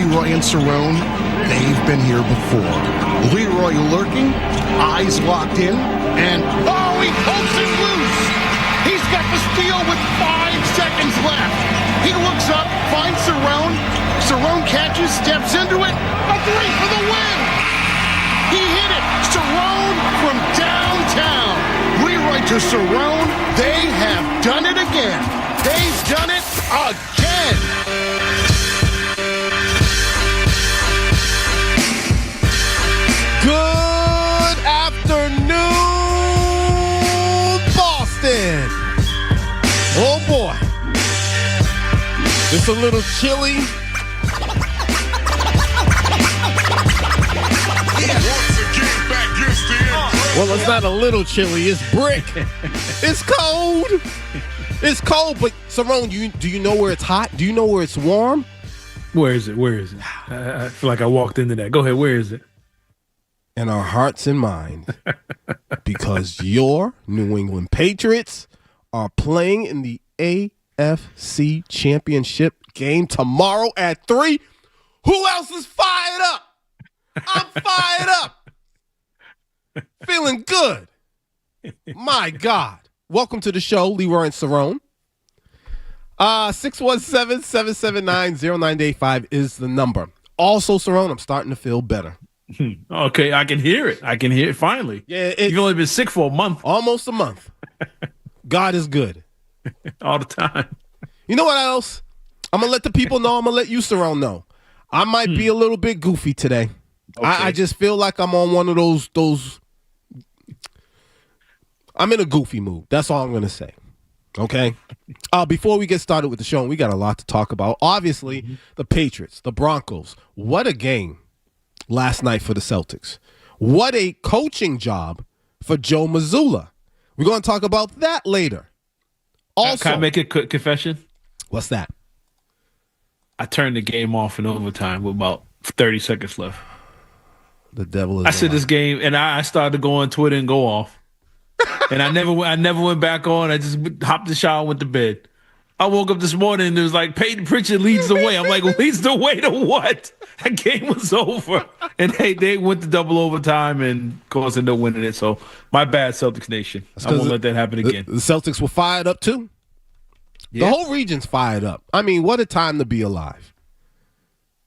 Leroy and Cerrone, they've been here before. Leroy lurking, eyes locked in, and he pulls it loose. He's got the steal with 5 seconds left. He looks up, finds Cerrone. Cerrone catches, steps into it. A 3 for the win. He hit it. Cerrone from downtown. Leroy to Cerrone. They have done it again. They've done it again. Good afternoon, Boston. Oh boy, it's a little chilly. Well, it's not a little chilly. It's brick. It's cold. It's cold, but Cerrone, do you know where it's hot? Do you know where it's warm? Where is it? I feel like I walked into that. Go ahead. Where is it? In our hearts and minds, because your New England Patriots are playing in the AFC Championship game tomorrow at 3. Who else is fired up? I'm fired up. Feeling good. My God. Welcome to the show, Leroy and Cerrone. 617-779-0985 is the number. Also, Cerrone, I'm starting to feel better. Okay, I can hear it. Finally. Yeah, you've only been sick for a month. Almost a month. God is good. All the time. You know what else? I'm going to let the people know. I'm going to let you, Cerrone, know. I might be a little bit goofy today. Okay. I just feel like I'm on one of those. I'm in a goofy mood. That's all I'm going to say. Okay? Before we get started with the show, we got a lot to talk about. Obviously, the Patriots, the Broncos. What a game last night for the Celtics. What a coaching job for Joe Mazzulla. We're going to talk about that later. Also, can I make a confession? What's that? I turned the game off in overtime with about 30 seconds left. The devil is I said this game, and I started to go on Twitter and go off. And I never went back on. I just hopped in the shower and went to bed. I woke up this morning and it was like Peyton Pritchard leads the way. I'm like, leads the way to what? That game was over. And they went to double overtime and of course ended up winning it. So my bad, Celtics Nation. I won't let that happen again. The Celtics were fired up too. Yeah. The whole region's fired up. I mean, what a time to be alive.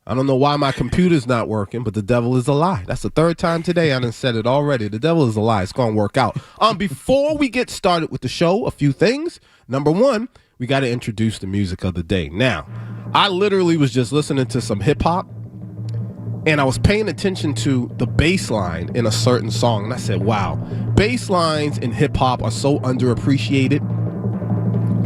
I don't know why my computer's not working, but the devil is a lie. That's the third time today I done said it already. The devil is a lie. It's going to work out. Before we get started with the show, a few things. Number one, we got to introduce the music of the day. Now, I literally was just listening to some hip-hop, and I was paying attention to the bass line in a certain song, and I said, wow, bass lines in hip-hop are so underappreciated.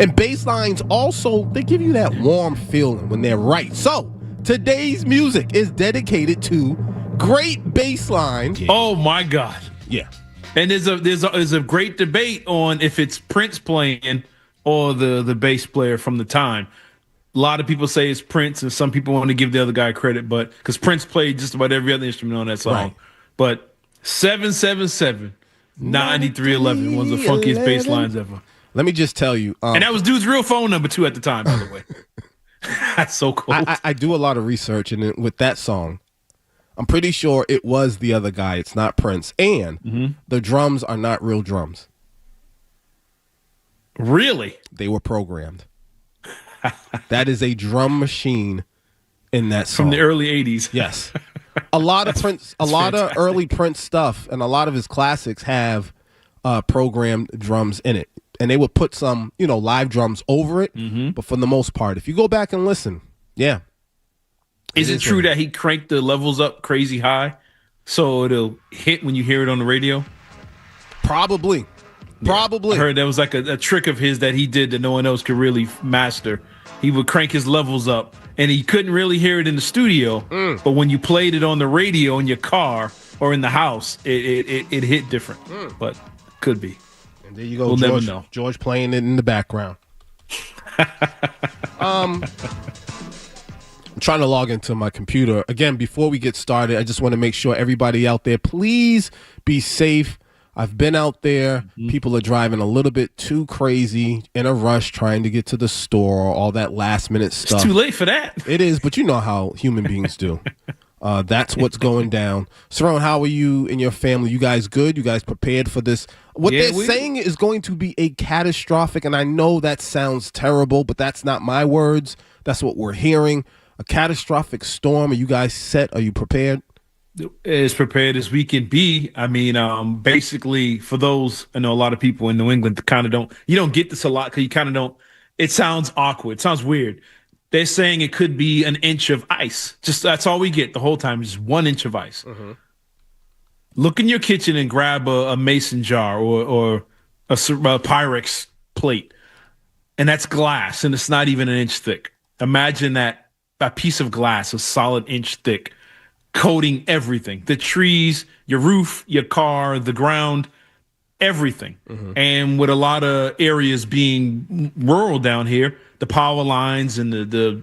And bass lines also, they give you that warm feeling when they're right. So, today's music is dedicated to great bass lines. Yeah. Oh my God! Yeah, and there's a great debate on if it's Prince playing or the bass player from the time. A lot of people say it's Prince, and some people want to give the other guy credit, but because Prince played just about every other instrument on that song. Right. But 777 9311 was the funkiest bass lines ever. Let me just tell you, and that was dude's real phone number too at the time, by the way. That's so cool. I do a lot of research, and with that song, I'm pretty sure it was the other guy. It's not Prince, and the drums are not real drums. Really? They were programmed. That is a drum machine in that song from the early '80s. Yes, a lot of Prince, lot of early Prince stuff, and a lot of his classics have programmed drums in it. And they would put some, live drums over it. But for the most part, if you go back and listen, yeah. Is it true that he cranked the levels up crazy high so it'll hit when you hear it on the radio? Probably. I heard that was like a trick of his that he did that no one else could really master. He would crank his levels up, and he couldn't really hear it in the studio. But when you played it on the radio in your car or in the house, it hit different. But could be. And there you go, we'll George, never know. George playing it in the background. I'm trying to log into my computer. Again, before we get started, I just want to make sure everybody out there, please be safe. I've been out there. Mm-hmm. People are driving a little bit too crazy in a rush trying to get to the store, all that last minute stuff. It's too late for that. It is, but you know how human beings do. That's what's going down. Cerrone, how are you and your family? You guys good? You guys prepared for this? What they're saying is going to be a catastrophic, and I know that sounds terrible, but that's not my words. That's what we're hearing. A catastrophic storm. Are you guys set? Are you prepared? As prepared as we can be. I mean, basically, for those, I know a lot of people in New England kind of you don't get this a lot because you kind of don't. It sounds awkward. It sounds weird. They're saying it could be an inch of ice. Just that's all we get the whole time, just 1 inch of ice. Mm-hmm. Look in your kitchen and grab a mason jar or a Pyrex plate, and that's glass, and it's not even an inch thick. Imagine that a piece of glass, a solid inch thick, coating everything, the trees, your roof, your car, the ground, everything. Mm-hmm. And with a lot of areas being rural down here, the power lines and the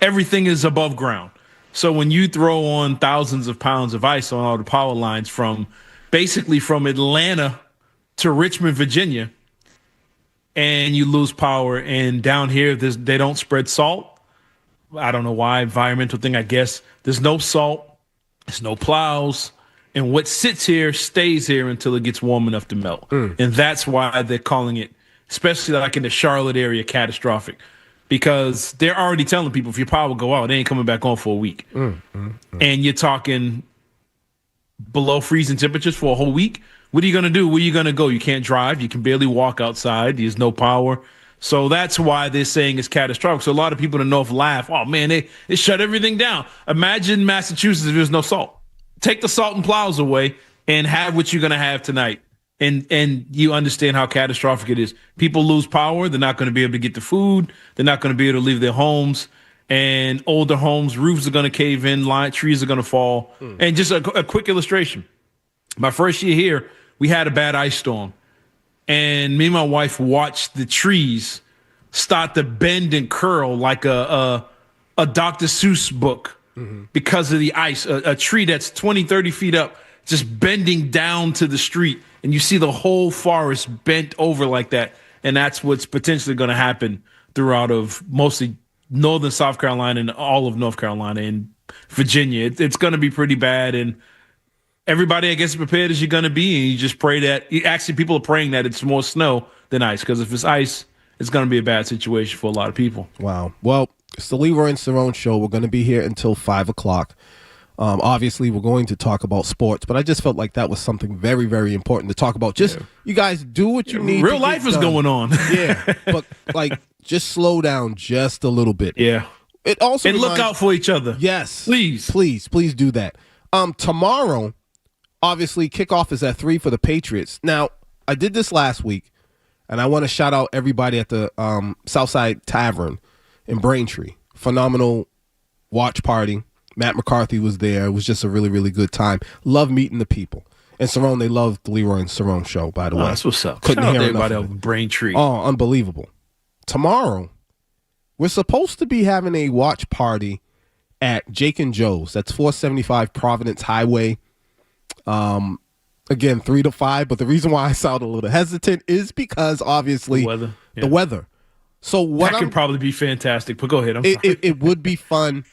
everything is above ground. So when you throw on thousands of pounds of ice on all the power lines from Atlanta to Richmond, Virginia, and you lose power, and down here they don't spread salt. I don't know why, environmental thing, I guess. There's no salt, there's no plows, and what sits here stays here until it gets warm enough to melt. And that's why they're calling it, especially like in the Charlotte area, catastrophic, because they're already telling people if your power go out, they ain't coming back on for a week. And you're talking below freezing temperatures for a whole week. What are you going to do? Where are you going to go? You can't drive. You can barely walk outside. There's no power. So that's why they're saying it's catastrophic. So a lot of people in the North laugh, oh, man, they shut everything down. Imagine Massachusetts if there's no salt. Take the salt and plows away and have what you're going to have tonight. And you understand how catastrophic it is. People lose power. They're not going to be able to get the food. They're not going to be able to leave their homes. And older homes, roofs are going to cave in, trees are going to fall. And just a quick illustration. My first year here, we had a bad ice storm. And me and my wife watched the trees start to bend and curl like a Dr. Seuss book because of the ice. A tree that's 20, 30 feet up just bending down to the street. And you see the whole forest bent over like that. And that's what's potentially going to happen throughout of mostly northern South Carolina and all of North Carolina and Virginia. It's going to be pretty bad. And everybody, I guess, is prepared as you're going to be. And you just pray that actually people are praying that it's more snow than ice, because if it's ice, it's going to be a bad situation for a lot of people. Wow. Well, it's the Leroy and Cerrone show. We're going to be here until 5 o'clock. Obviously, we're going to talk about sports, but I just felt like that was something very, very important to talk about. Just you guys do what you need. Real life is going on. Yeah, but like just slow down just a little bit. Yeah. It also and look out for each other. Yes, please do that. Tomorrow, obviously, kickoff is at 3 for the Patriots. Now, I did this last week, and I want to shout out everybody at the Southside Tavern in Braintree. Phenomenal watch party. Matt McCarthy was there. It was just a really, really good time. Love meeting the people. And Cerrone, they love the Leroy and Cerrone show, by the way. That's what's up. Couldn't hear everybody over Braintree. Oh, unbelievable. Tomorrow, we're supposed to be having a watch party at Jake and Joe's. That's 475 Providence Highway. Again, 3 to 5. But the reason why I sound a little hesitant is because, obviously, the weather. So what that could probably be fantastic. But go ahead. I'm sorry. It would be fun.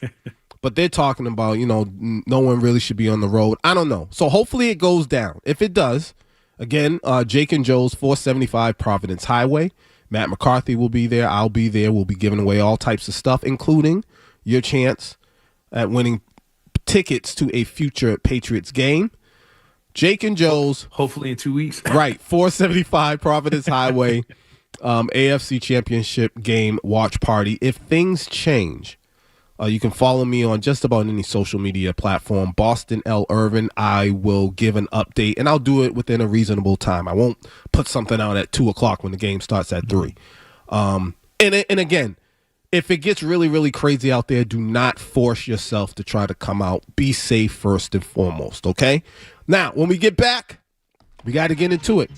But they're talking about, no one really should be on the road. I don't know. So hopefully it goes down. If it does, again, Jake and Joe's 475 Providence Highway. Matt McCarthy will be there. I'll be there. We'll be giving away all types of stuff, including your chance at winning tickets to a future Patriots game. Jake and Joe's. Hopefully in 2 weeks. Right. 475 Providence Highway, AFC Championship game watch party. If things change, you can follow me on just about any social media platform, Boston L. Irvin. I will give an update, and I'll do it within a reasonable time. I won't put something out at 2 o'clock when the game starts at 3. And again, if it gets really, really crazy out there, do not force yourself to try to come out. Be safe first and foremost, okay? Now, when we get back, we got to get into it.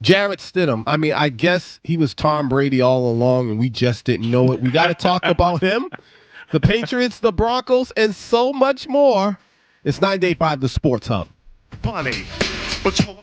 Jarrett Stidham. I mean, I guess he was Tom Brady all along, and we just didn't know it. We got to talk about him, the Patriots, the Broncos, and so much more. It's 9 Day 5, the Sports Hub. Funny. But so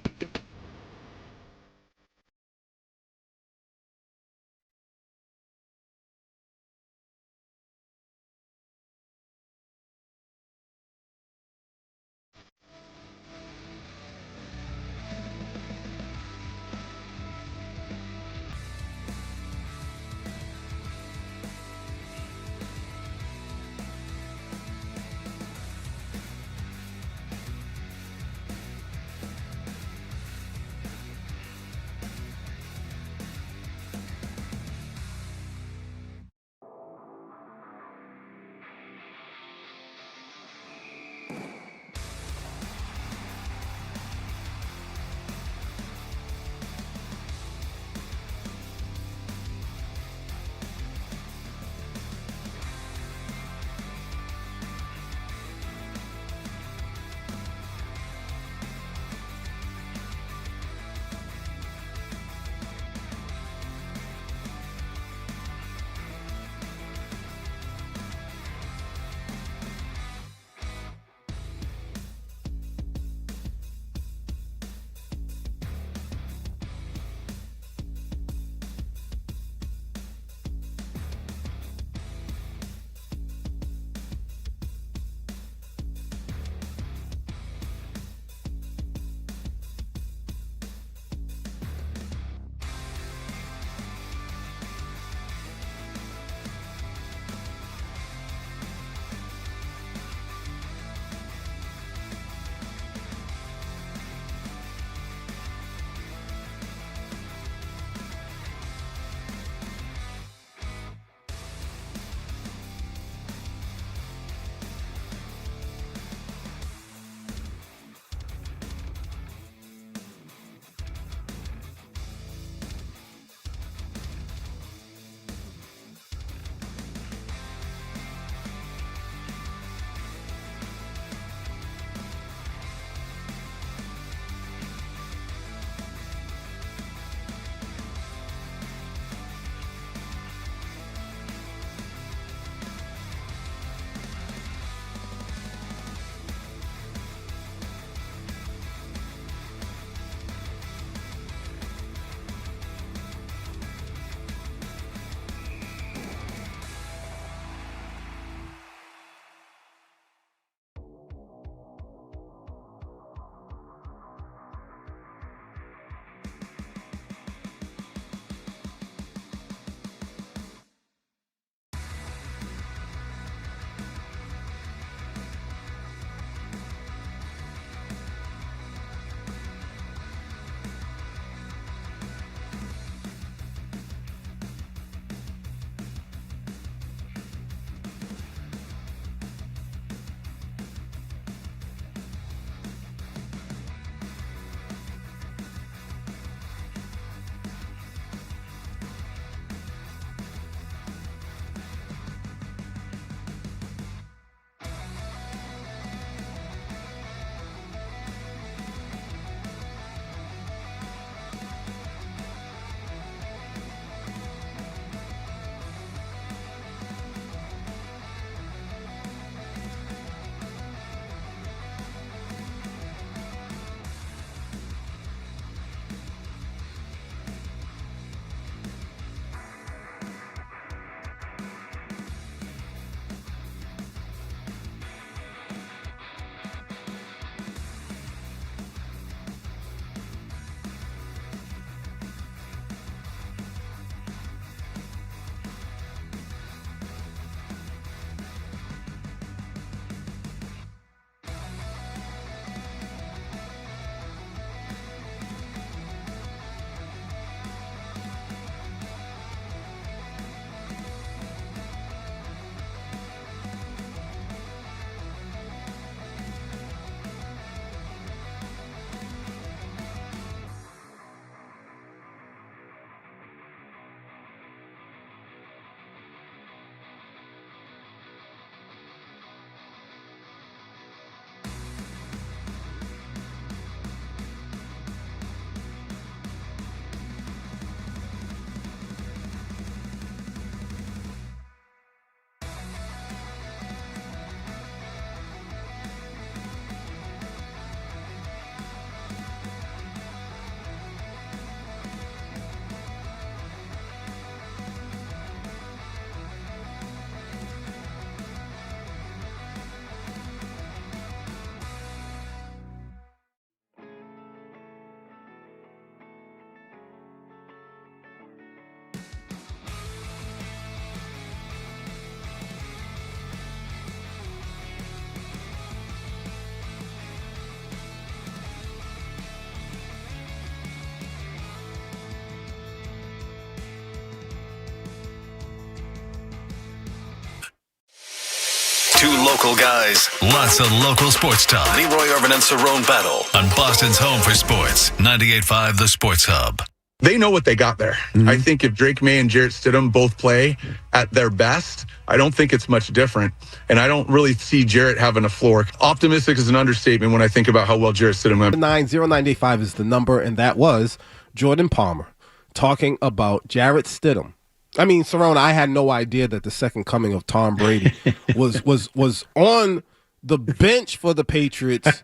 local guys, lots of local sports talk. Leroy Irvin and Cerrone battle on Boston's home for sports. 98.5 The Sports Hub. They know what they got there. I think if Drake May and Jarrett Stidham both play at their best, I don't think it's much different. And I don't really see Jarrett having a floor. Optimistic is an understatement when I think about how well Jarrett Stidham went. 90985 is the number, and that was Jordan Palmer talking about Jarrett Stidham. I mean, Cerrone, I had no idea that the second coming of Tom Brady was on the bench for the Patriots.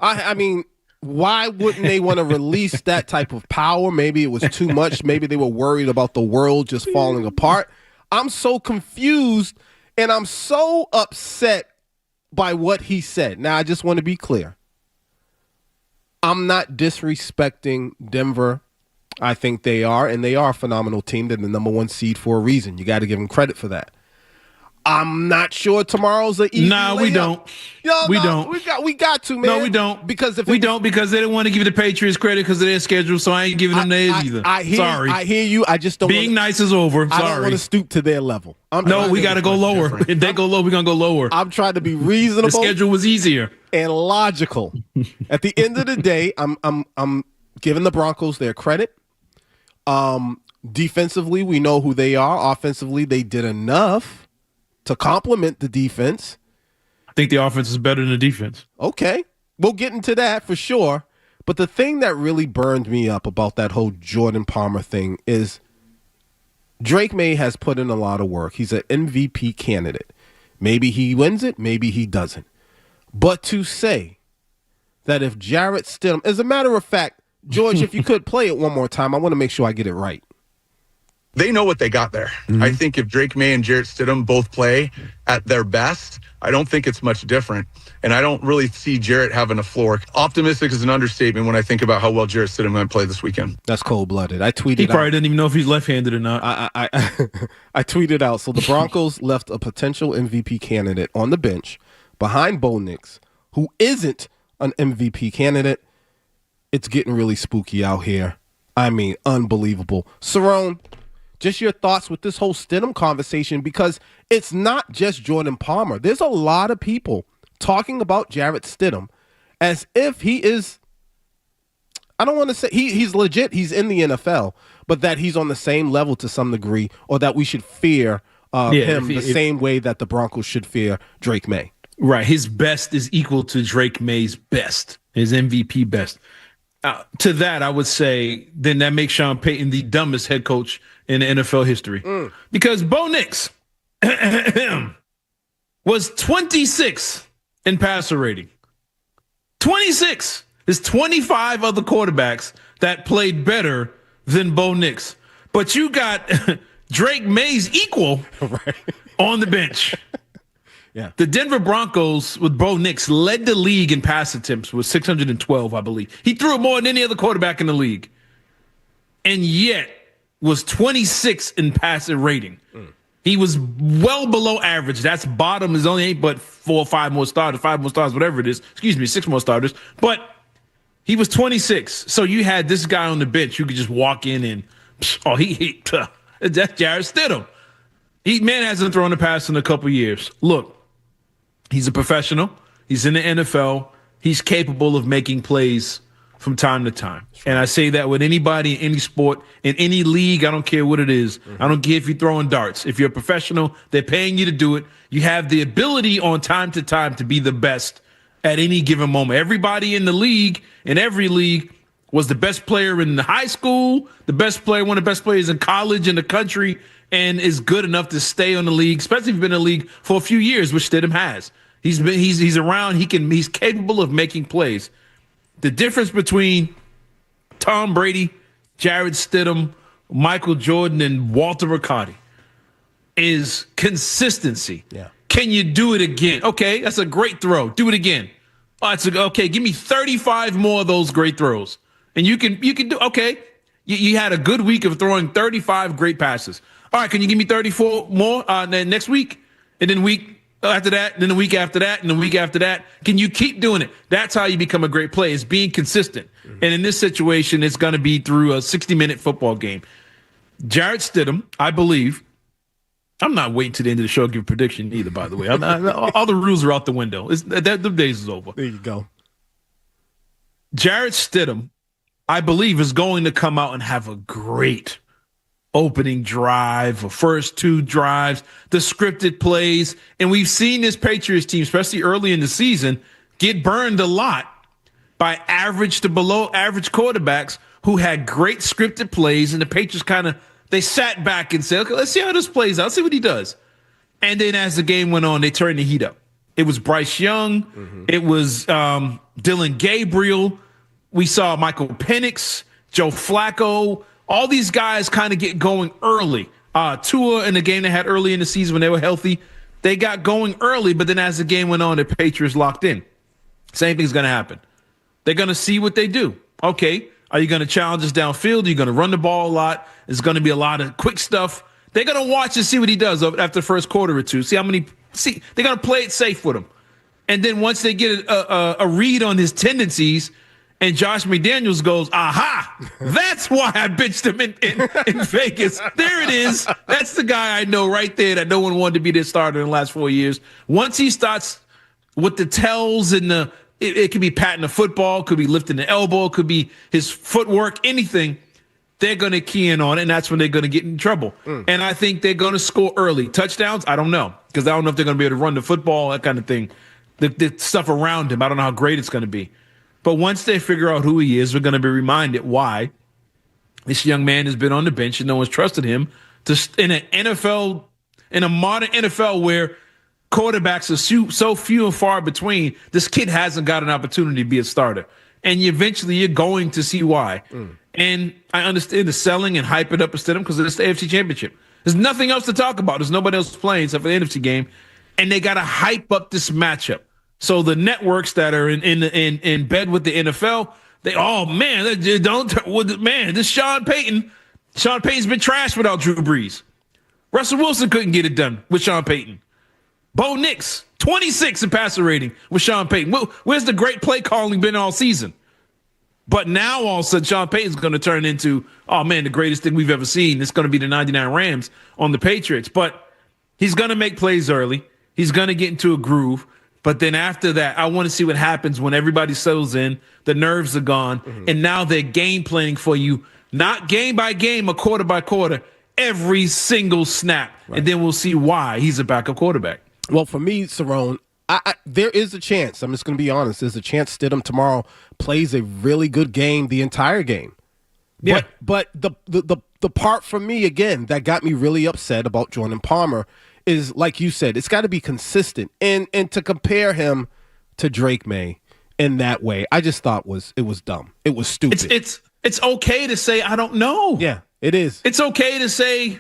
I mean, why wouldn't they want to release that type of power? Maybe it was too much. Maybe they were worried about the world just falling apart. I'm so confused, and I'm so upset by what he said. Now, I just want to be clear. I'm not disrespecting Denver. I think they are, and they are a phenomenal team. They're the number one seed for a reason. You got to give them credit for that. I'm not sure tomorrow's an easy layup. We don't. We don't. We got to, man. No, we don't. Because if we don't, because they didn't want to give the Patriots credit because of their schedule, so I ain't giving them theirs either. Sorry. I hear you. I just don't. Being nice is over. Sorry. I don't want to stoop to their level. No, we got to go lower. If they go low, we're going to go lower. I'm trying to be reasonable. The schedule was easier. And logical. At the end of the day, I'm giving the Broncos their credit. Defensively, we know who they are. Offensively, they did enough to complement the defense. I think the offense is better than the defense. Okay. We'll get into that for sure. But the thing that really burned me up about that whole Jordan Palmer thing is Drake May has put in a lot of work. He's an MVP candidate. Maybe he wins it, maybe he doesn't. But to say that if Jarrett Stidham, as a matter of fact, George, if you could play it one more time, I want to make sure I get it right. They know what they got there. I think if Drake May and Jarrett Stidham both play at their best, I don't think it's much different. And I don't really see Jarrett having a floor. Optimistic is an understatement when I think about how well Jarrett Stidham might play this weekend. That's cold-blooded. I tweeted He probably didn't even know if he's left-handed or not. I tweeted out, so the Broncos left a potential MVP candidate on the bench behind Bo Nix, who isn't an MVP candidate. It's getting really spooky out here. I mean, unbelievable. Cerrone, just your thoughts with this whole Stidham conversation, because it's not just Jordan Palmer. There's a lot of people talking about Jarrett Stidham as if he is, I don't want to say, he's legit, he's in the NFL, but that he's on the same level to some degree, or that we should fear him the same way that the Broncos should fear Drake May. Right. His best is equal to Drake May's best, his MVP best. To that, I would say, then that makes Sean Payton the dumbest head coach in the NFL history. Because Bo Nix was 26th in passer rating. 26. There's 25 other quarterbacks that played better than Bo Nix. But you got Drake May's equal on the bench. Yeah. The Denver Broncos with Bo Nix led the league in pass attempts with 612, I believe. He threw it more than any other quarterback in the league. And yet was 26th in passer rating. He was well below average. That's bottom is only 8, but 4 or 5 more starters, 5 more starters, whatever it is. 6 more starters. But he was 26. So you had this guy on the bench who could just walk in and, that's Jarrett Stidham. Man hasn't thrown a pass in a couple years. Look. He's a professional. He's in the NFL. He's capable of making plays from time to time. And I say that with anybody in any sport, in any league, I don't care what it is. I don't care if you're throwing darts. If you're a professional, they're paying you to do it. You have the ability on time to time to be the best at any given moment. Everybody in the league, in every league, was the best player in high school, the best player, one of the best players in college, in the country, and is good enough to stay on the league, especially if you've been in the league for a few years, which Stidham has. He's around. He's capable of making plays. The difference between Tom Brady, Jarrett Stidham, Michael Jordan, and Walter Riccotti is consistency. Yeah. Can you do it again? Okay, that's a great throw. Do it again. Okay. Give me 35 more of those great throws, and you can do. Okay, you had a good week of throwing 35 great passes. All right, can you give me 34 more then next week? And then week after that, then the week after that, and the week after that. Can you keep doing it? That's how you become a great player, is being consistent. And in this situation, it's going to be through a 60-minute football game. Jarrett Stidham, I believe, I'm not waiting to the end of the show to give a prediction either, by the way. All the rules are out the window. The days is over. There you go. Jarrett Stidham, I believe, is going to come out and have a great opening drive, or first 2 drives, the scripted plays. And we've seen this Patriots team, especially early in the season, get burned a lot by average to below average quarterbacks who had great scripted plays. And the Patriots they sat back and said, okay, let's see how this plays out. Let's see what he does. And then as the game went on, they turned the heat up. It was Bryce Young. Mm-hmm. It was Dylan Gabriel. We saw Michael Penix, Joe Flacco. All these guys kind of get going early. Tua in the game they had early in the season when they were healthy, they got going early, but then as the game went on, the Patriots locked in. Same thing's going to happen. They're going to see what they do. Okay, are you going to challenge us downfield? Are you going to run the ball a lot? There's going to be a lot of quick stuff. They're going to watch and see what he does after the first quarter or two. See, they're going to play it safe with him. And then once they get a read on his tendencies, and Josh McDaniels goes, aha, that's why I benched him in Vegas. There it is. That's the guy I know right there that no one wanted to be their starter in the last 4 years. Once he starts with the tells and it could be patting the football, could be lifting the elbow, could be his footwork, anything, they're going to key in on it, and that's when they're going to get in trouble. And I think they're going to score early. Touchdowns, I don't know, because I don't know if they're going to be able to run the football, that kind of thing. The stuff around him, I don't know how great it's going to be. But once they figure out who he is, we're going to be reminded why this young man has been on the bench and no one's trusted him in a modern NFL where quarterbacks are so few and far between. This kid hasn't got an opportunity to be a starter. And eventually you're going to see why. And I understand the selling and hype it up instead of him because it's the AFC Championship. There's nothing else to talk about. There's nobody else playing except for the NFC game. And they got to hype up this matchup. So the networks that are in bed with the NFL, this Sean Payton. Sean Payton's been trashed without Drew Brees. Russell Wilson couldn't get it done with Sean Payton. Bo Nix, 26 in passer rating with Sean Payton. Where's the great play calling been all season? But now all of a sudden Sean Payton's going to turn into, the greatest thing we've ever seen. It's going to be the 99 Rams on the Patriots. But he's going to make plays early. He's going to get into a groove. But then after that, I want to see what happens when everybody settles in, the nerves are gone, and now they're game planning for you, not game by game or quarter by quarter, every single snap. Right. And then we'll see why he's a backup quarterback. Well, for me, Cerrone, there is a chance. I'm just going to be honest. There's a chance Stidham tomorrow plays a really good game the entire game. Yeah. But the part for me, again, that got me really upset about Jordan Palmer is, like you said, it's got to be consistent. And to compare him to Drake May in that way, I just thought it was dumb. It was stupid. It's okay to say, I don't know. Yeah, it is. It's okay to say,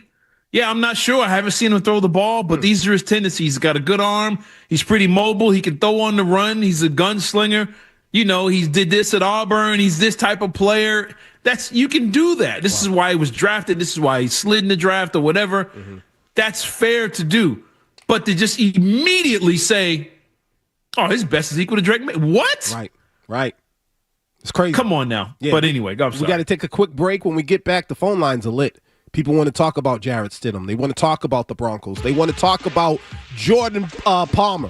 yeah, I'm not sure. I haven't seen him throw the ball, but these are his tendencies. He's got a good arm. He's pretty mobile. He can throw on the run. He's a gunslinger. He did this at Auburn. He's this type of player. You can do that. This is why he was drafted. This is why he slid in the draft or whatever. Mm-hmm. That's fair to do. But to just immediately say, his best is equal to Drake May. What? Right. It's crazy. Come on now. Yeah, but anyway, we got to take a quick break. When we get back, the phone lines are lit. People want to talk about Jarrett Stidham. They want to talk about the Broncos. They want to talk about Jordan Palmer.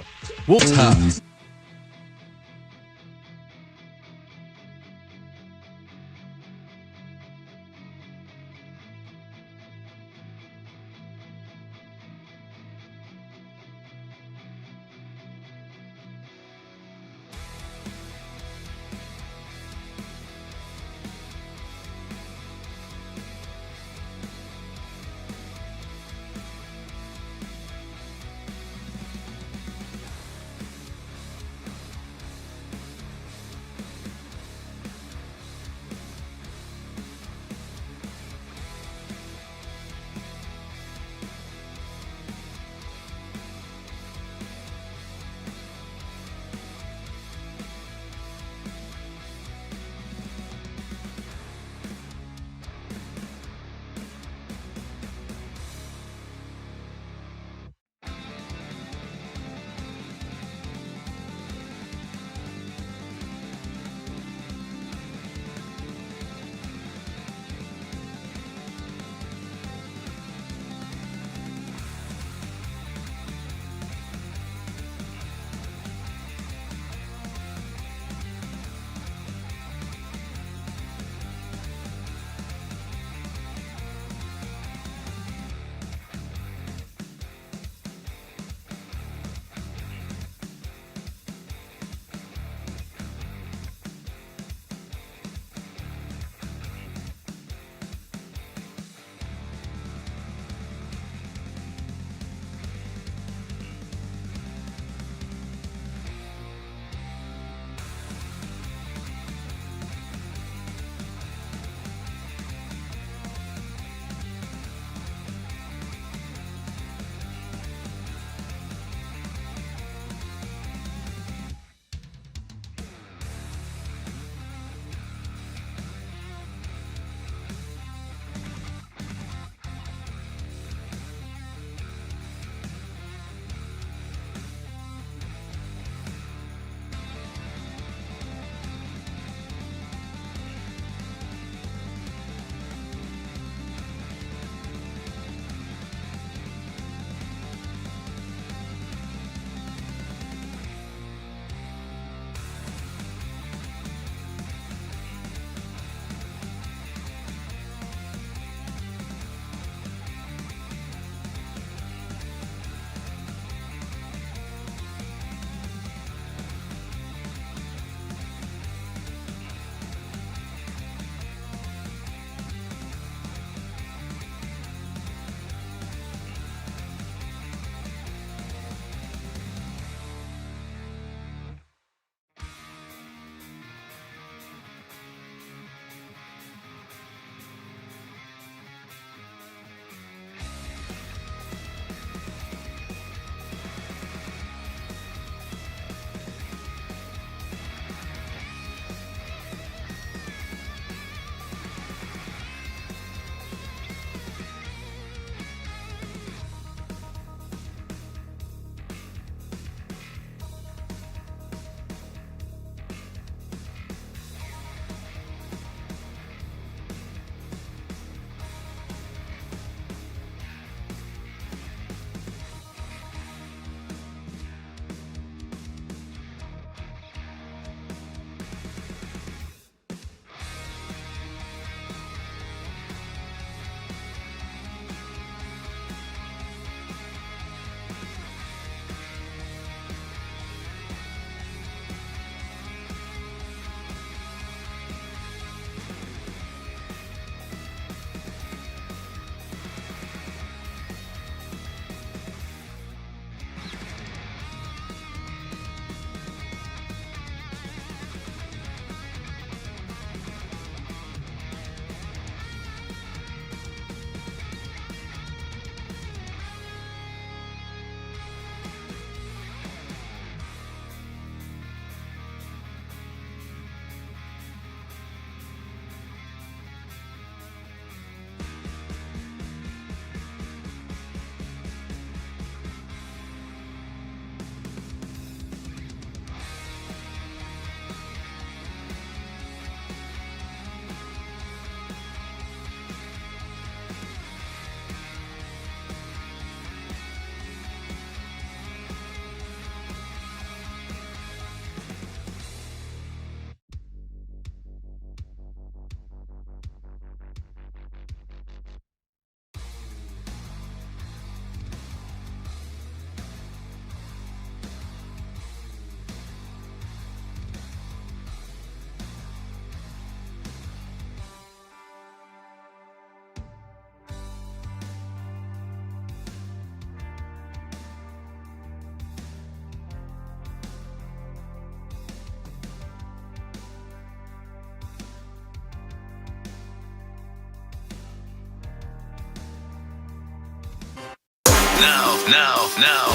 Now,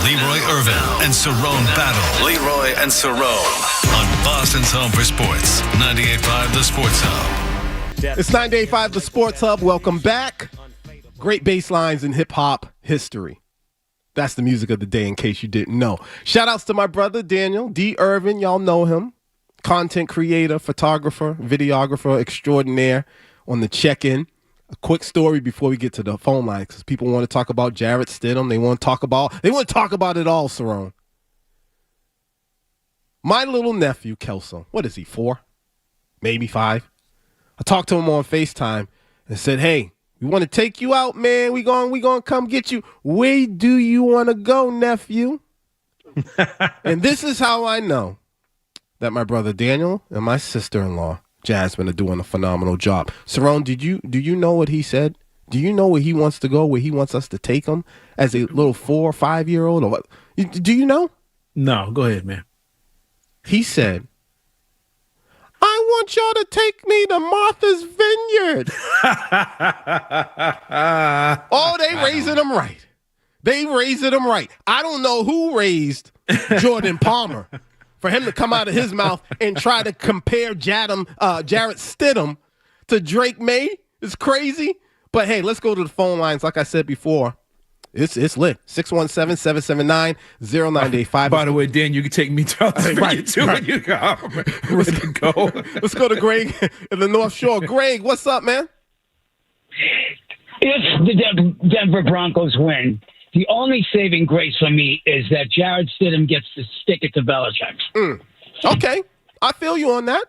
Leroy Irvin and Cerrone battle. Leroy and Cerrone on Boston's home for sports. 98.5 The Sports Hub. It's 98.5 The Sports Hub. Welcome back. Great bass lines in hip-hop history. That's the music of the day, in case you didn't know. Shout-outs to my brother, Daniel D. Irvin. Y'all know him. Content creator, photographer, videographer extraordinaire on the check-in. A quick story before we get to the phone line, because people want to talk about Jarrett Stidham. They want to talk about it all, Cerrone. My little nephew, Kelso, what is he, 4? Maybe 5? I talked to him on FaceTime and said, hey, we want to take you out, man. We gonna come get you. Where do you want to go, nephew? And this is how I know that my brother Daniel and my sister-in-law Jasmine are doing a phenomenal job. Cerrone, do you know what he said? Do you know where he wants to go, where he wants us to take him as a little 4 or 5-year-old? Or what? Do you know? No, go ahead, man. He said, I want y'all to take me to Martha's Vineyard. Oh, they raising him right. They raising him right. I don't know who raised Jordan Palmer for him to come out of his mouth and try to compare Jarrett Stidham to Drake May. It's crazy. But, hey, let's go to the phone lines. Like I said before, it's lit. 617-779-0985. By the way, Dan, you can take me to right, too when you go. Ready to go. Let's go to Greg in the North Shore. Greg, what's up, man? If the Denver Broncos win, the only saving grace for me is that Jarrett Stidham gets to stick it to Belichick. Okay. I feel you on that.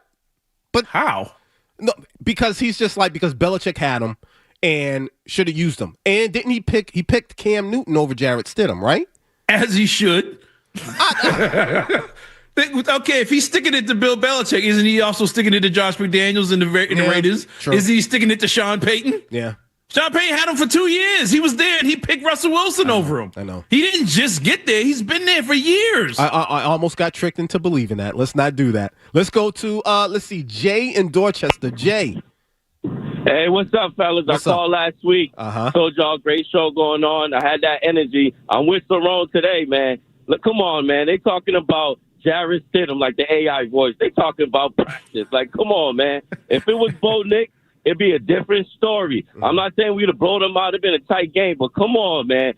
But how? No, because he's just because Belichick had him and should have used him. And didn't he picked Cam Newton over Jarrett Stidham, right? As he should. Okay, if he's sticking it to Bill Belichick, isn't he also sticking it to Josh McDaniels in the Raiders? True. Is he sticking it to Sean Payton? Yeah. Sean Payton had him for 2 years. He was there, and he picked Russell Wilson over him. I know. He didn't just get there. He's been there for years. I almost got tricked into believing that. Let's not do that. Let's go to, Jay in Dorchester. Jay. Hey, what's up, fellas? I called last week. Told y'all great show going on. I had that energy. I'm with Cerrone today, man. Look, come on, man. They talking about Jarrett Stidham like the AI voice. They talking about practice. Like, come on, man. If it was Bo Nix, it'd be a different story. I'm not saying we'd have blown them out. It'd been a tight game, but come on, man.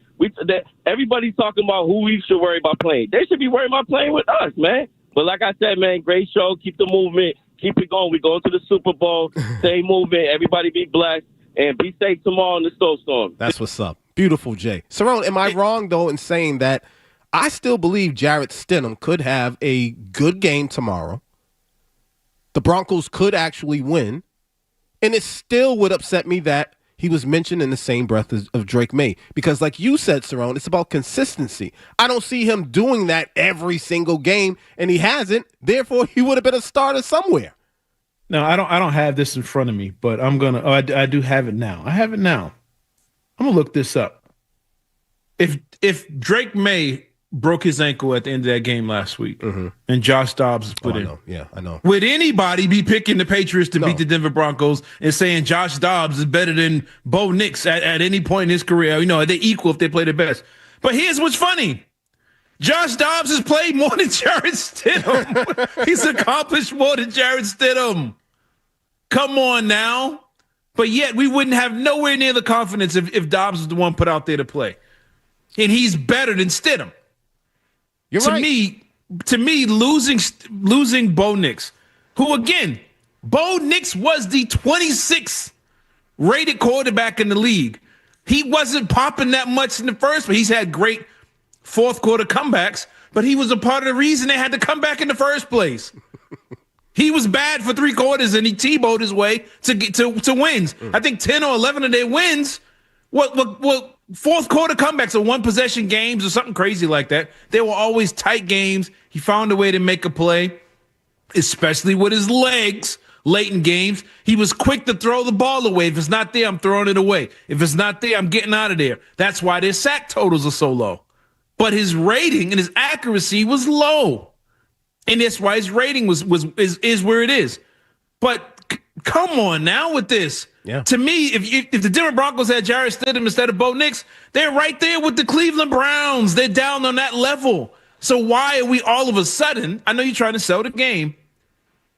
Everybody's talking about who we should worry about playing. They should be worried about playing with us, man. But like I said, man, great show. Keep the movement. Keep it going. We going to the Super Bowl. Same movement. Everybody be blessed. And be safe tomorrow in the snowstorm. That's what's up. Beautiful, Jay. Cerrone, am I wrong, though, in saying that I still believe Jarrett Stidham could have a good game tomorrow? The Broncos could actually win. And it still would upset me that he was mentioned in the same breath of Drake May. Because like you said, Cerrone, it's about consistency. I don't see him doing that every single game, and he hasn't. Therefore, he would have been a starter somewhere. No, I don't have this in front of me, but I'm going to I do have it now. I have it now. I'm going to look this up. If Drake May broke his ankle at the end of that game last week, and Josh Dobbs is put in. I know. Would anybody be picking the Patriots to beat the Denver Broncos and saying Josh Dobbs is better than Bo Nix at any point in his career? You know, are they equal if they play their best? But here's what's funny. Josh Dobbs has played more than Jarrett Stidham. He's accomplished more than Jarrett Stidham. Come on now. But yet we wouldn't have nowhere near the confidence if Dobbs was the one put out there to play. And he's better than Stidham. You're right. To me, losing Bo Nix, who again, Bo Nix was the 26th rated quarterback in the league. He wasn't popping that much in the first, but he's had great fourth quarter comebacks, but he was a part of the reason they had to come back in the first place. He was bad for 3 quarters, and he T-bowed his way to get to wins. I think 10 or 11 of their wins, what fourth quarter comebacks or one possession games or something crazy like that. They were always tight games. He found a way to make a play, especially with his legs late in games. He was quick to throw the ball away. If it's not there, I'm throwing it away. If it's not there, I'm getting out of there. That's why their sack totals are so low. But his rating and his accuracy was low. And that's why his rating is where it is. But come on now with this. Yeah. To me, if the Denver Broncos had Jarrett Stidham instead of Bo Nix, they're right there with the Cleveland Browns. They're down on that level. So why are we all of a sudden, I know you're trying to sell the game,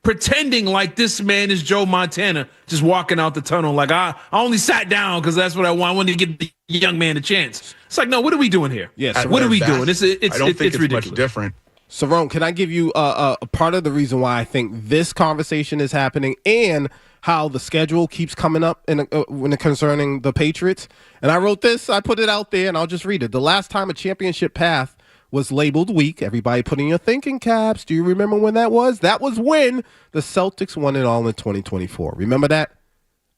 pretending like this man is Joe Montana, just walking out the tunnel like, I only sat down because that's what I want. I wanted to give the young man a chance. It's like, no, what are we doing here? Yes. What are we doing? I don't think it's ridiculous. much different. Cerrone, can I give you a part of the reason why I think this conversation is happening and how the schedule keeps coming up when concerning the Patriots? And I wrote this, I put it out there, and I'll just read it. The last time a championship path was labeled weak, everybody put in your thinking caps. Do you remember when that was? That was when the Celtics won it all in 2024. Remember that?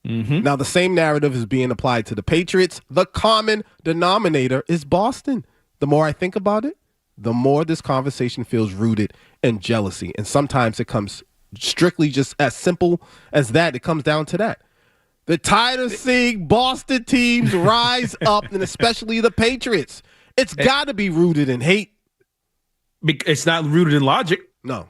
Mm-hmm. Now, the same narrative is being applied to the Patriots. The common denominator is Boston. The more I think about it, the more this conversation feels rooted in jealousy. And sometimes it comes strictly just as simple as that. It comes down to that. They're tired of seeing Boston teams rise up, and especially the Patriots. It's got to be rooted in hate. It's not rooted in logic. No.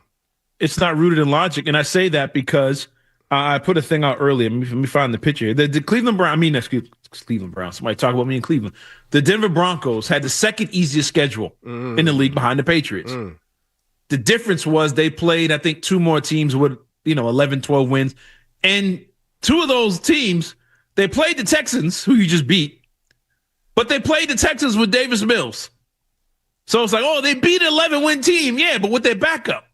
It's not rooted in logic. And I say that because I put a thing out earlier. Let me find the picture here. The Cleveland Browns, Cleveland Browns. Somebody talk about me in Cleveland. The Denver Broncos had the second easiest schedule in the league behind the Patriots. The difference was they played, I think, two more teams with, 11, 12 wins. And two of those teams, they played the Texans, who you just beat, but they played the Texans with Davis Mills. So it's like, oh, they beat an 11-win team. Yeah, but with their backup.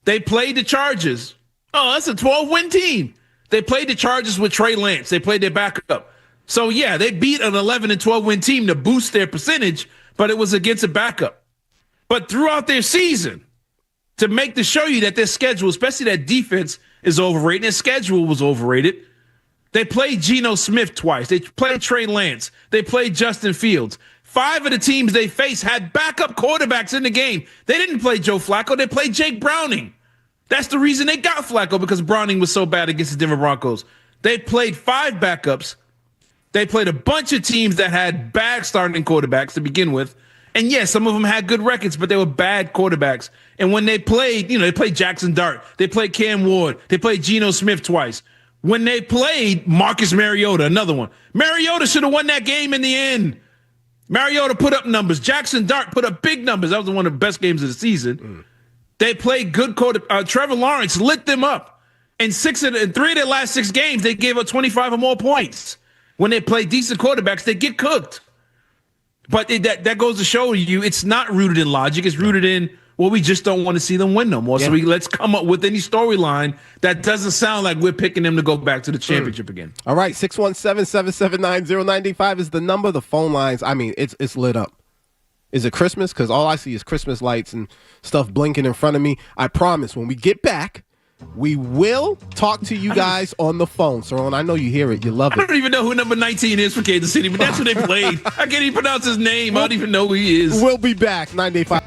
They played the Chargers. Oh, that's a 12-win team. They played the Chargers with Trey Lance. They played their backup. So, yeah, they beat an 11 and 12-win team to boost their percentage, but it was against a backup. But throughout their season, to show you that their schedule, especially that defense, is overrated, their schedule was overrated, they played Geno Smith twice. They played Trey Lance. They played Justin Fields. 5 of the teams they faced had backup quarterbacks in the game. They didn't play Joe Flacco. They played Jake Browning. That's the reason they got Flacco, because Browning was so bad against the Denver Broncos. They played 5 backups. They played a bunch of teams that had bad starting quarterbacks to begin with. And yes, some of them had good records, but they were bad quarterbacks. And when they played, they played Jackson Dart. They played Cam Ward. They played Geno Smith twice. When they played Marcus Mariota, another one, Mariota should have won that game in the end. Mariota put up numbers. Jackson Dart put up big numbers. That was one of the best games of the season. They played good quarterback. Trevor Lawrence lit them up. In 3 of their last 6 games, they gave up 25 or more points. When they play decent quarterbacks, they get cooked. But that goes to show you it's not rooted in logic. It's rooted in, well, we just don't want to see them win no more. Yeah. So let's come up with any storyline that doesn't sound like we're picking them to go back to the championship again. All right, 617-779-095 is the number. The phone lines, it's lit up. Is it Christmas? Because all I see is Christmas lights and stuff blinking in front of me. I promise when we get back, we will talk to you guys on the phone. Cerrone, I know you hear it. You love it. I don't even know who number 19 is for Kansas City, but that's who they played. I can't even pronounce his name. I don't even know who he is. We'll be back. 98.5.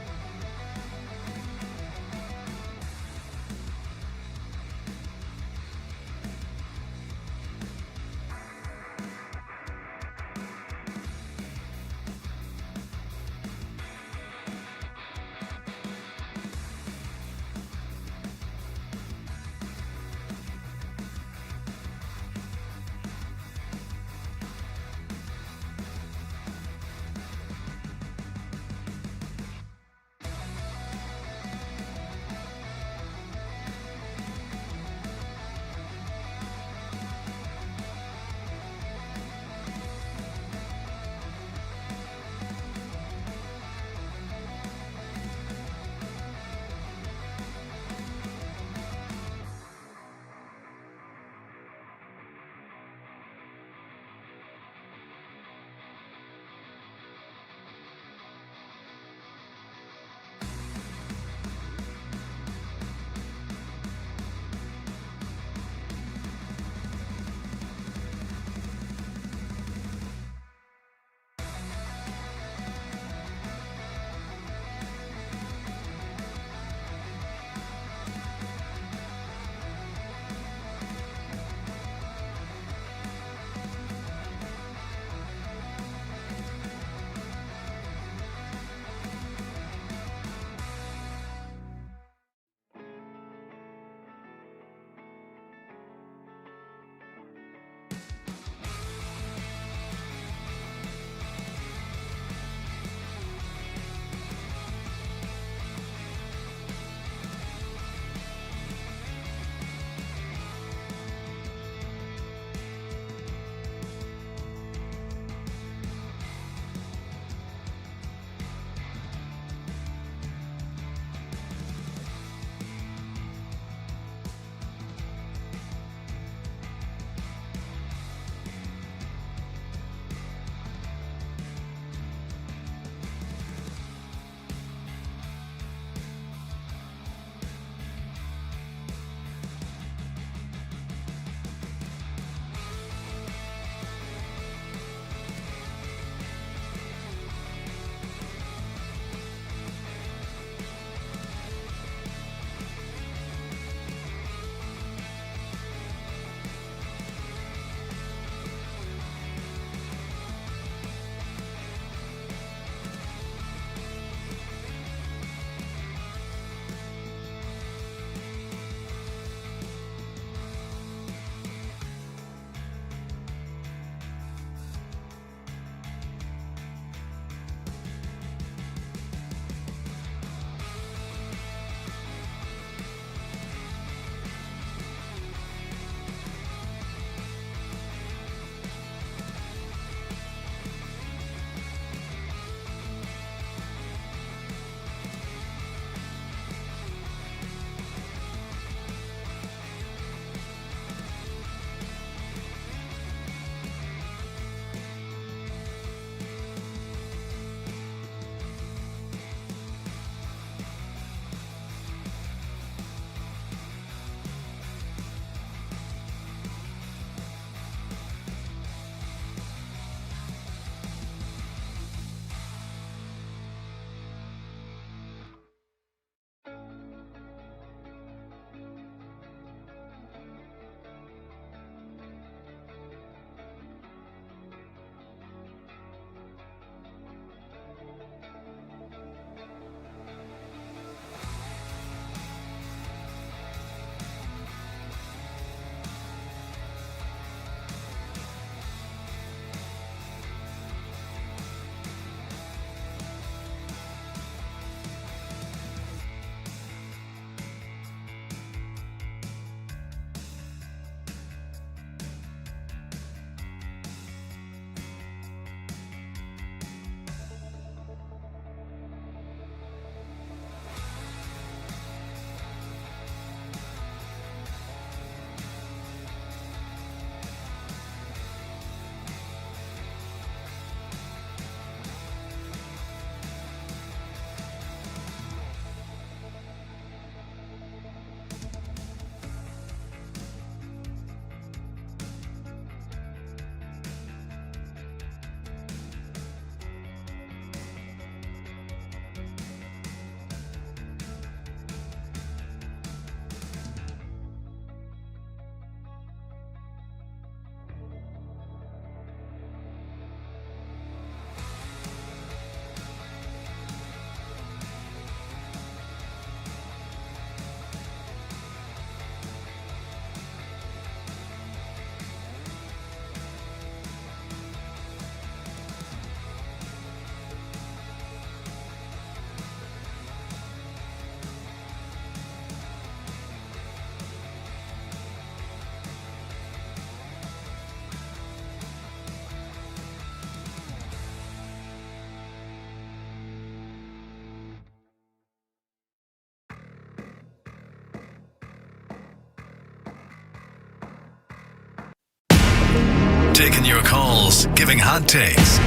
Taking your calls, giving hot takes.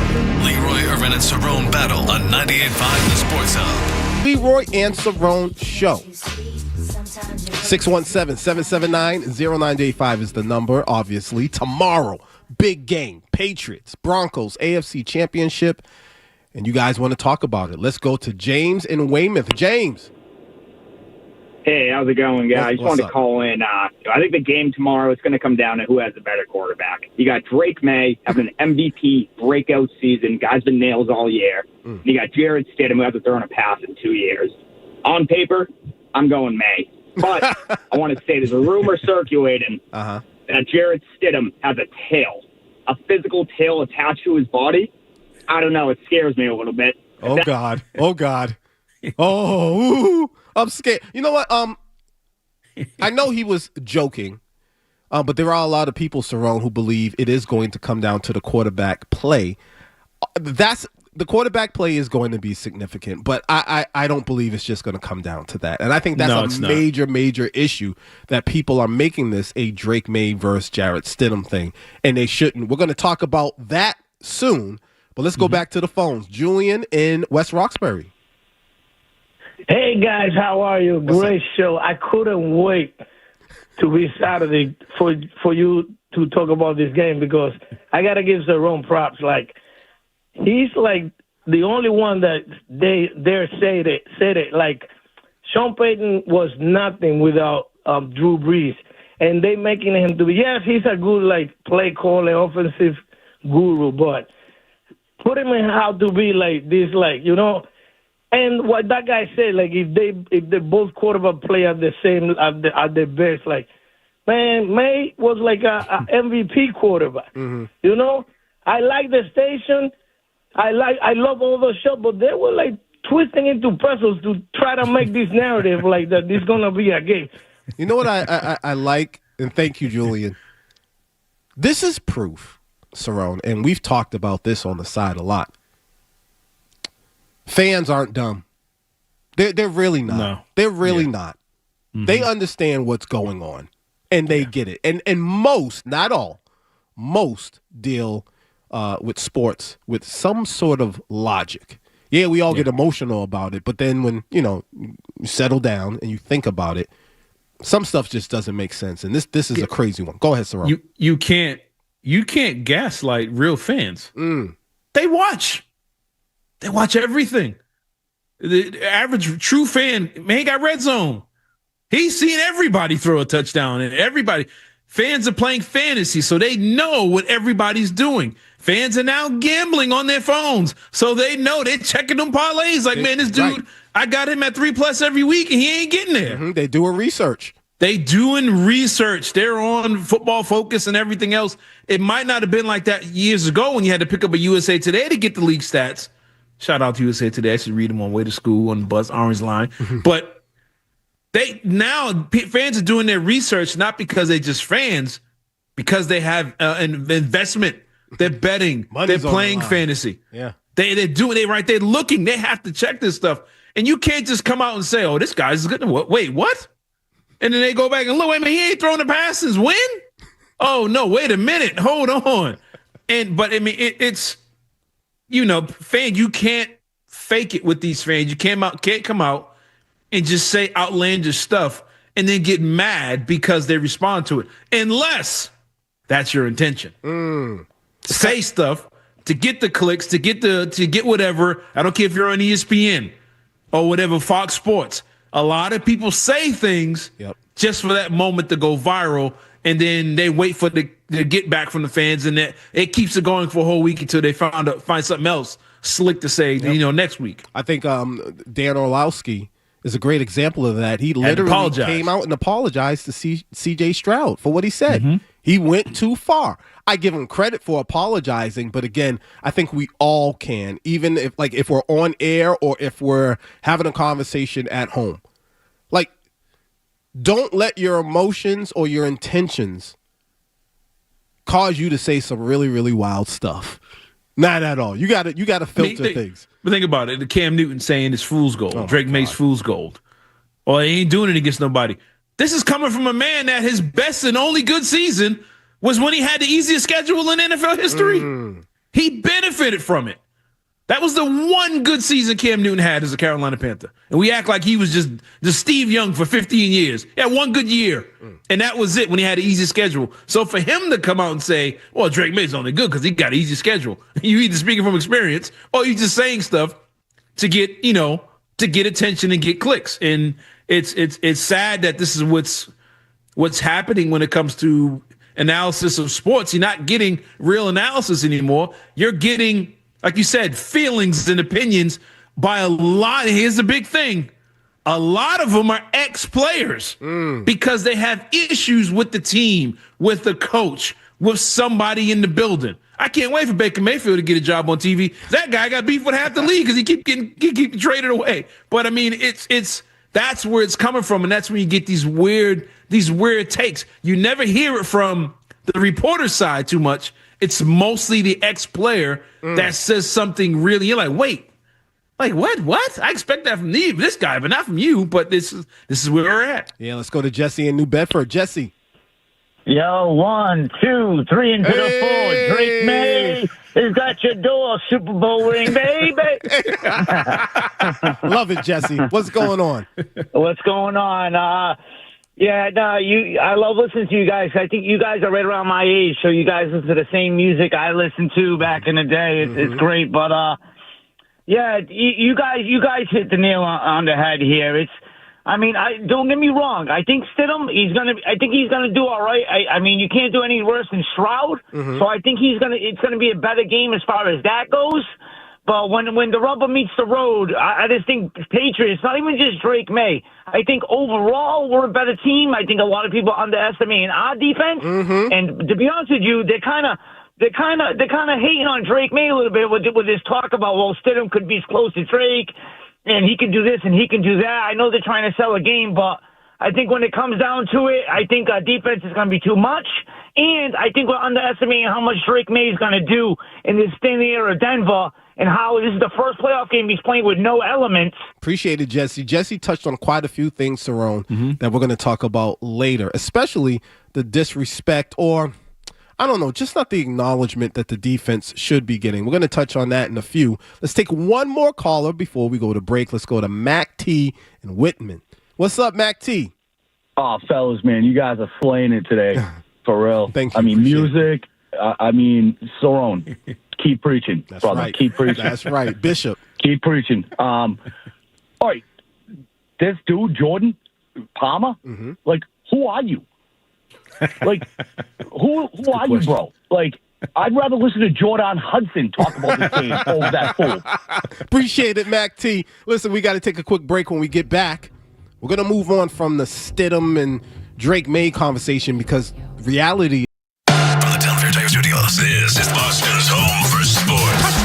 Leroy Irvin and Cerrone battle on 98.5 The Sports Hub. Leroy and Cerrone Show. 617-779-0985 is the number, obviously. Tomorrow, big game. Patriots, Broncos, AFC Championship. And you guys want to talk about it. Let's go to James in Weymouth. James. Hey, how's it going, guys? I just wanted to call in. I think the game tomorrow is going to come down to who has the better quarterback. You got Drake May having an MVP breakout season. Guy's been nails all year. And you got Jarrett Stidham, who hasn't thrown a pass in 2 years. On paper, I'm going May. But I want to say there's a rumor circulating that Jarrett Stidham has a tail, a physical tail attached to his body. I don't know. It scares me a little bit. Oh, God. Oh, God. Oh, I'm scared. You know what? I know he was joking, but there are a lot of people, Cerrone, who believe it is going to come down to the quarterback play. The quarterback play is going to be significant, but I don't believe it's just going to come down to that. And I think that's a major issue that people are making this a Drake May versus Jarrett Stidham thing, and they shouldn't. We're going to talk about that soon, but let's go back to the phones. Julian in West Roxbury. Hey, guys, how are you? Great show. I couldn't wait to be Saturday for you to talk about this game because I got to give Cerrone props. Like, he's like the only one that they dare said it. Like, Sean Payton was nothing without Drew Brees. And they making him to be, yes, he's a good, like, play caller, offensive guru, but put him in how to be like this, like, you know. And what that guy said, like, if they both quarterback play at the same at their best, like, man, May was like a MVP quarterback. You know, I like the station, I love all the show, but they were like twisting into puzzles to try to make this narrative like that this gonna be a game. You know what I like, and thank you, Julian. This is proof, Cerrone, and we've talked about this on the side a lot. Fans aren't dumb. They're really not. No. They're really not. They understand what's going on, and they get it. And most, not all, most deal with sports with some sort of logic. Yeah, we all get emotional about it, but then when, you settle down and you think about it, some stuff just doesn't make sense. And this is a crazy one. Go ahead, Cerrone. You can't gaslight real fans. They watch. They watch everything. The average true fan, man, he got red zone. He's seen everybody throw a touchdown, and fans are playing fantasy, so they know what everybody's doing. Fans are now gambling on their phones, so they know they're checking them parlays. Like, man, this dude, I got him at 3+ every week, and he ain't getting there. They doing research. They doing research. They're on Football Focus and everything else. It might not have been like that years ago when you had to pick up a USA Today to get the league stats. Shout out to USA Today. I should read them on way to school on the bus, Orange Line. But fans are doing their research not because they're just fans, because they have an investment. They're betting. They're playing fantasy. Yeah, they're doing it right. They're looking. They have to check this stuff, and you can't just come out and say, "Oh, this guy's good." Wait, what? And then they go back and look. Wait a minute, he ain't throwing the pass since when? Oh no, wait a minute, hold on. But I mean, it's. Fan, you can't fake it with these fans. You can't come out and just say outlandish stuff and then get mad because they respond to it, unless that's your intention. Say stuff to get the clicks, to get whatever. I don't care if you're on ESPN or whatever, Fox Sports. A lot of people say things just for that moment to go viral, and then they wait for the get back from the fans, and it keeps it going for a whole week until they find something else slick to say, next week. I think Dan Orlowski is a great example of that. He literally came out and apologized to C.J. Stroud for what he said. He went too far. I give him credit for apologizing, but again, I think we all can, even if we're on air or if we're having a conversation at home. Like, don't let your emotions or your intentions cause you to say some really, really wild stuff. Not at all. You got to filter things. But think about it. The Cam Newton saying it's fool's gold. Drake May's fool's gold. Or he ain't doing it against nobody. This is coming from a man that his best and only good season was when he had the easiest schedule in NFL history. He benefited from it. That was the one good season Cam Newton had as a Carolina Panther. And we act like he was just Steve Young for 15 years. Yeah, one good year. And that was it when he had an easy schedule. So for him to come out and say, well, Drake May's only good because he got an easy schedule. You either speaking from experience or you just saying stuff to get, to get attention and get clicks. And it's sad that this is what's happening when it comes to analysis of sports. You're not getting real analysis anymore. You're getting, like you said, feelings and opinions by a lot. Here's the big thing. A lot of them are ex-players because they have issues with the team, with the coach, with somebody in the building. I can't wait for Baker Mayfield to get a job on TV. That guy got beef with half the league because he keep traded away. But I mean, that's where it's coming from, and that's when you get these weird takes. You never hear it from the reporter side too much. It's mostly the ex-player that says something really. You're like, wait, like what? I expect that from this guy, but not from you. But this is where we're at. Yeah, let's go to Jesse in New Bedford. Jesse. Yo, 1, 2, 3 into the 4. Drake May is at your door. Super Bowl ring, baby. Love it, Jesse. What's going on? What's going on? I love listening to you guys. I think you guys are right around my age, so you guys listen to the same music I listened to back in the day. It's great, but you guys hit the nail on the head here. Don't get me wrong. I think Stidham, he's gonna do all right. I mean, you can't do any worse than Stroud. So I think it's gonna be a better game as far as that goes. But when the rubber meets the road, I just think Patriots, not even just Drake May, I think overall we're a better team. I think a lot of people underestimate our defense. And to be honest with you, they're kind of hating on Drake May a little bit with this talk about, well, Stidham could be as close to Drake, and he can do this and he can do that. I know they're trying to sell a game, but I think when it comes down to it, I think our defense is going to be too much. And I think we're underestimating how much Drake May is going to do in this thin air of Denver and how this is the first playoff game he's playing with no elements. Appreciate it, Jesse. Jesse touched on quite a few things, Cerrone, that we're going to talk about later, especially the disrespect or, I don't know, just not the acknowledgement that the defense should be getting. We're going to touch on that in a few. Let's take one more caller before we go to break. Let's go to Mac T and Whitman. What's up, Mac T? Oh, fellas, man, you guys are slaying it today. For real. Thank you. Music. Cerrone, keep preaching, That's brother. Right. Keep preaching. That's right. Bishop. Keep preaching. All right. This dude, Jordan Palmer, like, who are you? Like, who are you, bro? Like, I'd rather listen to Jordan Hudson talk about this game over that fool. Appreciate it, Mac T. Listen, we got to take a quick break. When we get back, we're going to move on from the Stidham and Drake May conversation because reality. From the Town Fair Tire Studios, this is Boston's home for sports.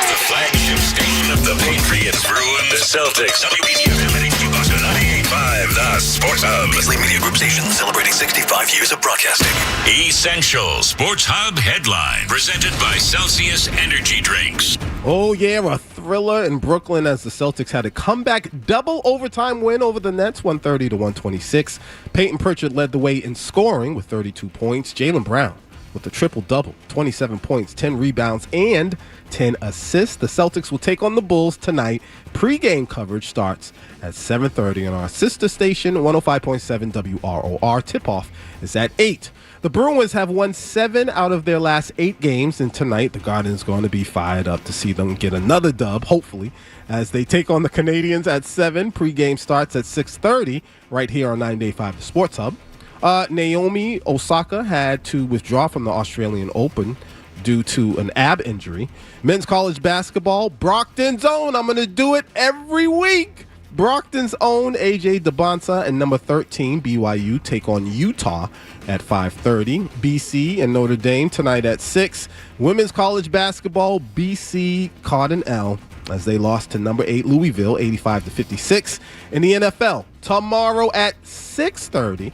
The flagship station of the Patriots, Bruins, the Celtics, WBCFM and HQ Boston 98.5, the Sports Hub. Beasley Media Group Station celebrating 65 years of broadcasting. Essential Sports Hub headline presented by Celsius Energy Drinks. Oh, yeah, a thriller in Brooklyn as the Celtics had a comeback double overtime win over the Nets, 130-126. Peyton Pritchard led the way in scoring with 32 points. Jaylen Brown with a triple-double, 27 points, 10 rebounds, and 10 assists. The Celtics will take on the Bulls tonight. Pre-game coverage starts at 7:30 on our sister station, 105.7 WROR. Tip-off is at 8. The Bruins have won 7 out of their last 8 games, and tonight the Garden's going to be fired up to see them get another dub, hopefully, as they take on the Canadians at 7. Pre-game starts at 6:30 right here on 985 The Sports Hub. Naomi Osaka had to withdraw from the Australian Open due to an ab injury. Men's college basketball, Brockton's own. I'm going to do it every week. Brockton's own AJ DeBonsa and number 13 BYU take on Utah at 5:30. BC and Notre Dame tonight at 6. Women's college basketball, BC caught an L as they lost to number 8 Louisville 85-56. In the NFL, tomorrow at 6:30,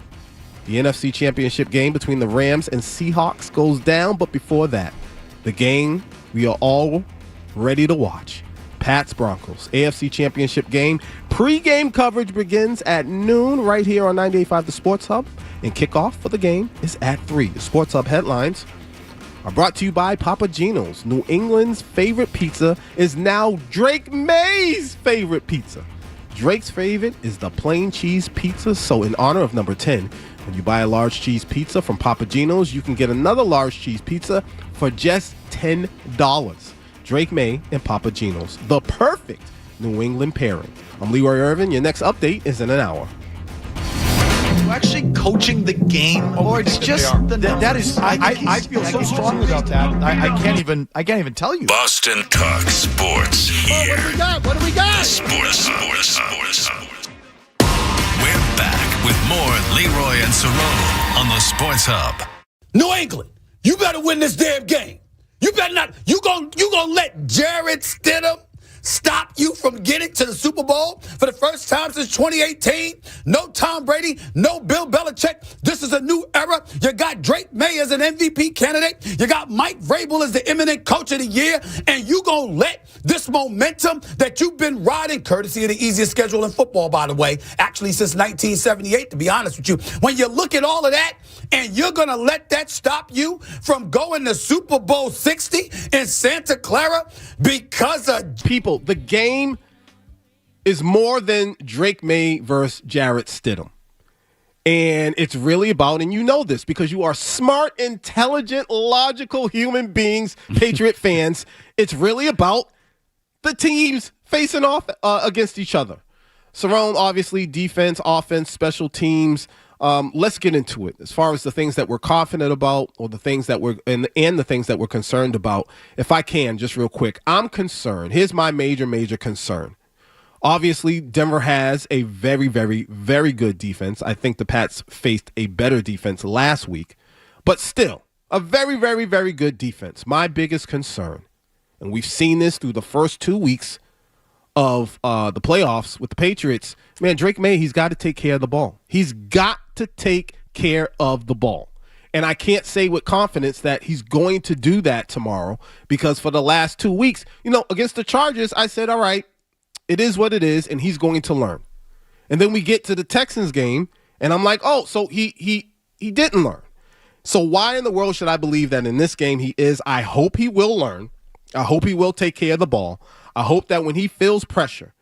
the NFC Championship game between the Rams and Seahawks goes down. But before that, the game we are all ready to watch. Pats Broncos, AFC Championship game. Pre-game coverage begins at noon right here on 98.5 The Sports Hub. And kickoff for the game is at 3. The Sports Hub headlines are brought to you by Papa Gino's. New England's favorite pizza is now Drake May's favorite pizza. Drake's favorite is the plain cheese pizza. So in honor of number 10, when you buy a large cheese pizza from Papa Gino's, you can get another large cheese pizza for just $10. Drake May and Papa Gino's, the perfect New England pairing. I'm Leroy Irvin. Your next update is in an hour. Actually coaching the game, or it's just that is. I feel so strongly about that. I can't even tell you. Boston Talk Sports here. What do we got? Sports. We're back with more Leroy and Cerrone on the Sports Hub. New England, you better win this damn game. You better not. You gonna let Jared Stidham stop you from getting to the Super Bowl for the first time since 2018? No Tom Brady, no Bill Belichick. This is a new era. You got Drake May as an MVP candidate. You got Mike Vrabel as the imminent coach of the year. And you gonna let this momentum that you've been riding, courtesy of the easiest schedule in football, by the way, actually since 1978, to be honest with you. When you look at all of that, and you're gonna let that stop you from going to Super Bowl 60 in Santa Clara because of people. The game is more than Drake May versus Jarrett Stidham. And it's really about, and you know this because you are smart, intelligent, logical human beings, Patriot fans. It's really about the teams facing off against each other. Cerrone, obviously, defense, offense, special teams. Let's get into it. As far as the things that we're confident about, or the things that we're and the things that we're concerned about, if I can, just real quick, I'm concerned. Here's my major concern. Obviously, Denver has a very, very, very good defense. I think the Pats faced a better defense last week, but still a very, very, very good defense. My biggest concern, and we've seen this through the first 2 weeks of the playoffs with the Patriots, man, Drake May, he's got to take care of the ball. He's got to take care of the ball. And I can't say with confidence that he's going to do that tomorrow, because for the last 2 weeks, against the Chargers, I said, all right, it is what it is, and he's going to learn. And then we get to the Texans game, and I'm like, oh, so he didn't learn. So why in the world should I believe that in this game he is? I hope he will learn. I hope he will take care of the ball. I hope that when he feels pressure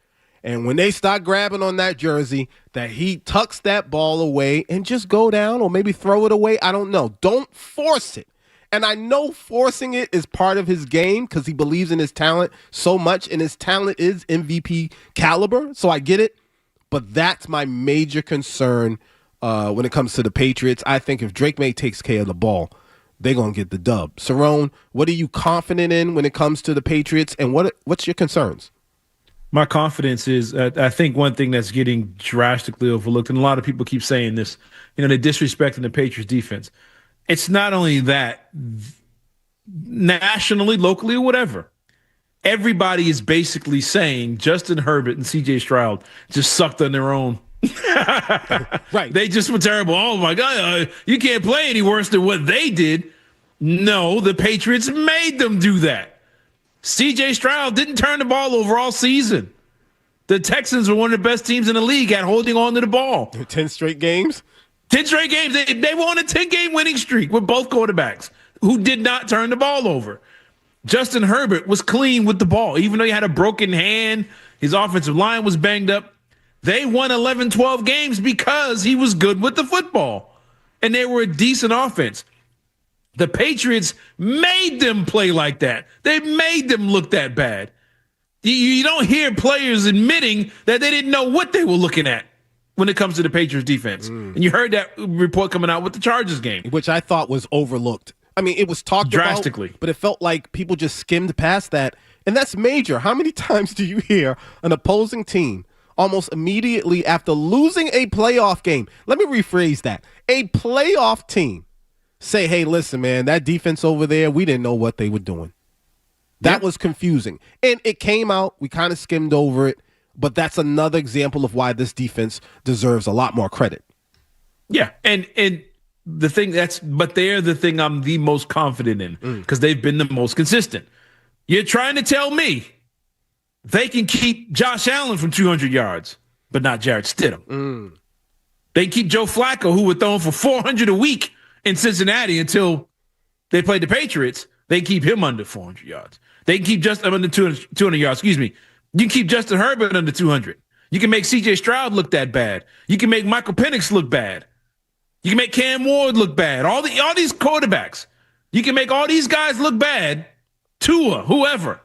and when they start grabbing on that jersey, that he tucks that ball away and just go down, or maybe throw it away. I don't know. Don't force it. And I know forcing it is part of his game because he believes in his talent so much, and his talent is MVP caliber. So I get it. But that's my major concern when it comes to the Patriots. I think if Drake May takes care of the ball, they're going to get the dub. Cerrone, what are you confident in when it comes to the Patriots, and what's your concerns? My confidence is, I think one thing that's getting drastically overlooked, and a lot of people keep saying this, they're disrespecting the Patriots defense. It's not only that, nationally, locally, or whatever, everybody is basically saying Justin Herbert and CJ Stroud just sucked on their own. Right. They just were terrible. Oh my God, you can't play any worse than what they did. No, the Patriots made them do that. CJ Stroud didn't turn the ball over all season. The Texans were one of the best teams in the league at holding on to the ball. 10 straight games? 10 straight games. They were on a 10-game winning streak with both quarterbacks who did not turn the ball over. Justin Herbert was clean with the ball. Even though he had a broken hand, his offensive line was banged up. They won 11, 12 games because he was good with the football. And they were a decent offense. The Patriots made them play like that. They made them look that bad. You don't hear players admitting that they didn't know what they were looking at when it comes to the Patriots defense. And you heard that report coming out with the Chargers game, which I thought was overlooked. I mean, it was talked drastically, about, but it felt like people just skimmed past that. And that's major. How many times do you hear an opposing team almost immediately after losing a playoff game? Let me rephrase that. A playoff team say, hey, listen, man, that defense over there, we didn't know what they were doing. That was confusing. And it came out. We kind of skimmed over it. But that's another example of why this defense deserves a lot more credit. Yeah. And the thing but they're the thing I'm the most confident in because they've been the most consistent. You're trying to tell me they can keep Josh Allen from 200 yards, but not Jarrett Stidham. They keep Joe Flacco, who was throwing for 400 a week in Cincinnati until they played the Patriots. They keep him under 400 yards. They can keep Justin under 200 yards. Excuse me. You can keep Justin Herbert under 200. You can make C.J. Stroud look that bad. You can make Michael Penix look bad. You can make Cam Ward look bad. All these quarterbacks. You can make all these guys look bad. Tua, whoever.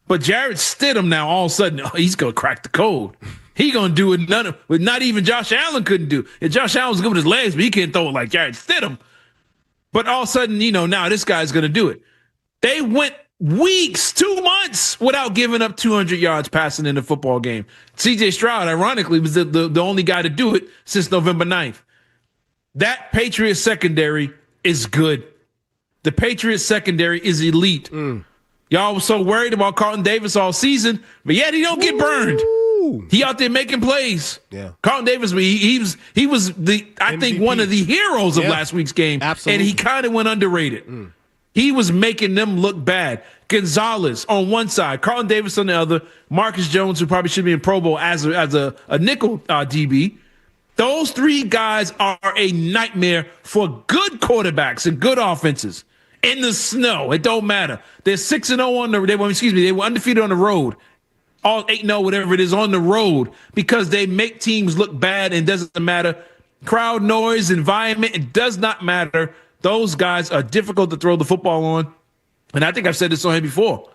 But Jarrett Stidham now all of a sudden, he's going to crack the code. He going to do it what not even Josh Allen couldn't do. And Josh Allen was good with his legs, but he can't throw it like Jarrett Stidham. But all of a sudden, now this guy's going to do it. They went weeks, 2 months without giving up 200 yards passing in a football game. C.J. Stroud, ironically, was the only guy to do it since November 9th. That Patriots secondary is good. The Patriots secondary is elite. Y'all was so worried about Carlton Davis all season, but yet he don't get burned. He out there making plays. Yeah, Carlton Davis, he was I think one of the heroes of last week's game. Absolutely. And he kind of went underrated. He was making them look bad. Gonzalez on one side, Carlton Davis on the other, Marcus Jones, who probably should be in Pro Bowl as a nickel DB. Those three guys are a nightmare for good quarterbacks and good offenses. In the snow, it don't matter. They're 6-0 on they were undefeated on the road. All 8-0, whatever it is, on the road because they make teams look bad and doesn't matter. Crowd noise, environment, it does not matter. Those guys are difficult to throw the football on. And I think I've said this on here before.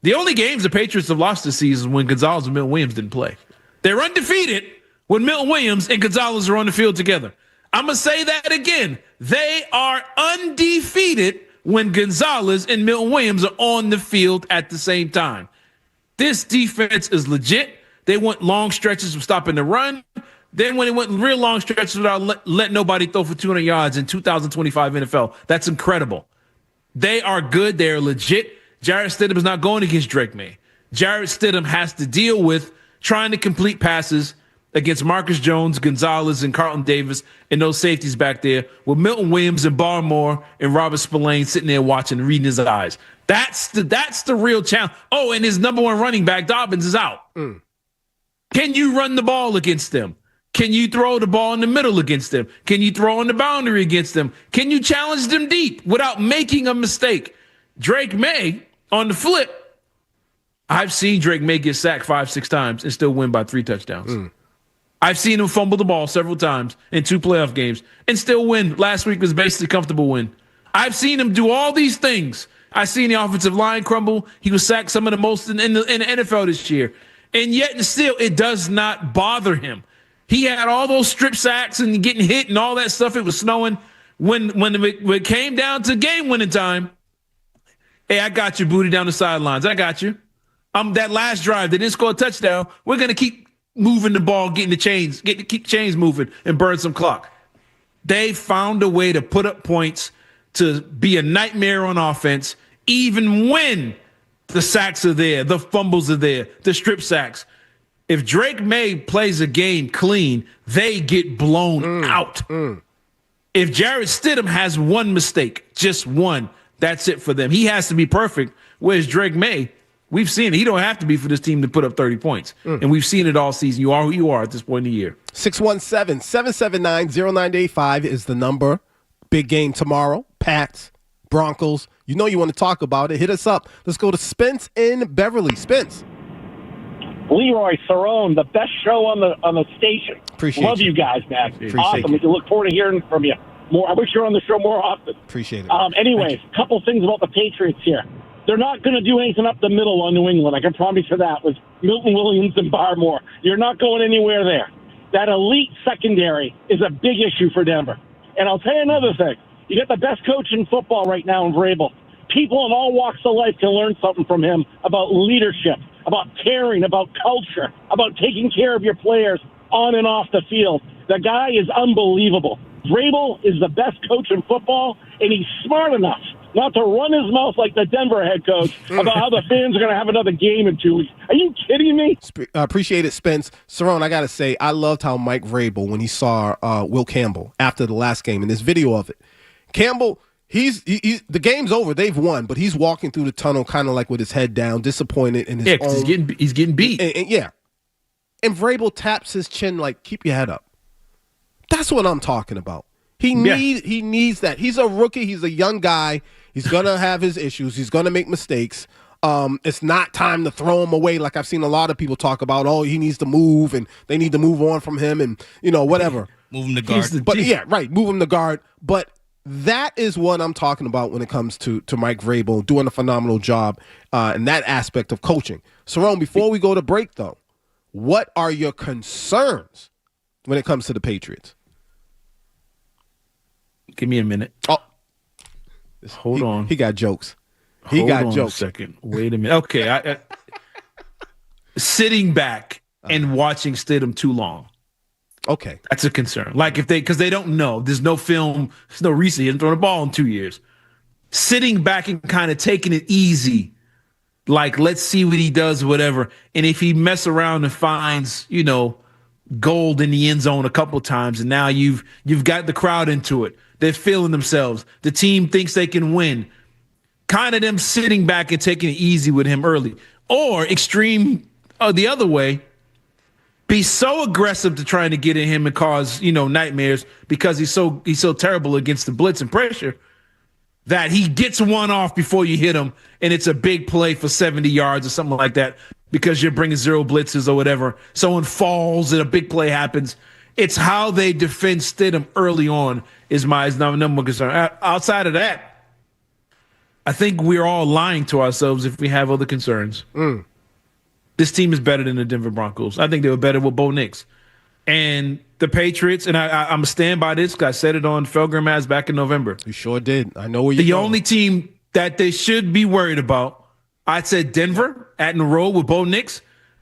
The only games the Patriots have lost this season is when Gonzalez and Milton Williams didn't play. They're undefeated when Milton Williams and Gonzalez are on the field together. I'm going to say that again. They are undefeated when Gonzalez and Milton Williams are on the field at the same time. This defense is legit. They went long stretches of stopping the run. Then when it went real long stretches without letting nobody throw for 200 yards in 2025 NFL, that's incredible. They are good. They're legit. Jarrett Stidham is not going against Drake May. Jarrett Stidham has to deal with trying to complete passes against Marcus Jones, Gonzalez, and Carlton Davis and those safeties back there with Milton Williams and Barmore and Robert Spillane sitting there watching, reading his eyes. That's the real challenge. Oh, and his number one running back, Dobbins, is out. Can you run the ball against them? Can you throw the ball in the middle against them? Can you throw on the boundary against them? Can you challenge them deep without making a mistake? Drake May, on the flip, I've seen Drake May get sacked 5-6 times and still win by 3 touchdowns. I've seen him fumble the ball several times in 2 playoff games and still win. Last week was basically a comfortable win. I've seen him do all these things. I've seen the offensive line crumble. He was sacked some of the most in the NFL this year. And yet and still, it does not bother him. He had all those strip sacks and getting hit and all that stuff. It was snowing. When it came down to game-winning time, hey, I got you, booty down the sidelines. I got you. That last drive, they didn't score a touchdown. We're going to keep moving the ball, keep the chains moving and burn some clock. They found a way to put up points, to be a nightmare on offense, even when the sacks are there, the fumbles are there, the strip sacks. If Drake May plays a game clean, they get blown out. If Jarrett Stidham has one mistake, just one, that's it for them. He has to be perfect. Whereas Drake May, we've seen it. He don't have to be for this team to put up 30 points. And we've seen it all season. You are who you are at this point in the year. 617-779-0985 is the number. Big game tomorrow. Pats, Broncos. You know you want to talk about it. Hit us up. Let's go to Spence in Beverly. Spence. Leroy Cerrone, the best show on the station. Love you guys, man. Awesome. We look forward to hearing from you more. I wish you were on the show more often. Appreciate it. Anyways, a couple things about the Patriots here. They're not going to do anything up the middle on New England. I can promise you that with Milton Williams and Barmore. You're not going anywhere there. That elite secondary is a big issue for Denver. And I'll tell you another thing. You got the best coach in football right now in Vrabel. People in all walks of life can learn something from him about leadership, about caring, about culture, about taking care of your players on and off the field. The guy is unbelievable. Vrabel is the best coach in football, and he's smart enough not to run his mouth like the Denver head coach about how the fans are going to have another game in 2 weeks. Are you kidding me? Appreciate it, Spence. Cerrone, I got to say, I loved how Mike Vrabel, when he saw Will Campbell after the last game, in this video of it, Campbell, he's the game's over. They've won, but he's walking through the tunnel kind of like with his head down, disappointed in his own. He's getting beat. And Vrabel taps his chin like, keep your head up. That's what I'm talking about. He needs that. He's a rookie. He's a young guy. He's going to have his issues. He's going to make mistakes. It's not time to throw him away like I've seen a lot of people talk about. Oh, he needs to move, and they need to move on from him, and, whatever. Move him to guard. Move him to guard. But that is what I'm talking about when it comes to Mike Vrabel doing a phenomenal job in that aspect of coaching. Cerrone, before we go to break, though, what are your concerns when it comes to the Patriots? Give me a minute. Oh, hold on. He got jokes. Hold on a second. Wait a minute. Okay, sitting back and watching Stidham too long. Okay, that's a concern. Like because they don't know. There's no film. There's no reason. He hasn't thrown a ball in 2 years. Sitting back and kind of taking it easy. Like, let's see what he does, whatever. And if he mess around and finds, gold in the end zone a couple times, and now you've got the crowd into it. They're feeling themselves. The team thinks they can win. Kind of them sitting back and taking it easy with him early. Or extreme the other way, be so aggressive to trying to get at him and cause, nightmares because he's so terrible against the blitz and pressure that he gets one off before you hit him, and it's a big play for 70 yards or something like that because you're bringing zero blitzes or whatever. Someone falls and a big play happens. It's how they defend Stidham early on is my number one concern. Outside of that, I think we're all lying to ourselves if we have other concerns. This team is better than the Denver Broncos. I think they were better with Bo Nix. And the Patriots, and I'm a stand by this because I said it on Felger Maz back in November. You sure did. I know where you're The going. only team that they should be worried about, I said Denver at in a row with Bo Nix,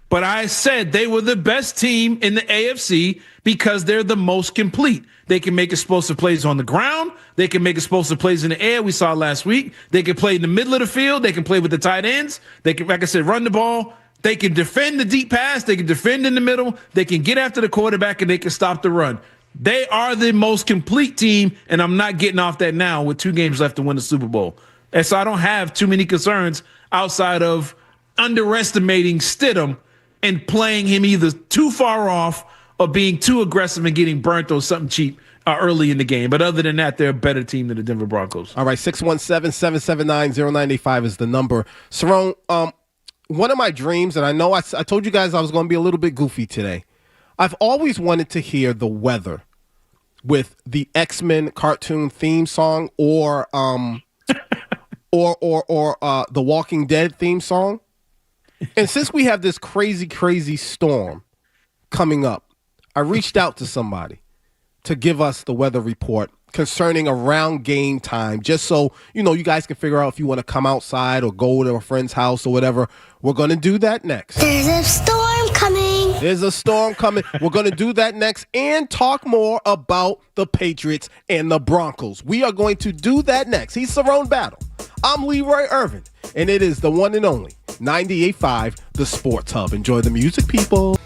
but I said they were the best team in the AFC because they're the most complete. They can make explosive plays on the ground. They can make explosive plays in the air. We saw last week. They can play in the middle of the field. They can play with the tight ends. They can, like I said, run the ball. They can defend the deep pass. They can defend in the middle. They can get after the quarterback, and they can stop the run. They are the most complete team, and I'm not getting off that now with 2 games left to win the Super Bowl. And so I don't have too many concerns outside of underestimating Stidham and playing him either too far off or being too aggressive and getting burnt on something cheap early in the game. But other than that, they're a better team than the Denver Broncos. All right, 617-779-0985 is the number. Cerrone, one of my dreams, and I know I told you guys I was going to be a little bit goofy today. I've always wanted to hear the weather with the X-Men cartoon theme song or the Walking Dead theme song. And since we have this crazy storm coming up, I reached out to somebody to give us the weather report concerning around game time, just so, you guys can figure out if you want to come outside or go to a friend's house or whatever. We're going to do that next. There's a storm coming. We're going to do that next and talk more about the Patriots and the Broncos. We are going to do that next. He's Cerrone Battle. I'm Leroy Irvin, and it is the one and only 98.5 The Sports Hub. Enjoy the music, people.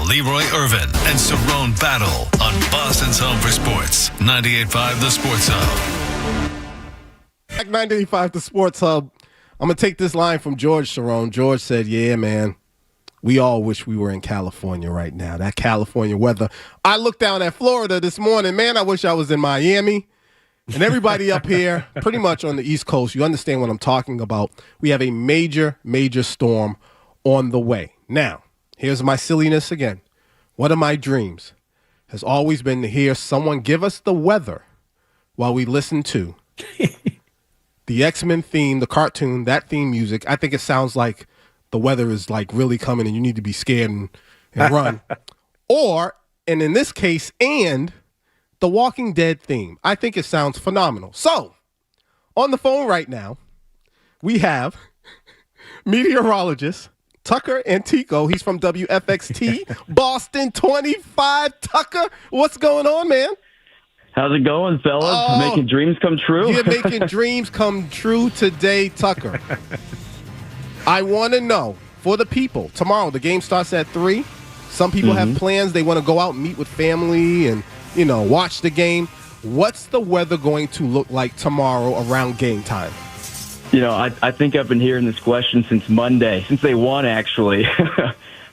Leroy Irvin and Cerrone battle on Boston's Home for Sports. 98.5 The Sports Hub. Back 98.5 The Sports Hub. I'm going to take this line from George Cerrone. George said, yeah, man, we all wish we were in California right now. That California weather. I looked down at Florida this morning. Man, I wish I was in Miami. And everybody up here, pretty much on the East Coast, you understand what I'm talking about. We have a major, major storm on the way. Now, here's my silliness again. One of my dreams has always been to hear someone give us the weather while we listen to the X-Men theme, the cartoon, that theme music. I think it sounds like the weather is like really coming and you need to be scared and run. And in this case, the Walking Dead theme. I think it sounds phenomenal. So, on the phone right now, we have meteorologist Tucker Antico. He's from WFXT, Boston 25. Tucker, what's going on, man? How's it going, fellas? Making dreams come true? You're making dreams come true today, Tucker. I want to know, for the people, tomorrow the game starts at 3. Some people have plans. They want to go out and meet with family and watch the game. What's the weather going to look like tomorrow around game time? I think I've been hearing this question since Monday, since they won, actually.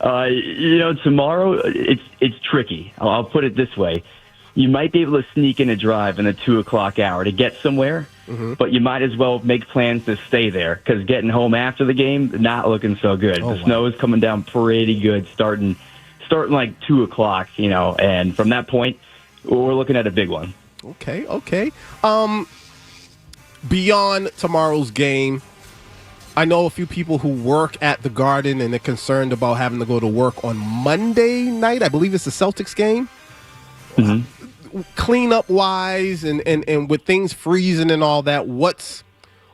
Tomorrow, it's tricky. I'll put it this way. You might be able to sneak in a drive in the 2 o'clock hour to get somewhere, but you might as well make plans to stay there because getting home after the game, not looking so good. The snow is coming down pretty good, starting like 2 o'clock, and from that point, we're looking at a big one. Okay. Beyond tomorrow's game, I know a few people who work at the Garden and they're concerned about having to go to work on Monday night. I believe it's the Celtics game. Cleanup wise and with things freezing and all that, what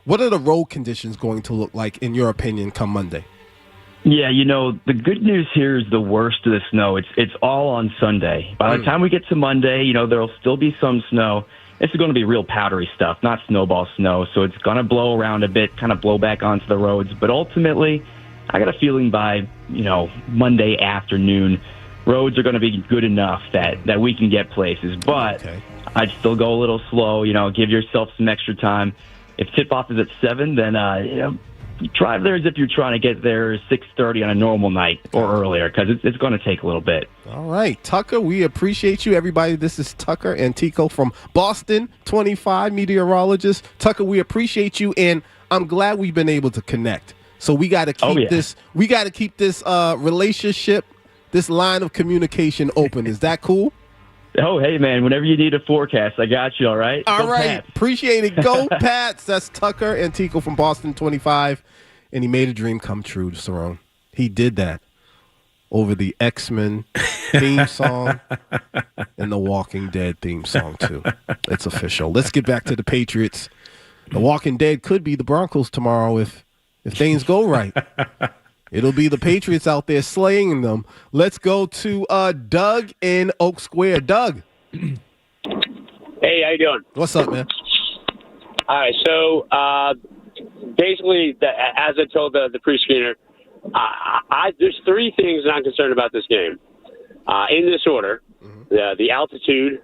are the road conditions going to look like, in your opinion, come Monday? Yeah, the good news here is the worst of the snow. It's all on Sunday. By the time we get to Monday, there'll still be some snow. It's going to be real powdery stuff, not snowball snow. So it's going to blow around a bit, kind of blow back onto the roads. But ultimately, I got a feeling by, Monday afternoon, roads are going to be good enough that we can get places. But I'd still go a little slow, give yourself some extra time. If tip-off is at 7, then, you drive there as if you're trying to get there 6:30 on a normal night or earlier, because it's going to take a little bit. All right, Tucker, we appreciate you, everybody. This is Tucker Antico from Boston 25, meteorologist. Tucker, we appreciate you, and I'm glad we've been able to connect. So we got to keep this. We got to keep this relationship, this line of communication open. Is that cool? Oh, hey, man, whenever you need a forecast, I got you, all right? All Go right, Pats. Appreciate it. Go Pats. That's Tucker Antico from Boston 25, and he made a dream come true, Cerrone. He did that over the X-Men theme song and the Walking Dead theme song, too. It's official. Let's get back to the Patriots. The Walking Dead could be the Broncos tomorrow if things go right. It'll be the Patriots out there slaying them. Let's go to Doug in Oak Square. Doug. Hey, how you doing? What's up, man? All right, so basically, as I told the pre-screener, there's 3 things that I'm concerned about this game. In this order, the altitude,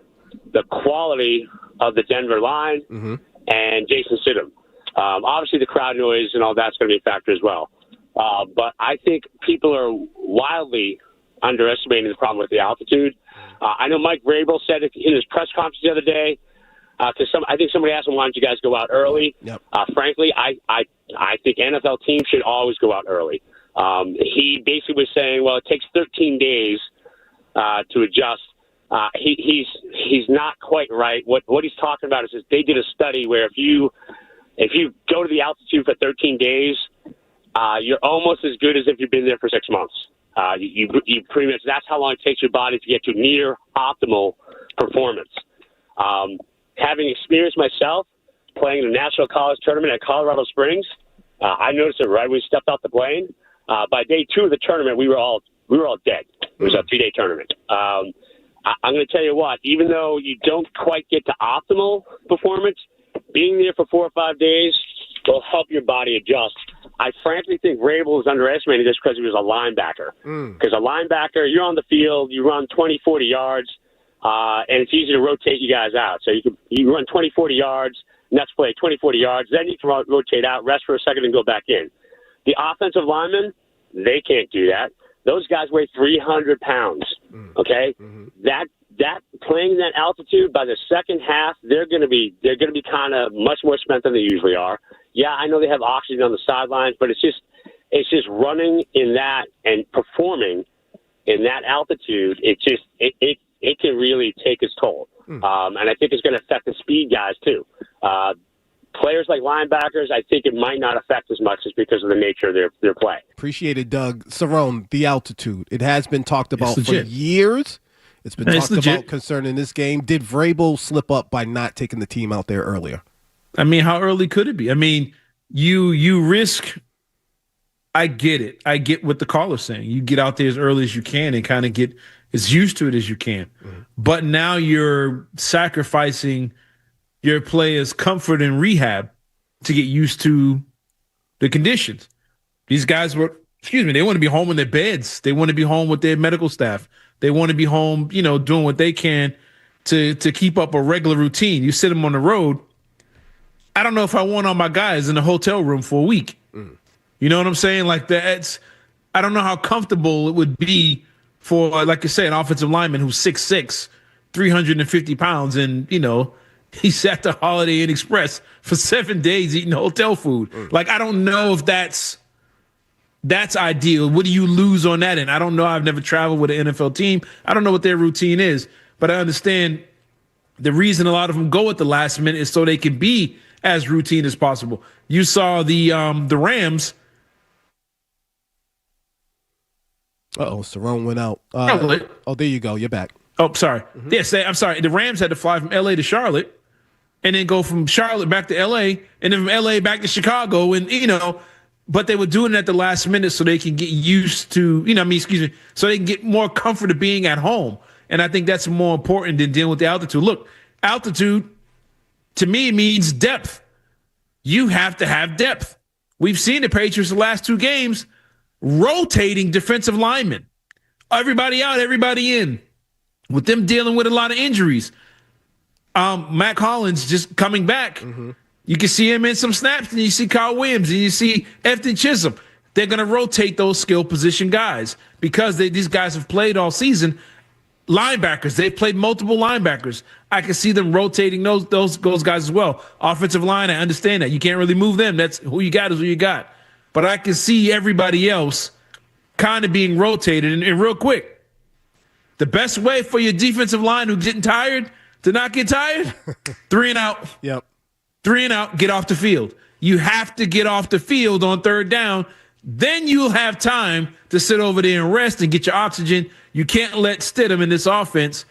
the quality of the Denver line, and Jason Stidham. Obviously, the crowd noise and all that's going to be a factor as well. But I think people are wildly underestimating the problem with the altitude. I know Mike Vrabel said it in his press conference the other day, because I think somebody asked him, why don't you guys go out early? Yep. Frankly, I think NFL teams should always go out early. He basically was saying, well, it takes 13 days to adjust. He's not quite right. What he's talking about is they did a study where if you go to the altitude for 13 days, you're almost as good as if you've been there for 6 months. You pretty much, that's how long it takes your body to get to near optimal performance. Having experienced myself playing in a national college tournament at Colorado Springs, I noticed it right when we stepped off the plane. By day 2 of the tournament, we were all dead. It was a 3-day tournament. I'm going to tell you what, even though you don't quite get to optimal performance, being there for 4 or 5 days will help your body adjust I frankly think Vrabel is underestimated just because he was a linebacker. Because a linebacker, you're on the field, you run 20, 40 yards, and it's easy to rotate you guys out. So you run 20, 40 yards, next play 20, 40 yards, then you can rotate out, rest for a second, and go back in. The offensive linemen, they can't do that. Those guys weigh 300 pounds. Okay, that playing that altitude, by the second half, they're going to be kind of much more spent than they usually are. Yeah, I know they have oxygen on the sidelines, but it's just running in that and performing in that altitude. It can really take its toll, and I think it's going to affect the speed guys too. Players like linebackers, I think it might not affect as much just because of the nature of their play. Appreciate it, Doug. Cerrone, the altitude. It has been talked about for years. It's been talked about concerning this game. Did Vrabel slip up by not taking the team out there earlier? I mean, how early could it be? I mean, you risk. I get it. I get what the caller's saying. You get out there as early as you can and kind of get as used to it as you can. But now you're sacrificing your players' comfort and rehab to get used to the conditions. These guys they want to be home in their beds. They want to be home with their medical staff. They want to be home, doing what they can to keep up a regular routine. You sit them on the road. I don't know if I want all my guys in a hotel room for a week. You know what I'm saying? Like I don't know how comfortable it would be for, like you say, an offensive lineman who's 6'6", 350 pounds, and, he sat the Holiday Inn Express for 7 days eating hotel food. Like, I don't know if that's ideal. What do you lose on that end? I don't know. I've never traveled with an NFL team. I don't know what their routine is, but I understand the reason a lot of them go at the last minute is so they can be as routine as possible. You saw the Rams. Cerrone went out. There you go. You're back. Oh, sorry. Yes, I'm sorry. The Rams had to fly from L.A. to Charlotte and then go from Charlotte back to L.A. and then from L.A. back to Chicago. And, but they were doing it at the last minute so they can get used to, so they can get more comfort of being at home. And I think that's more important than dealing with the altitude. Look, altitude, to me, means depth. You have to have depth. We've seen the Patriots the last 2 games rotating defensive linemen. Everybody out, everybody in. With them dealing with a lot of injuries. Matt Collins just coming back. You can see him in some snaps, and you see Kyle Williams, and you see Efton Chisholm. They're going to rotate those skill position guys because these guys have played all season. Linebackers, they've played multiple linebackers. I can see them rotating those guys as well. Offensive line, I understand that. You can't really move them. That's who you got is who you got. But I can see everybody else kind of being rotated. And real quick, the best way for your defensive line who's getting tired to not get tired, 3 and out. Yep. 3 and out, get off the field. You have to get off the field on 3rd down. Then you'll have time to sit over there and rest and get your oxygen. You can't let Stidham in this offense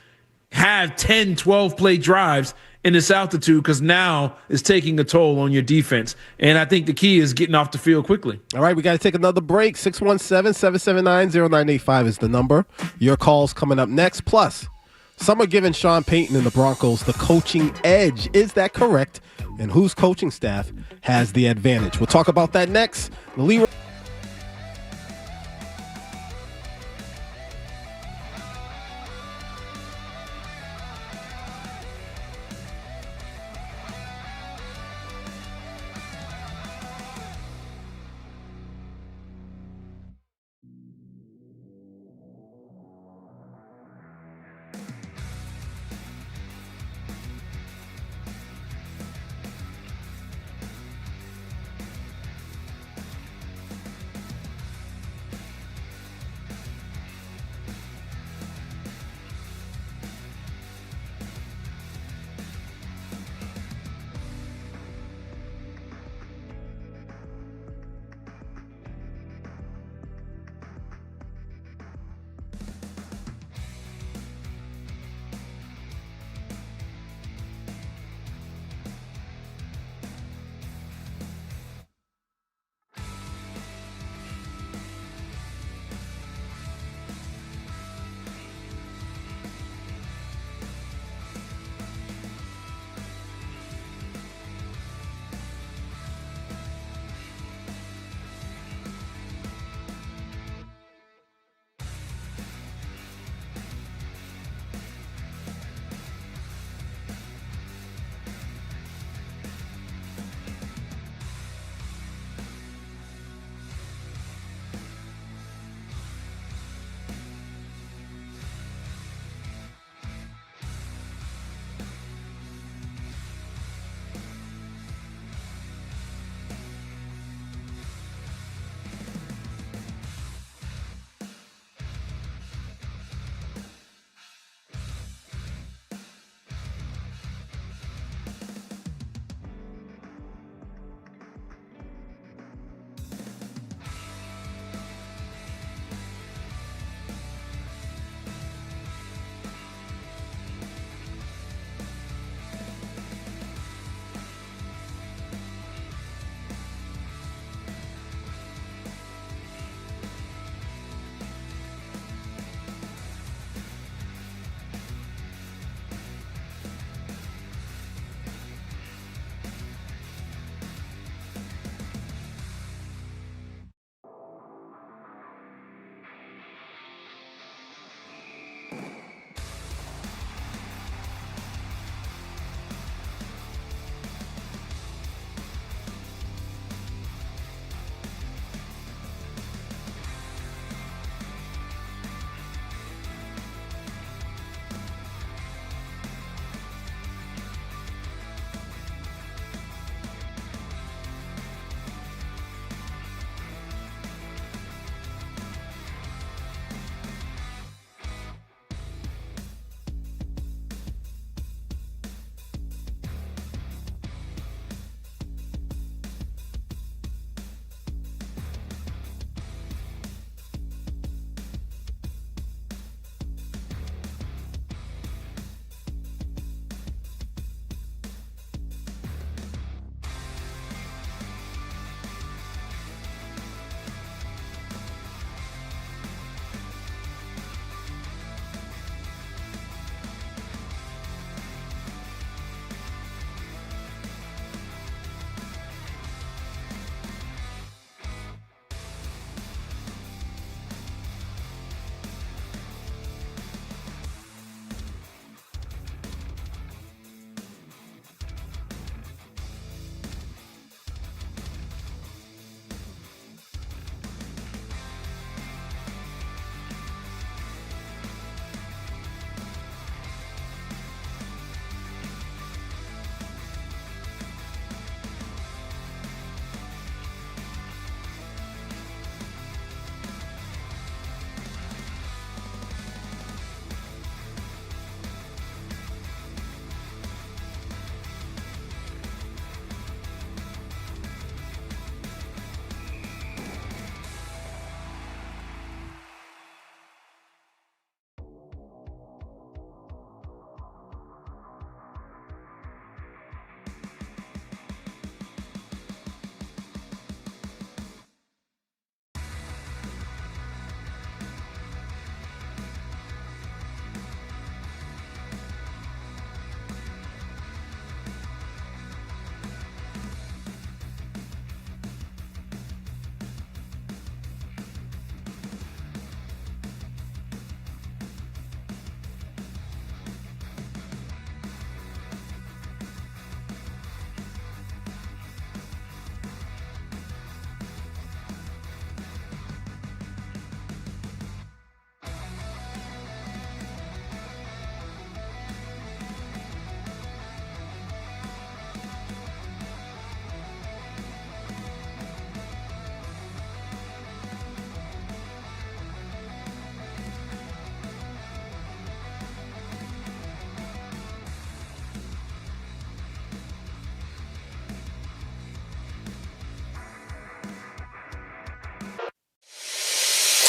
have 10, 12-play drives in this altitude because now it's taking a toll on your defense. And I think the key is getting off the field quickly. All right, we got to take another break. 617-779-0985 is the number. Your call's coming up next. Plus, some are giving Sean Payton and the Broncos the coaching edge. Is that correct? And whose coaching staff has the advantage? We'll talk about that next. The Leroy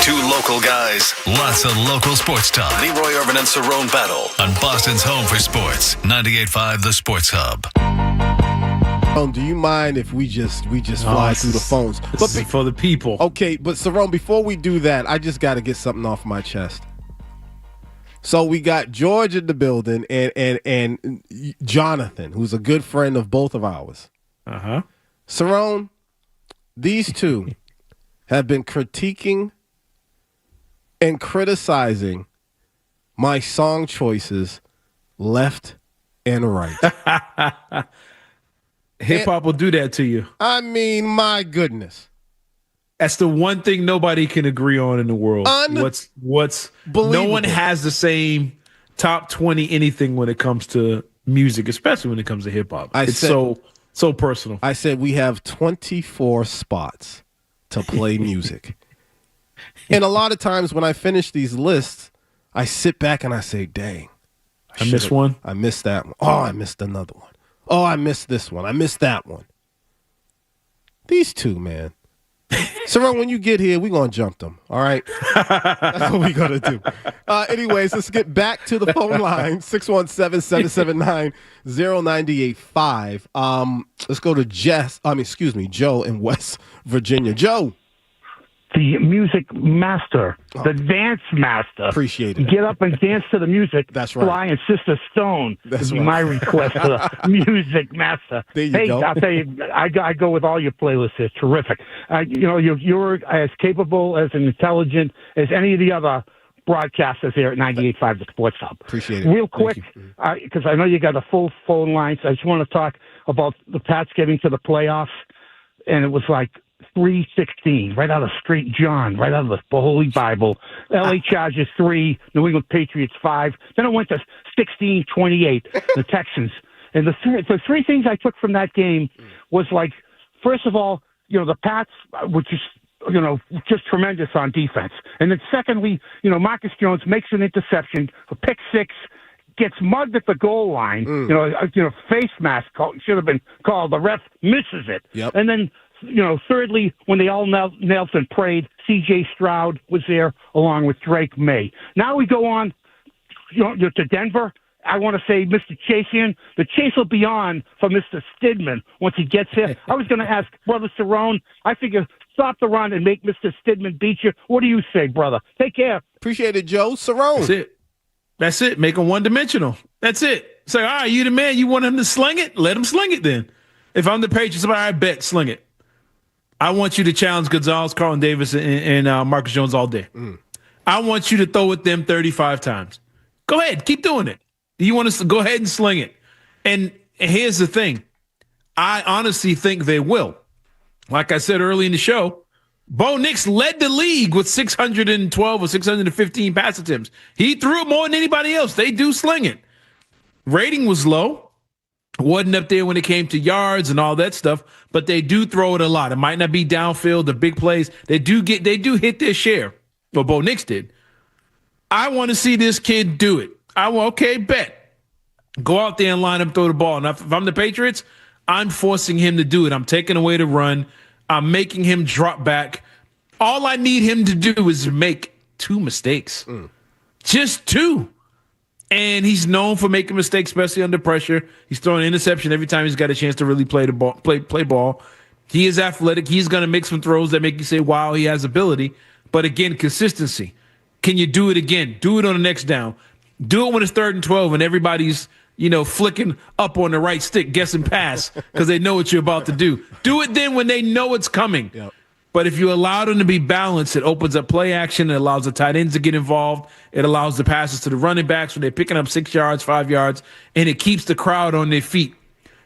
Two local guys, lots of local sports talk. Leroy Irvin and Cerrone battle on Boston's home for sports. 98.5 The Sports Hub. Do you mind if we just fly through the phones? But for the people. Okay, but Cerrone, before we do that, I just got to get something off my chest. So we got George in the building and Jonathan, who's a good friend of both of ours. Uh-huh. Cerrone, these two have been critiquing and criticizing my song choices left and right. Hip-hop will do that to you. I mean, my goodness. That's the one thing nobody can agree on in the world. What's no one has the same top 20 anything when it comes to music, especially when it comes to hip-hop. It's so personal. I said we have 24 spots to play music. And a lot of times when I finish these lists, I sit back and I say, dang. I missed one. I missed that one. Oh, I missed another one. Oh, I missed this one. I missed that one. These two, man. Cerrone, when you get here, we're going to jump them, all right? That's what we're going to do. Anyways, let's get back to the phone line, 617-779-0985. Let's go to Joe in West Virginia. Joe. The music master, the dance master. Appreciate it. Get up and dance to the music. That's right. Sly and Sister Stone. That's right. right. My request to the music master. There you go. I'll tell you, I go with all your playlists. It's terrific. You're as capable, as intelligent as any of the other broadcasters here at 98.5 The Sports Hub. Appreciate it. Real quick, because I know you got a full phone line, so I just want to talk about the Pats getting to the playoffs, and it was like 3-16, right out of Straight John, right out of the Holy Bible. L.A. Chargers 3, New England Patriots 5. Then it went to 16-28, the Texans. And the three things I took from that game was like, first of all, the Pats were just tremendous on defense. And then secondly, Marcus Jones makes an interception, a pick six, gets mugged at the goal line. Face mask should have been called. The ref misses it. Yep. And then, thirdly, when they all knelt and prayed, C.J. Stroud was there along with Drake May. Now we go on to Denver. I want to say, Mr. Chasian, the chase will be on for Mr. Stidman once he gets here. I was going to ask Brother Cerrone. I figure stop the run and make Mr. Stidman beat you. What do you say, brother? Take care. Appreciate it, Joe. Cerrone. That's it. Make him one-dimensional. That's it. Say, all right, you the man. You want him to sling it? Let him sling it then. If I'm the Patriots, I bet sling it. I want you to challenge Gonzalez, Carlton Davis, and Marcus Jones all day. I want you to throw at them 35 times. Go ahead. Keep doing it. You want us to go ahead and sling it. And here's the thing. I honestly think they will. Like I said early in the show, Bo Nix led the league with 612 or 615 pass attempts. He threw it more than anybody else. They do sling it. Rating was low. Wasn't up there when it came to yards and all that stuff, but they do throw it a lot. It might not be downfield, the big plays. They do hit their share. Well, Bo Nix did. I want to see this kid do it. Bet. Go out there and line up, throw the ball. Now, if I'm the Patriots, I'm forcing him to do it. I'm taking away the run. I'm making him drop back. All I need him to do is make 2 mistakes. Just 2. And he's known for making mistakes, especially under pressure. He's throwing an interception every time he's got a chance to really play the ball. Play ball. He is athletic. He's going to make some throws that make you say, "Wow, he has ability." But again, consistency. Can you do it again? Do it on the next down. Do it when it's 3rd and 12 and everybody's flicking up on the right stick, guessing pass because they know what you're about to do. Do it then when they know it's coming. Yep. But if you allow them to be balanced, it opens up play action. It allows the tight ends to get involved. It allows the passes to the running backs when they're picking up 6 yards, 5 yards, and it keeps the crowd on their feet.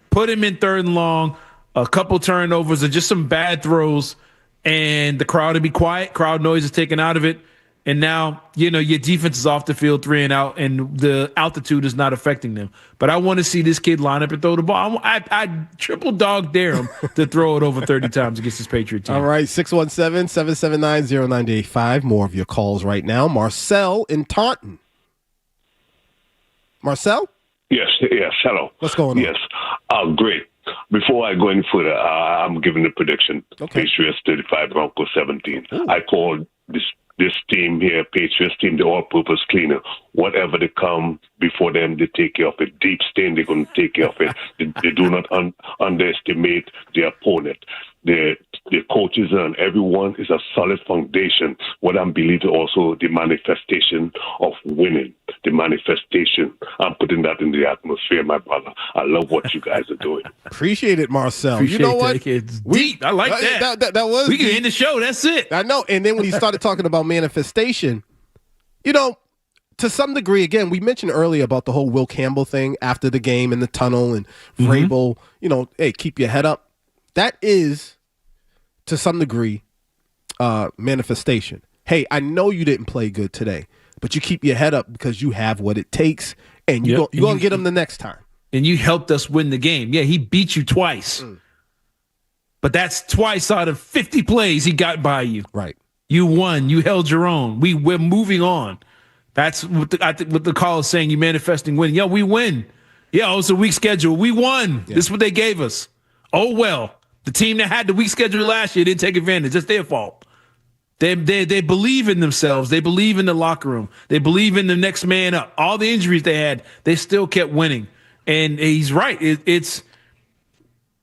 Put him in 3rd and long, a couple turnovers or just some bad throws, and the crowd will be quiet. Crowd noise is taken out of it. And now, your defense is off the field 3 and out, and the altitude is not affecting them. But I want to see this kid line up and throw the ball. I triple dog dare him to throw it over 30 times against this Patriot team. All right, 617-779-0985. More of your calls right now. Marcel in Taunton. Marcel? Yes. Hello. What's going on? Yes. Great. Before I go any further, I'm giving a prediction. Okay. Patriots 35, Broncos 17. Ooh. I called this this team here, Patriots team, the all-purpose cleaner, whatever they come before them, they take care of it. Deep stain, they're going to take care of it. They do not underestimate the opponent. The coaches and everyone is a solid foundation. What I'm believing also the manifestation of winning, the manifestation. I'm putting that in the atmosphere, my brother. I love what you guys are doing. Appreciate it, Marcel. Appreciate you know what? That. It's deep. I like that. That was we can deep. end the show. That's it. I know. And then when he started talking about manifestation, you know, to some degree, again, we mentioned earlier about the whole Will Campbell thing after the game in the tunnel and Vrabel, you know, hey, keep your head up. That is, to some degree, manifestation. Hey, I know you didn't play good today, but you keep your head up because you have what it takes, and you're going to get them the next time. And you helped us win the game. Yeah, he beat you twice. But that's twice out of 50 plays he got by you. Right. You won. You held your own. We're moving on. That's what the call is saying. You manifesting winning. Yo, we win. Yeah, it's a weak schedule. We won. Yeah. This is what they gave us. Oh, well. The team that had the weak schedule last year didn't take advantage. That's their fault. They believe in themselves. They believe in the locker room. They believe in the next man up. All the injuries they had, they still kept winning. And he's right. It's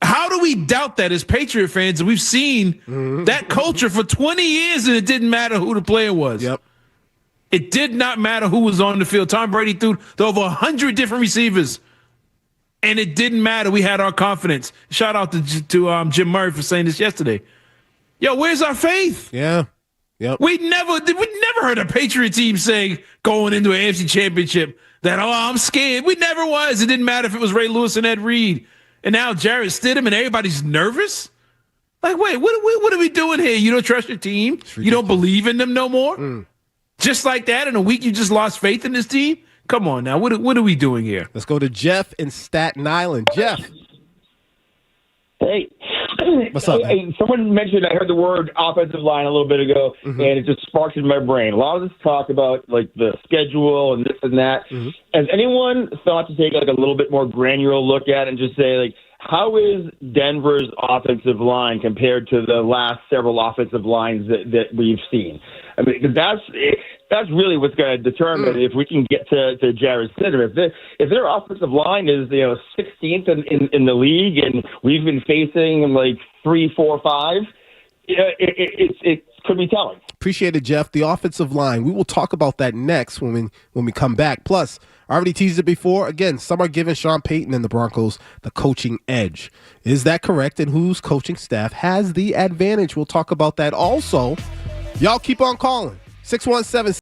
how do we doubt that as Patriot fans? We've seen that culture for 20 years, and it didn't matter who the player was. Yep. It did not matter who was on the field. Tom Brady threw to over 100 different receivers. And it didn't matter. We had our confidence. Shout out to Jim Murray for saying this yesterday. Yo, where's our faith? Yeah. Yep. We never heard a Patriot team say going into an AFC Championship that, I'm scared. We never was. It didn't matter if it was Ray Lewis and Ed Reed. And now Jarrett Stidham and everybody's nervous? Like, wait, what are we doing here? You don't trust your team? You don't believe in them no more? Just like that, in a week you just lost faith in this team? Come on now, what are we doing here? Let's go to Jeff in Staten Island. Jeff. Hey. What's up, man? Someone mentioned, I heard the word offensive line a little bit ago, and it just sparked in my brain. A lot of this talk about like the schedule and this and that. Has anyone thought to take like a little bit more granular look at it and just say, like, how is Denver's offensive line compared to the last several offensive lines that we've seen? I mean, 'cause that's really what's going to determine if we can get to Jarrett Stidham. If their offensive line is 16th in the league, and we've been facing like 3, 4, 5, it could be telling. Appreciate it, Jeff. The offensive line. We will talk about that next when we come back. Plus, I already teased it before. Again, some are giving Sean Payton and the Broncos the coaching edge. Is that correct? And whose coaching staff has the advantage? We'll talk about that also. Y'all keep on calling. 617-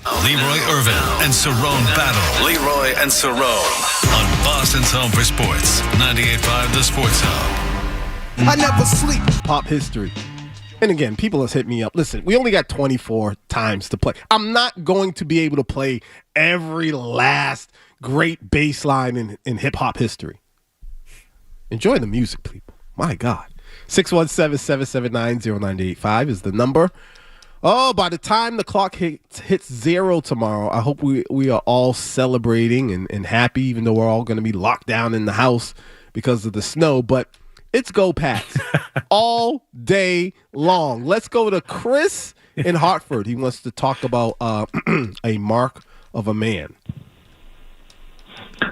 Leroy Irvin and Cerrone battle. Leroy and Cerrone on Boston's Home for Sports. 98.5 The Sports Hub. I never sleep. Pop history. And again, people have hit me up. Listen, we only got 24 times to play. I'm not going to be able to play every last great bass line in hip-hop history. Enjoy the music, people. My God. 617-779-0985 is the number. Oh, by the time the clock hits 0 tomorrow, I hope we are all celebrating and happy, even though we're all going to be locked down in the house because of the snow. But it's Go Pats all day long. Let's go to Chris in Hartford. He wants to talk about a mark of a man.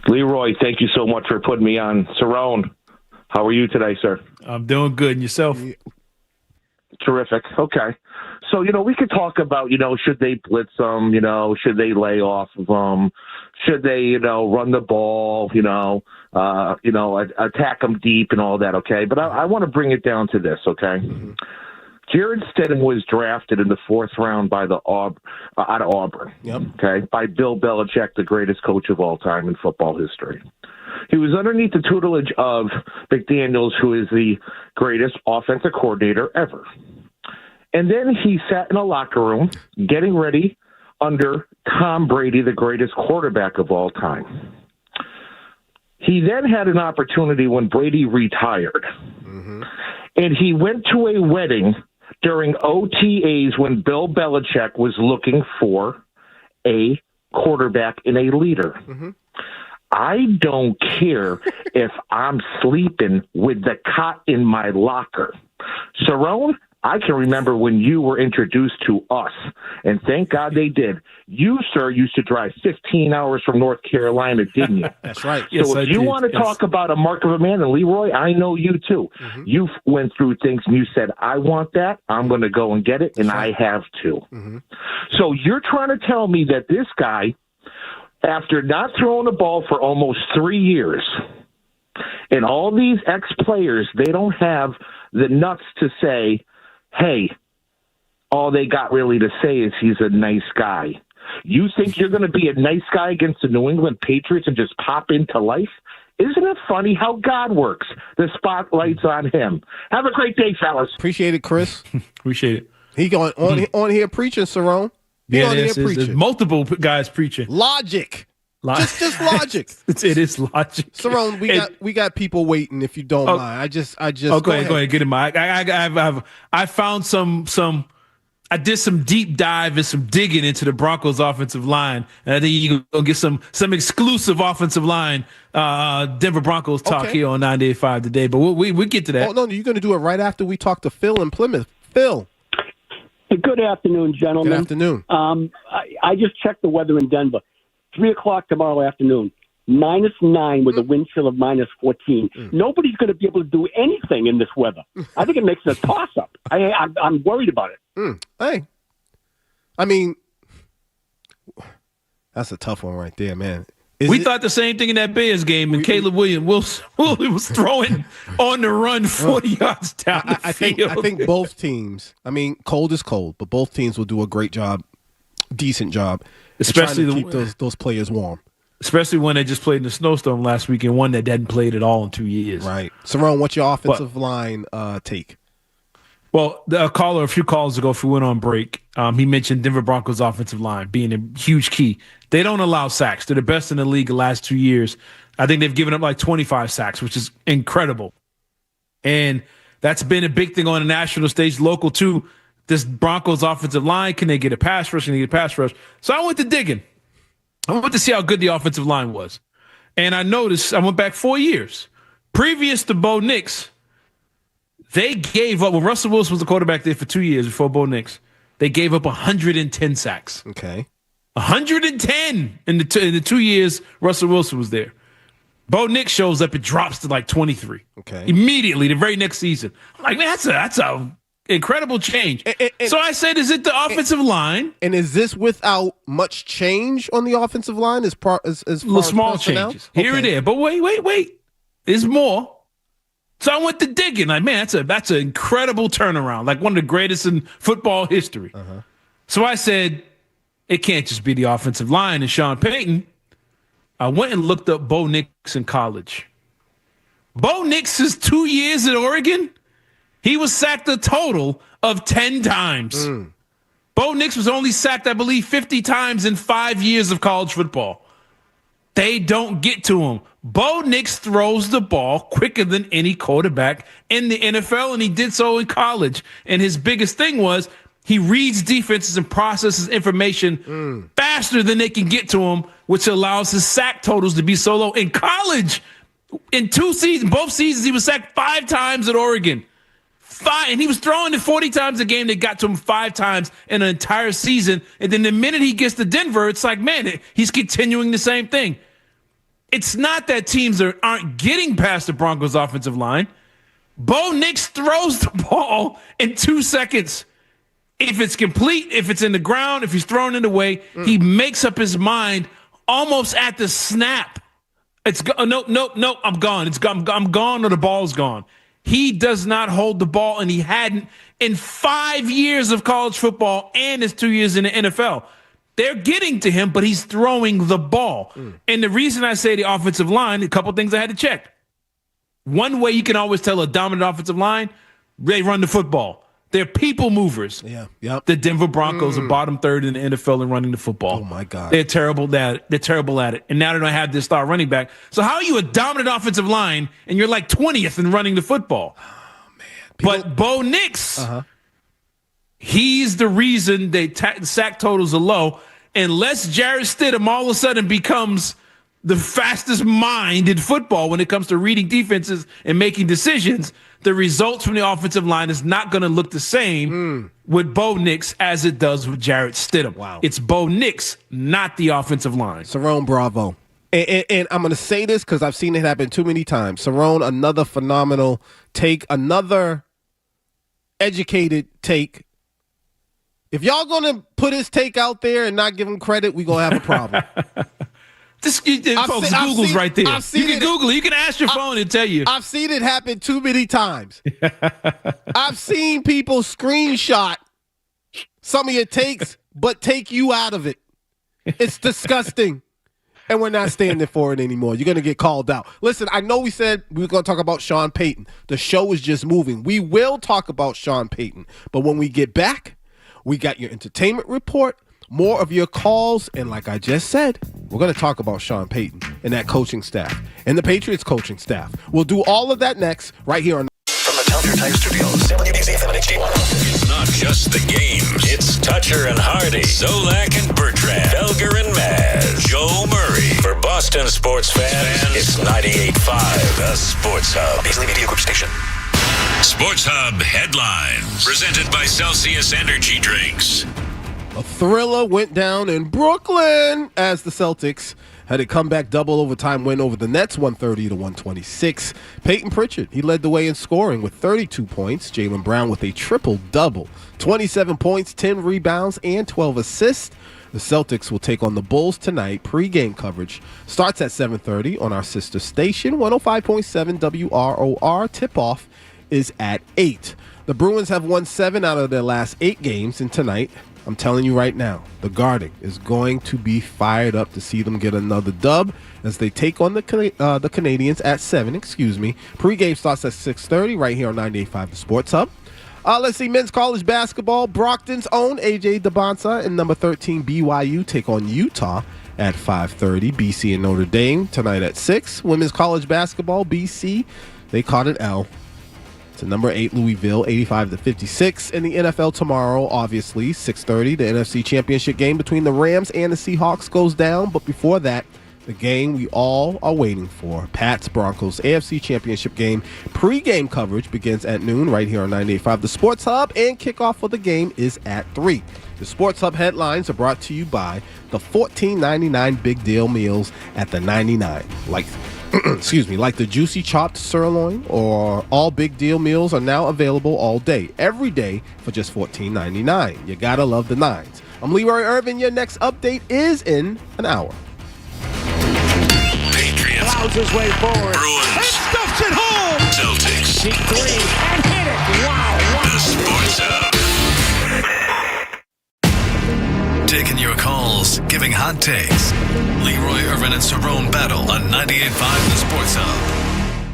Leroy, thank you so much for putting me on. Cerrone, how are you today, sir? I'm doing good. And yourself? Terrific. Okay. So, we could talk about, should they blitz them, should they lay off of them, should they, run the ball, attack them deep and all that, okay? But I want to bring it down to this, okay? Mm-hmm. Jared Stidham was drafted in the 4th round by out of Auburn, okay, by Bill Belichick, the greatest coach of all time in football history. He was underneath the tutelage of McDaniels, who is the greatest offensive coordinator ever. And then he sat in a locker room getting ready under Tom Brady, the greatest quarterback of all time. He then had an opportunity when Brady retired. Mm-hmm. And he went to a wedding during OTAs when Bill Belichick was looking for a quarterback and a leader. Mm-hmm. I don't care if I'm sleeping with the cot in my locker. Cerrone, I can remember when you were introduced to us, and thank God they did. You, sir, used to drive 15 hours from North Carolina, didn't you? That's right. So if you want to talk about a mark of a man, and Leroy, I know you too. Mm-hmm. You went through things and you said, I want that. I'm going to go and get it, and I have to. Mm-hmm. So you're trying to tell me that this guy, after not throwing the ball for almost 3 years, and all these ex-players, they don't have the nuts to say, hey, all they got really to say is he's a nice guy. You think you're going to be a nice guy against the New England Patriots and just pop into life? Isn't it funny how God works? The spotlight's on him. Have a great day, fellas. Appreciate it, Chris. Appreciate it. He going on here preaching, Cerrone. Yeah, there's multiple guys preaching. Logic. Just logic. It is logic. Cerrone, we got people waiting. If you don't mind, I just. Oh, go ahead. Get in my. I found some. I did some deep dive and some digging into the Broncos offensive line, and I think you can get some exclusive offensive line Denver Broncos talk here on 98.5 today. But we get to that. Oh no, you're going to do it right after we talk to Phil in Plymouth. Phil. Good afternoon, gentlemen. Good afternoon. I just checked the weather in Denver. 3 o'clock tomorrow afternoon, -9 with a wind chill of -14. Nobody's going to be able to do anything in this weather. I think it makes it a toss-up. I'm worried about it. Hey, I mean, that's a tough one right there, man. We thought the same thing in that Bears game, and Caleb Williams was throwing on the run 40 yards down the field. I think both teams, cold is cold, but both teams will do a great job, decent job, especially to keep those players warm. Especially when they just played in the snowstorm last week and one that hadn't played at all in 2 years. Right. Cerrone, what's your offensive line take? Well, a few calls ago, if we went on break, he mentioned Denver Broncos offensive line being a huge key. They don't allow sacks. They're the best in the league the last 2 years. I think they've given up like 25 sacks, which is incredible. And that's been a big thing on the national stage, local too. This Broncos offensive line, can they get a pass rush? Can they get a pass rush? So I went to digging. I went to see how good the offensive line was. And I noticed, I went back 4 years. Previous to Bo Nix, they gave up, when Russell Wilson was the quarterback there for 2 years before Bo Nix, they gave up 110 sacks. Okay. 110 in the 2 years Russell Wilson was there. Bo Nix shows up, it drops to like 23. Okay. Immediately, the very next season. I'm like, man, that's a incredible change. So I said, is it the offensive line? And is this without much change on the offensive line as far as small changes here and there? But wait, there's more. So I went to digging. Like, man, that's an incredible turnaround. Like one of the greatest in football history. Uh-huh. So I said, it can't just be the offensive line and Sean Payton. I went and looked up Bo Nix in college. Bo Nix's 2 years at Oregon, he was sacked a total of 10 times. Bo Nix was only sacked, I believe, 50 times in 5 years of college football. They don't get to him. Bo Nix throws the ball quicker than any quarterback in the NFL, and he did so in college. And his biggest thing was he reads defenses and processes information faster than they can get to him, which allows his sack totals to be so low. In college, in both seasons, he was sacked 5 times at Oregon. 5, and he was throwing it 40 times a game. They got to him 5 times in an entire season. And then the minute he gets to Denver, it's like, man, he's continuing the same thing. It's not that teams aren't getting past the Broncos offensive line. Bo Nix throws the ball in 2 seconds. If it's complete, if it's in the ground, if he's thrown it away, he makes up his mind almost at the snap. It's no, I'm gone. I'm gone, or the ball's gone. He does not hold the ball, and he hadn't in 5 years of college football and his 2 years in the NFL. They're getting to him, but he's throwing the ball. And the reason I say the offensive line, a couple things I had to check. One way you can always tell a dominant offensive line, they run the football. They're people movers. Yeah. Yep. The Denver Broncos are bottom 3rd in the NFL in running the football. Oh, my God. They're terrible at it. They're terrible at it. And now they don't have this star running back. So how are you a dominant offensive line and you're like 20th in running the football? Oh, man. But Bo Nix, he's the reason sack totals are low. Unless Jarrett Stidham all of a sudden becomes the fastest mind in football when it comes to reading defenses and making decisions, the results from the offensive line is not going to look the same with Bo Nix as it does with Jarrett Stidham. Wow. It's Bo Nix, not the offensive line. Cerrone, bravo. And I'm going to say this because I've seen it happen too many times. Cerrone, another phenomenal take, another educated take. If y'all going to put his take out there and not give him credit, we're going to have a problem. Google's right there. You can Google it. You can ask your phone and tell you. I've seen it happen too many times. I've seen people screenshot some of your takes, but take you out of it. It's disgusting. And we're not standing for it anymore. You're going to get called out. Listen, I know we said we were going to talk about Sean Payton. The show is just moving. We will talk about Sean Payton. But when we get back, we got your entertainment report, more of your calls, and like I just said, we're going to talk about Sean Payton and that coaching staff and the Patriots coaching staff. We'll do all of that next right here on From the Tell Your Time Studios, WBC FM and HD1. It's not just the games. It's Toucher and Hardy, Zolak and Bertrand, Felger and Maz, Joe Murray. For Boston sports fans, it's 98.5, the Sports Hub. Beasley Media Group Station. Sports Hub headlines, presented by Celsius Energy Drinks. A thriller went down in Brooklyn as the Celtics had a comeback double overtime win over the Nets, 130-126. Peyton Pritchard, he led the way in scoring with 32 points. Jaylen Brown with a triple-double, 27 points, 10 rebounds, and 12 assists. The Celtics will take on the Bulls tonight. Pre-game coverage starts at 7:30 on our sister station, 105.7 WROR. Tip-off is at 8. The Bruins have won 7 out of their last 8 games, and tonight, I'm telling you right now, the Garden is going to be fired up to see them get another dub as they take on the Canadians at 7. Pre-game starts at 6:30 right here on 98.5 The Sports Hub. Let's see, men's college basketball. Brockton's own A.J. DeBonsa and number 13 BYU take on Utah at 5:30. BC and Notre Dame tonight at 6. Women's college basketball, BC, they caught an L to number 8 Louisville, 85-56. In the NFL tomorrow, obviously, 6:30, the NFC Championship game between the Rams and the Seahawks goes down. But before that, the game we all are waiting for, Pats Broncos AFC Championship game. Pre-game coverage begins at noon right here on 98.5 The Sports Hub, and kickoff for the game is at 3. The Sports Hub headlines are brought to you by the $14.99 Big Deal meals at the 99. Like the juicy chopped sirloin or all Big Deal meals are now available all day, every day for just $14.99. You gotta love the nines. I'm Leroy Irvin. Your next update is in an hour. Patriots. Plows his way forward. Bruins. And stuffs it home. Celtics. Deep three. And hit it. Wow. The Sports Hub. Taking your calls sports, giving hot takes. Leroy Irvin and Cerrone battle on 98.5 The Sports Hub.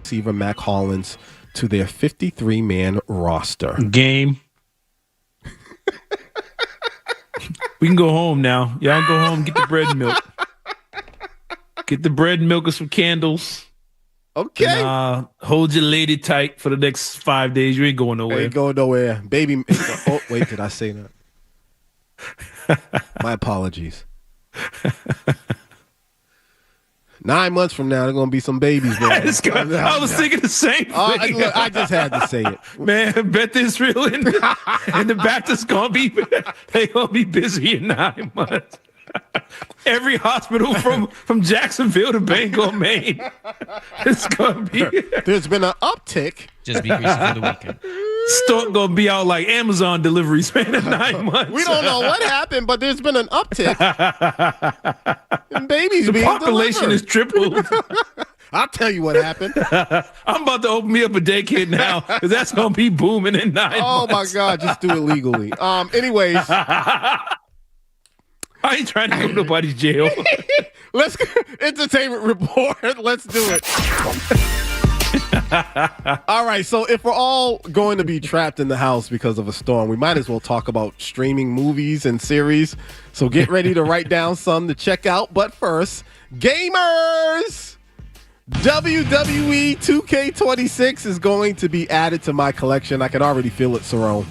Receiver Mac Hollins to their 53-man roster. Game. We can go home now. Y'all go home and get the bread and milk. Get the bread and milk and some candles. Okay. And, hold your lady tight for the next 5 days. You ain't going nowhere. Ain't going nowhere. Baby. Oh, wait, did I say that? My apologies. 9 months from now, there are going to be some babies born. I was thinking the same thing. I just had to say it. Man, Beth Israel and the Baptists going to be busy in 9 months. Every hospital from Jacksonville to Bangor, Maine. It's going to be. There's been an uptick. Just be greasy for the weekend. Store going to be out like Amazon deliveries, man, in 9 months. We don't know what happened, but there's been an uptick. And babies the being population delivered. is tripled. I'll tell you what happened. I'm about to open me up a daycare now because that's going to be booming in 9 months. Oh, my God. Just do it legally. Anyways. I ain't trying to go to nobody's jail. Let's go. Entertainment report. Let's do it. All right. So if we're all going to be trapped in the house because of a storm, we might as well talk about streaming movies and series. So get ready to write down some to check out. But first, gamers, WWE 2K26 is going to be added to my collection. I can already feel it, Cerrone.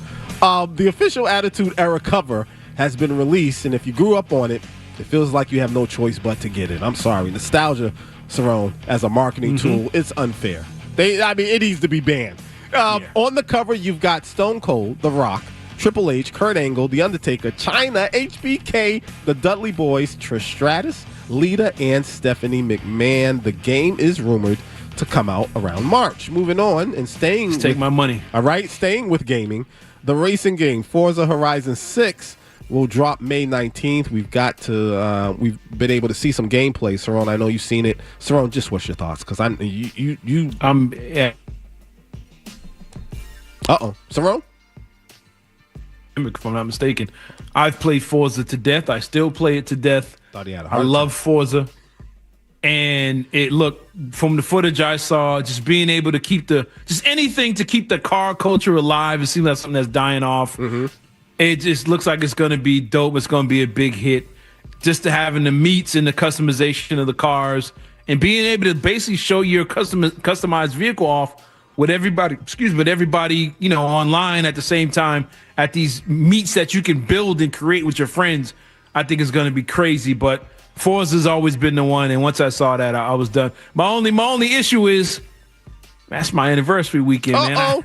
The official Attitude Era cover has been released, and if you grew up on it, it feels like you have no choice but to get it. I'm sorry. Nostalgia, Cerrone, as a marketing tool, it's unfair. It needs to be banned. On the cover, you've got Stone Cold, The Rock, Triple H, Kurt Angle, The Undertaker, Chyna, HBK, the Dudley Boys, Trish Stratus, Lita, and Stephanie McMahon. The game is rumored to come out around March. Moving on and staying. Just take my money. All right, staying with gaming, the racing game Forza Horizon 6 will drop May 19th. We've been able to see some gameplay. Cerrone, I know you've seen it. Cerrone, just what's your thoughts? Because yeah. Cerrone? If I'm not mistaken, I've played Forza to death. I still play it to death. I love Forza. And it looked, from the footage I saw, just being able to keep anything to keep the car culture alive. It seems like something that's dying off. Mm-hmm. It just looks like it's going to be dope. It's going to be a big hit. Just to having the meats and the customization of the cars and being able to basically show your customized vehicle off with everybody, online at the same time at these meets that you can build and create with your friends, I think is going to be crazy. But Forza's always been the one, and once I saw that, I was done. My only issue is that's my anniversary weekend, man.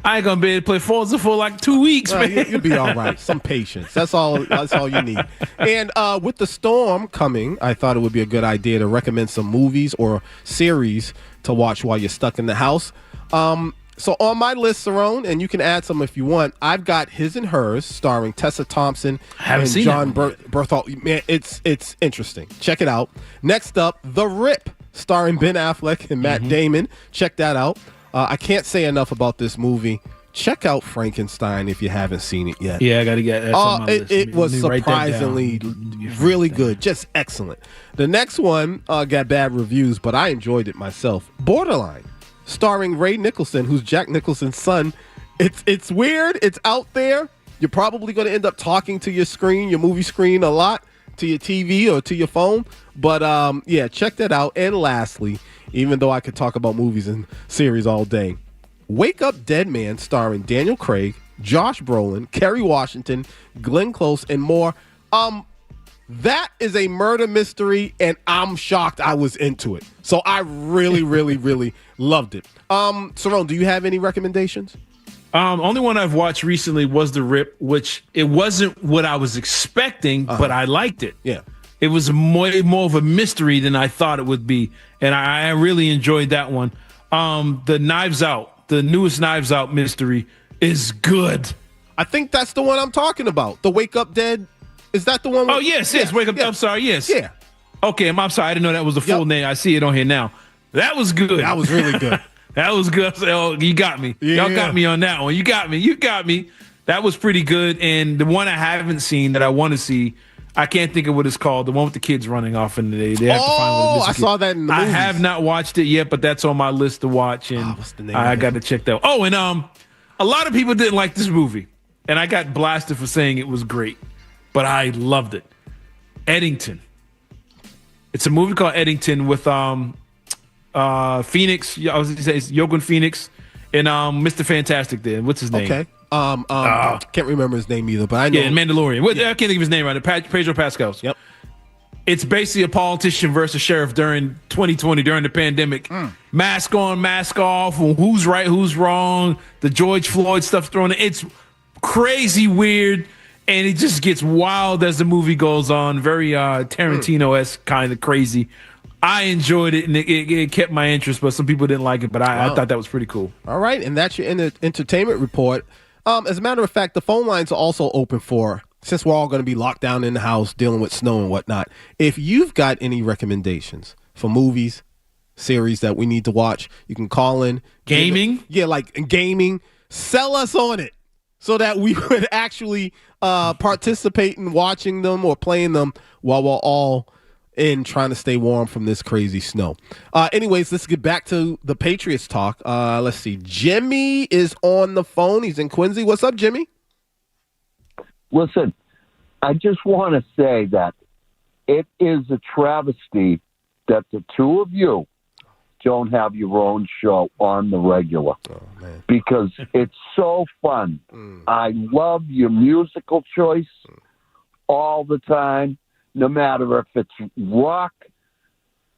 I ain't gonna be able to play Forza for like 2 weeks, man. You'll be all right. Some patience. That's all you need. And with the storm coming, I thought it would be a good idea to recommend some movies or series to watch while you're stuck in the house. So on my list, Cerrone, and you can add some if you want, I've got His and Hers, starring Tessa Thompson and John Berthold. Man, it's interesting. Check it out. Next up, The Rip, starring Ben Affleck and Matt Damon. Check that out. I can't say enough about this movie. Check out Frankenstein if you haven't seen it yet. Yeah, I got to get that on my list. It was surprisingly really good. Just excellent. The next one got bad reviews, but I enjoyed it myself. Borderline, starring Ray Nicholson, who's Jack Nicholson's son. It's weird. It's out there. You're probably going to end up talking to your screen, your movie screen a lot, to your TV or to your phone. But yeah, check that out. And lastly, even though I could talk about movies and series all day, Wake Up Dead Man, starring Daniel Craig, Josh Brolin, Kerry Washington, Glenn Close, and more. That is a murder mystery, and I'm shocked I was into it. So I really, really, really loved it. Cerrone, do you have any recommendations? Only one I've watched recently was The Rip, which it wasn't what I was expecting, but I liked it. Yeah. It was more of a mystery than I thought it would be, and I really enjoyed that one. The Knives Out, the newest Knives Out mystery, is good. I think that's the one I'm talking about. The Wake Up Dead. Is that the one? Oh, yes. Wake Up. Yeah. I'm sorry. Yes. Yeah. Okay. I'm sorry. I didn't know that was the full name. I see it on here now. That was good. That was really good. That was good. I said, oh, you got me. Yeah. Y'all got me on that one. You got me. That was pretty good. And the one I haven't seen that I want to see, I can't think of what it's called. The one with the kids running off and they have to find what it is. I saw that in the I movies. have not watched it yet, but that's on my list to watch, and what's the name I of got it? to check that. Oh, and a lot of people didn't like this movie, and I got blasted for saying it was great, but I loved it. Eddington. It's a movie called Eddington with Phoenix. I was going to say it's Joaquin Phoenix and Mr. Fantastic. There, what's his name? Okay. Can't remember his name either, but I know. Yeah, Mandalorian. I can't think of his name right now. Pedro Pascal. Yep. It's basically a politician versus sheriff during 2020, during the pandemic. Mask on, mask off, who's right, who's wrong. The George Floyd stuff thrown in. It's crazy weird, and it just gets wild as the movie goes on. Very Tarantino-esque, kind of crazy. I enjoyed it, and it kept my interest, but some people didn't like it, but I thought that was pretty cool. All right, and that's your entertainment report. As a matter of fact, the phone lines are also open since we're all going to be locked down in the house dealing with snow and whatnot. If you've got any recommendations for movies, series that we need to watch, you can call in. Gaming? Like gaming. Sell us on it so that we would actually participate in watching them or playing them while we're all in trying to stay warm from this crazy snow. Anyways, let's get back to the Patriots talk. Let's see. Jimmy is on the phone. He's in Quincy. What's up, Jimmy? Listen, I just want to say that it is a travesty that the two of you don't have your own show on the regular. Because it's so fun. I love your musical choice all the time. No matter if it's rock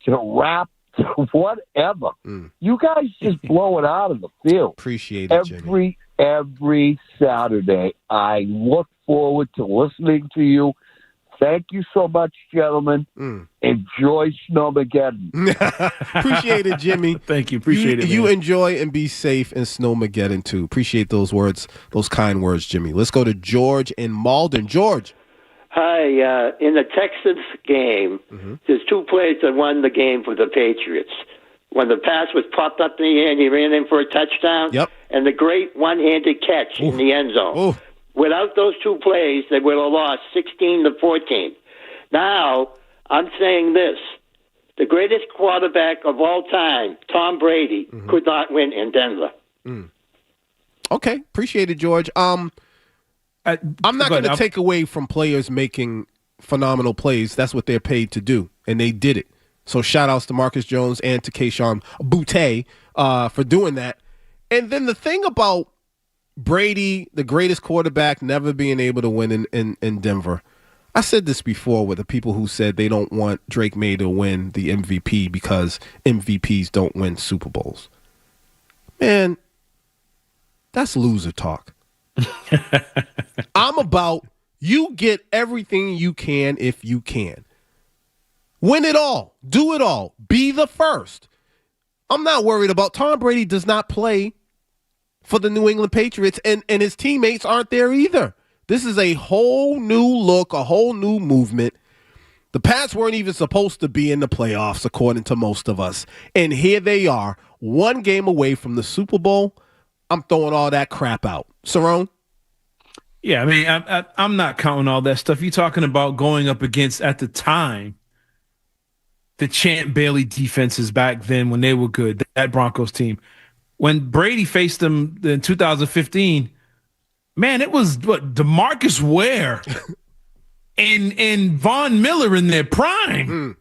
to rap to whatever. You guys just blow it out of the field. Appreciate it, Jimmy. Every Saturday. I look forward to listening to you. Thank you so much, gentlemen. Enjoy Snowmageddon. Appreciate it, Jimmy. Thank you. Appreciate it. You enjoy and be safe in Snowmageddon, too. Appreciate those words, those kind words, Jimmy. Let's go to George in Malden. George. Hi, in the Texans game, there's two plays that won the game for the Patriots. When the pass was popped up in the air and he ran in for a touchdown, and the great one-handed catch in the end zone. Without those two plays, they would have lost 16-14. Now, I'm saying this. The greatest quarterback of all time, Tom Brady, could not win in Denver. Okay, appreciate it, George. I'm not going to take away from players making phenomenal plays. That's what they're paid to do, and they did it. So shout-outs to Marcus Jones and to Kayshon Boutte for doing that. And then the thing about Brady, the greatest quarterback, never being able to win in Denver. I said this before with the people who said they don't want Drake May to win the MVP because MVPs don't win Super Bowls. Man, that's loser talk. I'm about you get everything you can if you can. Win it all. Do it all. Be the first. I'm not worried about Tom Brady does not play for the New England Patriots, and his teammates aren't there either. This is a whole new look, a whole new movement. The Pats weren't even supposed to be in the playoffs, according to most of us. And here they are, one game away from the Super Bowl. I'm throwing all that crap out. Cerrone? Yeah, I mean, I'm not counting all that stuff. You're talking about going up against, at the time, the Champ Bailey defenses back then when they were good, that Broncos team. When Brady faced them in 2015, man, it was DeMarcus Ware and Von Miller in their prime.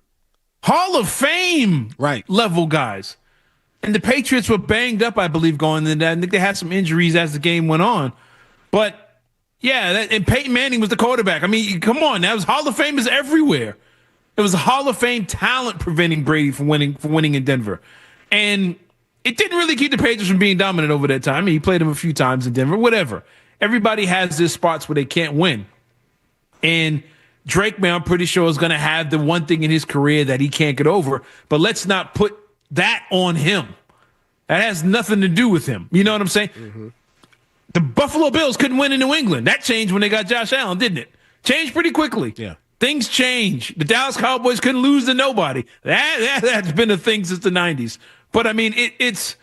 Hall of Fame level guys. And the Patriots were banged up, I believe, going into that. I think they had some injuries as the game went on. But, yeah, and Peyton Manning was the quarterback. I mean, come on. That was Hall of Famers everywhere. It was a Hall of Fame talent preventing Brady from winning in Denver. And it didn't really keep the Patriots from being dominant over that time. I mean, he played them a few times in Denver, whatever. Everybody has their spots where they can't win. And Drake, man, I'm pretty sure is going to have the one thing in his career that he can't get over. But let's not put that on him. That has nothing to do with him. You know what I'm saying? The Buffalo Bills couldn't win in New England. That changed when they got Josh Allen, didn't it? Changed pretty quickly. Yeah. Things change. The Dallas Cowboys couldn't lose to nobody. That's been a thing since the 90s. But, I mean, it's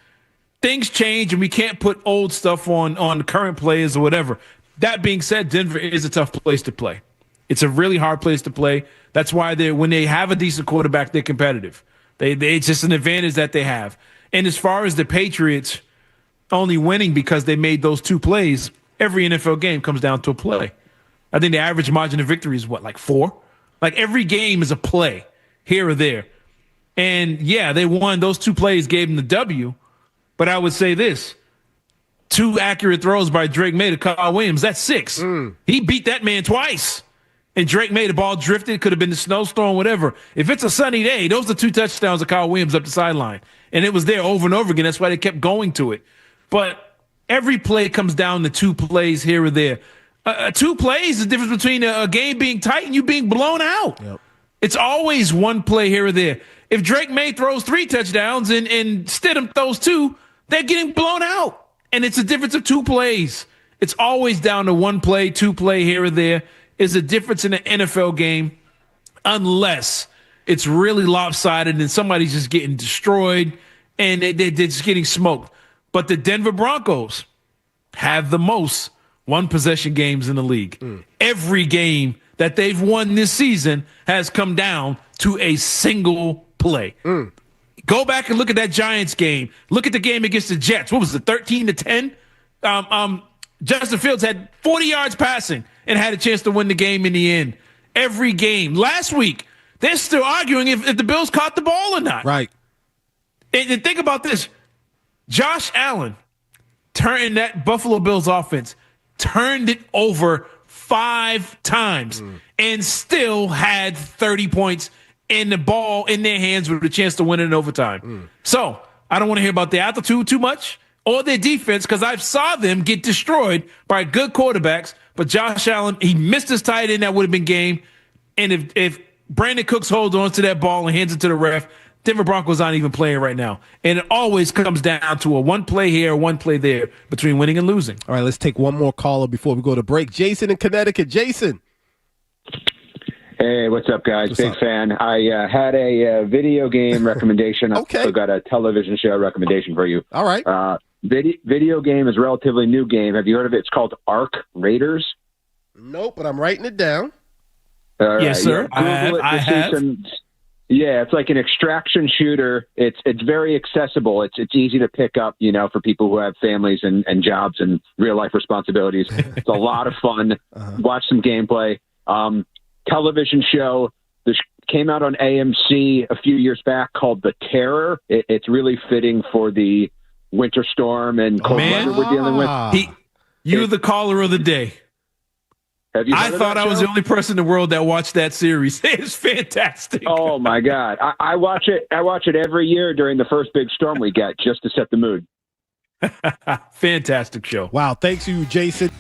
things change, and we can't put old stuff on current players or whatever. That being said, Denver is a tough place to play. It's a really hard place to play. That's why when they have a decent quarterback, they're competitive. It's just an advantage that they have. And as far as the Patriots only winning because they made those 2 plays, every NFL game comes down to a play. I think the average margin of victory is what, like 4? Like every game is a play here or there. And yeah, they won. Those 2 plays gave them the W. But I would say this: 2 accurate throws by Drake May to Kyle Williams. That's 6. He beat that man twice. And Drake May, the ball drifted. Could have been the snowstorm, whatever. If it's a sunny day, those are 2 touchdowns of Kyle Williams up the sideline. And it was there over and over again. That's why they kept going to it. But every play comes down to 2 plays here or there. 2 plays is the difference between a game being tight and you being blown out. Yep. It's always 1 play here or there. If Drake May throws 3 touchdowns and Stidham throws 2, they're getting blown out. And it's a difference of 2 plays. It's always down to 1 play, 2 play here or there. Is a difference in an NFL game unless it's really lopsided and somebody's just getting destroyed and they're just getting smoked. But the Denver Broncos have the most 1-possession games in the league. Every game that they've won this season has come down to a single play. Go back and look at that Giants game. Look at the game against the Jets. What was it, 13-10? Justin Fields had 40 yards passing and had a chance to win the game in the end. Every game. Last week, they're still arguing if the Bills caught the ball or not. Right. And think about this. Josh Allen turned that Buffalo Bills offense, turned it over 5 times and still had 30 points and the ball in their hands with a chance to win it in overtime. So I don't want to hear about the altitude too much or their defense because I've saw them get destroyed by good quarterbacks. But Josh Allen, he missed his tight end. That would have been game. And if Brandon Cooks holds on to that ball and hands it to the ref, Denver Broncos aren't even playing right now. And it always comes down to a 1 play here, 1 play there between winning and losing. All right, let's take one more caller before we go to break. Jason in Connecticut. Jason. Hey, what's up, guys? Big fan. I had a video game recommendation. Okay. I've also got a television show recommendation for you. All right. Video game is a relatively new game. Have you heard of it? It's called Ark Raiders. Nope, but I'm writing it down. Yes, sir. Yeah, I have. Yeah, it's like an extraction shooter. It's very accessible. It's easy to pick up, for people who have families and jobs and real life responsibilities. It's a lot of fun. Watch some gameplay. Television show. This came out on AMC a few years back called The Terror. It's really fitting for the winter storm and cold weather we're dealing with. You're the caller of the day. Have you I thought I was the only person in the world that watched that series. It's fantastic. Oh my God. I watch it. I watch it every year during the first big storm we get just to set the mood. Fantastic show. Wow. Thanks to you, Jason.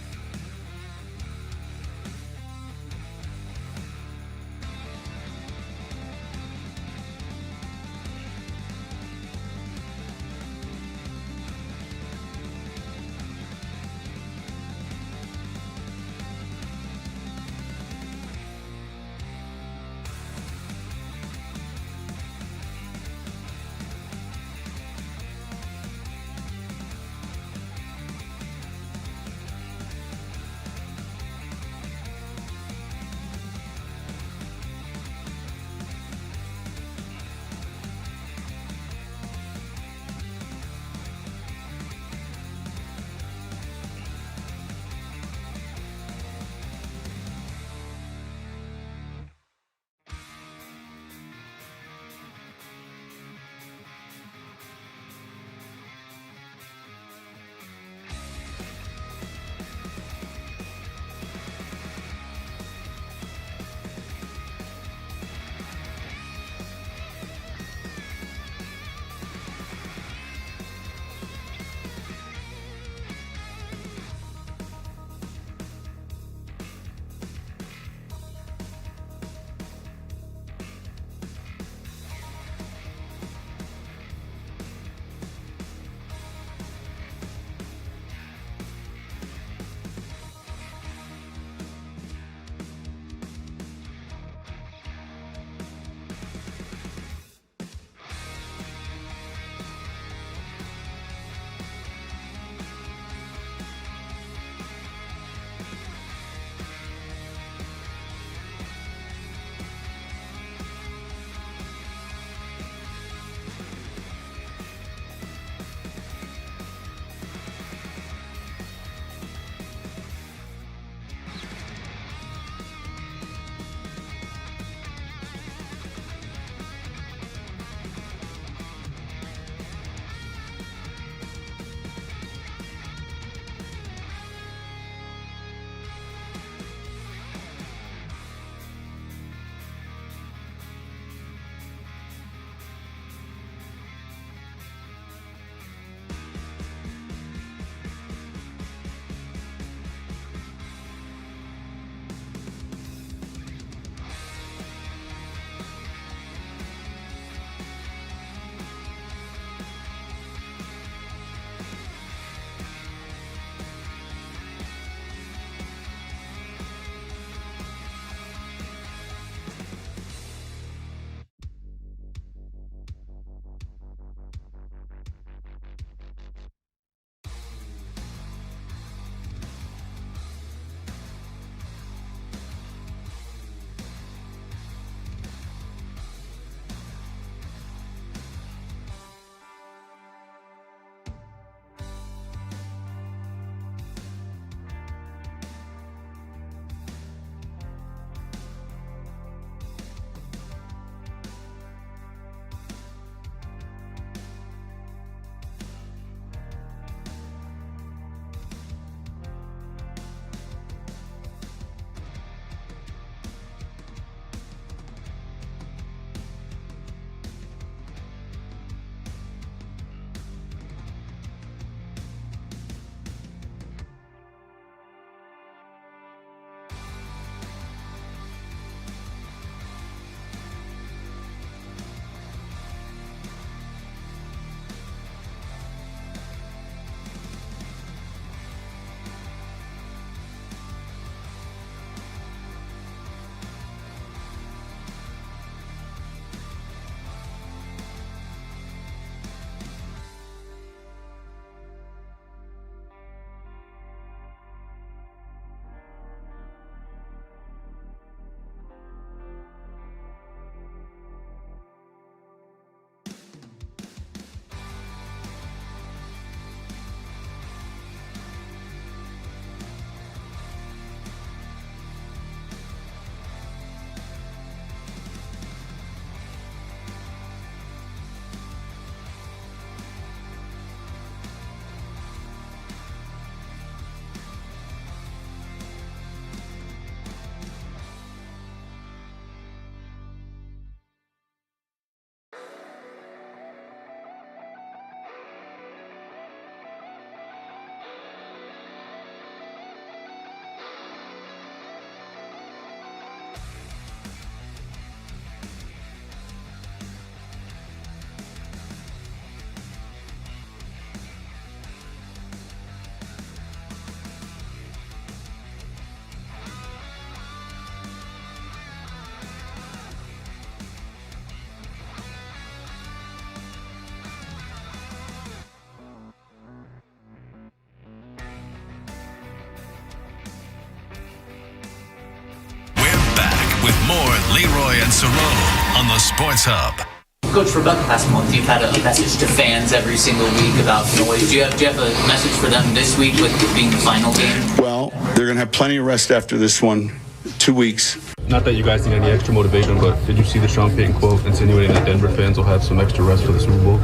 Leroy and Cerrone on the Sports Hub. Coach, for about the past month, you've had a message to fans every single week about noise. Do you have a message for them this week with it being the final game? Well, they're going to have plenty of rest after this one. 2 weeks. Not that you guys need any extra motivation, but did you see the Sean Payton quote insinuating that Denver fans will have some extra rest for the Super Bowl?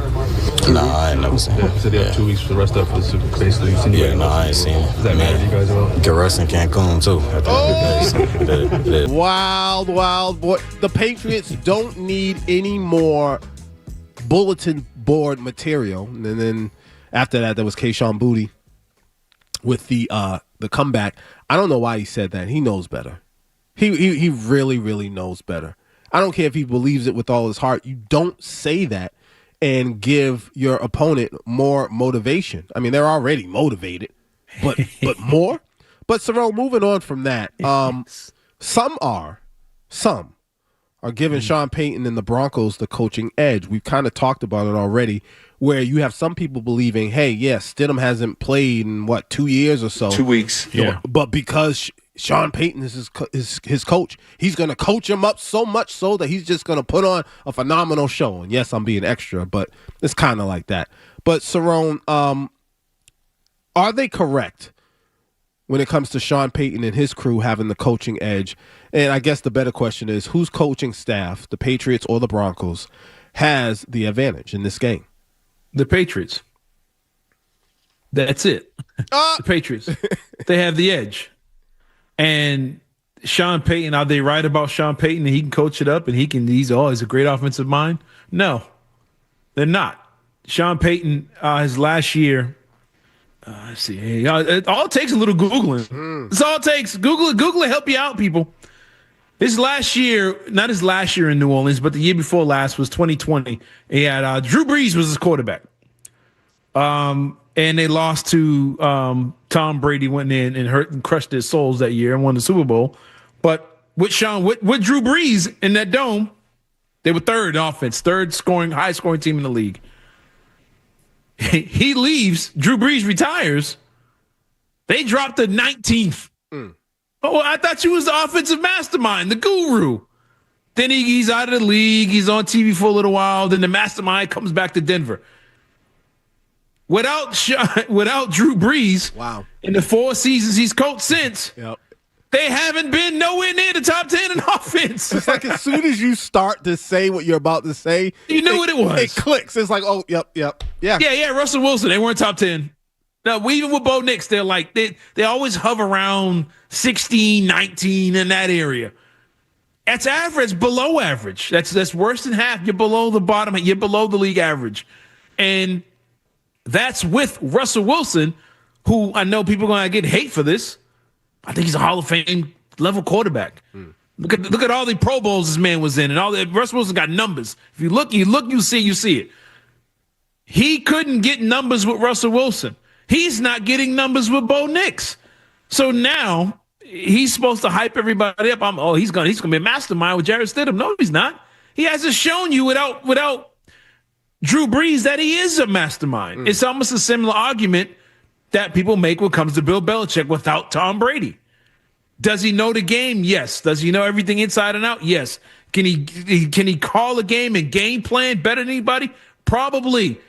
No, I ain't never seen it. He said they have 2 weeks for the rest up for the Super Bowl. Basically, insinuating I ain't seen it. Does that matter to you guys at all? Get rest in Cancun, too. At the end of the day. Wild, wild boy. The Patriots don't need any more bulletin board material. And then after that, there was Kayshon Boutte with the comeback. I don't know why he said that. He knows better. He really, really knows better. I don't care if he believes it with all his heart. You don't say that and give your opponent more motivation. I mean, they're already motivated, but more. But Cerrone, moving on from that, some are giving Sean Payton and the Broncos the coaching edge. We've kind of talked about it already, where you have some people believing, hey, yes, Stidham hasn't played in 2 years or so, 2 weeks, yeah. But because Sean Payton is his coach, he's going to coach him up so much so that he's just going to put on a phenomenal show. And yes, I'm being extra, but it's kind of like that. But Cerrone, are they correct when it comes to Sean Payton and his crew having the coaching edge? And I guess the better question is, whose coaching staff, the Patriots or the Broncos, has the advantage in this game? The Patriots. That's it. The Patriots. They have the edge. And Sean Payton, are they right about Sean Payton that he can coach it up and he's a great offensive mind? No, they're not. Sean Payton, his last year, let's see. All it takes is a little Googling. That's all it takes. Google it, help you out, people. His last year, not his last year in New Orleans, but the year before last was 2020. He had Drew Brees was his quarterback. And they lost to Tom Brady, went in and hurt and crushed their souls that year and won the Super Bowl. But with Drew Brees in that dome, they were third in offense, high scoring team in the league. He leaves, Drew Brees retires. They dropped to 19th. Oh, I thought you was the offensive mastermind, the guru. Then he's out of the league. He's on TV for a little while. Then the mastermind comes back to Denver. Without Drew Brees, wow, in the 4 seasons he's coached since, yep, they haven't been nowhere near the top 10 in offense. It's like as soon as you start to say what you're about to say, you knew what it was. It clicks. It's like, oh, yep. Yeah. Russell Wilson, they weren't top 10. No, even with Bo Nix, they're like they always hover around 16, 19 in that area. That's average, below average. That's worse than half. You're below the bottom. You're below the league average, and that's with Russell Wilson, who I know people are going to get hate for this. I think he's a Hall of Fame level quarterback. Look at all the Pro Bowls this man was in, and all that. Russell Wilson got numbers. If you look, you see it. He couldn't get numbers with Russell Wilson. He's not getting numbers with Bo Nix. So now he's supposed to hype everybody up. He's gonna be a mastermind with Jarrett Stidham. No, he's not. He hasn't shown you without Drew Brees that he is a mastermind. It's almost a similar argument that people make when it comes to Bill Belichick without Tom Brady. Does he know the game? Yes. Does he know everything inside and out? Yes. Can he call a game and game plan better than anybody? Probably.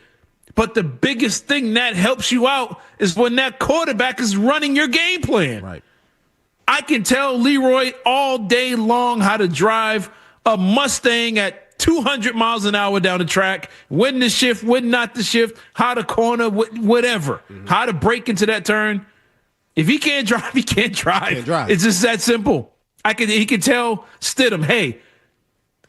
But the biggest thing that helps you out is when that quarterback is running your game plan. Right. I can tell Leroy all day long how to drive a Mustang at 200 miles an hour down the track, when to shift, when not to shift, how to corner, whatever, how to break into that turn. If he can't drive, he can't drive. It's just that simple. He can tell Stidham, hey,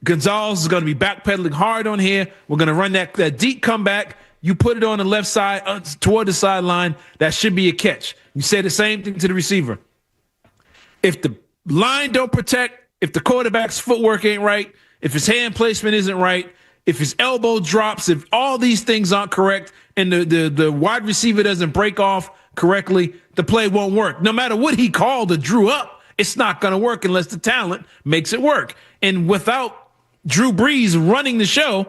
Gonzalez is going to be backpedaling hard on here. We're going to run that deep comeback. You put it on the left side toward the sideline. That should be a catch. You say the same thing to the receiver. If the line don't protect, if the quarterback's footwork ain't right, if his hand placement isn't right, if his elbow drops, if all these things aren't correct and the wide receiver doesn't break off correctly, the play won't work. No matter what he called or drew up, it's not going to work unless the talent makes it work. And without Drew Brees running the show,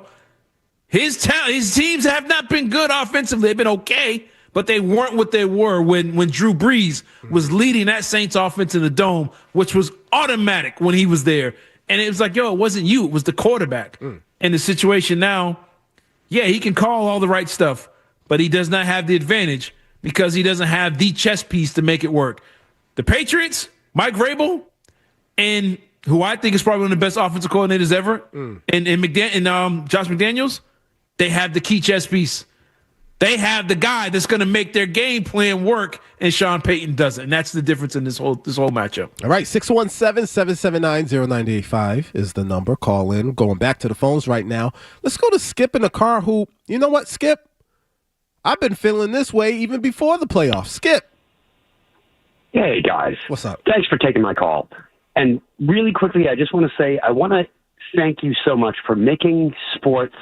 his teams have not been good offensively. They've been okay, but they weren't what they were when Drew Brees was leading that Saints offense in the dome, which was automatic when he was there. And it was like, yo, it wasn't you. It was the quarterback. And the situation now, yeah, he can call all the right stuff, but he does not have the advantage because he doesn't have the chess piece to make it work. The Patriots, Mike Vrabel, and who I think is probably one of the best offensive coordinators ever, and Josh McDaniels, they have the key chess piece. They have the guy that's going to make their game plan work, and Sean Payton doesn't. And that's the difference in this whole matchup. All right, 617-779-0985 is the number. Call in. Going back to the phones right now. Let's go to Skip in the car who, you know what, Skip? I've been feeling this way even before the playoffs. Skip. Hey, guys. What's up? Thanks for taking my call. And really quickly, I just want to say I want to thank you so much for making sports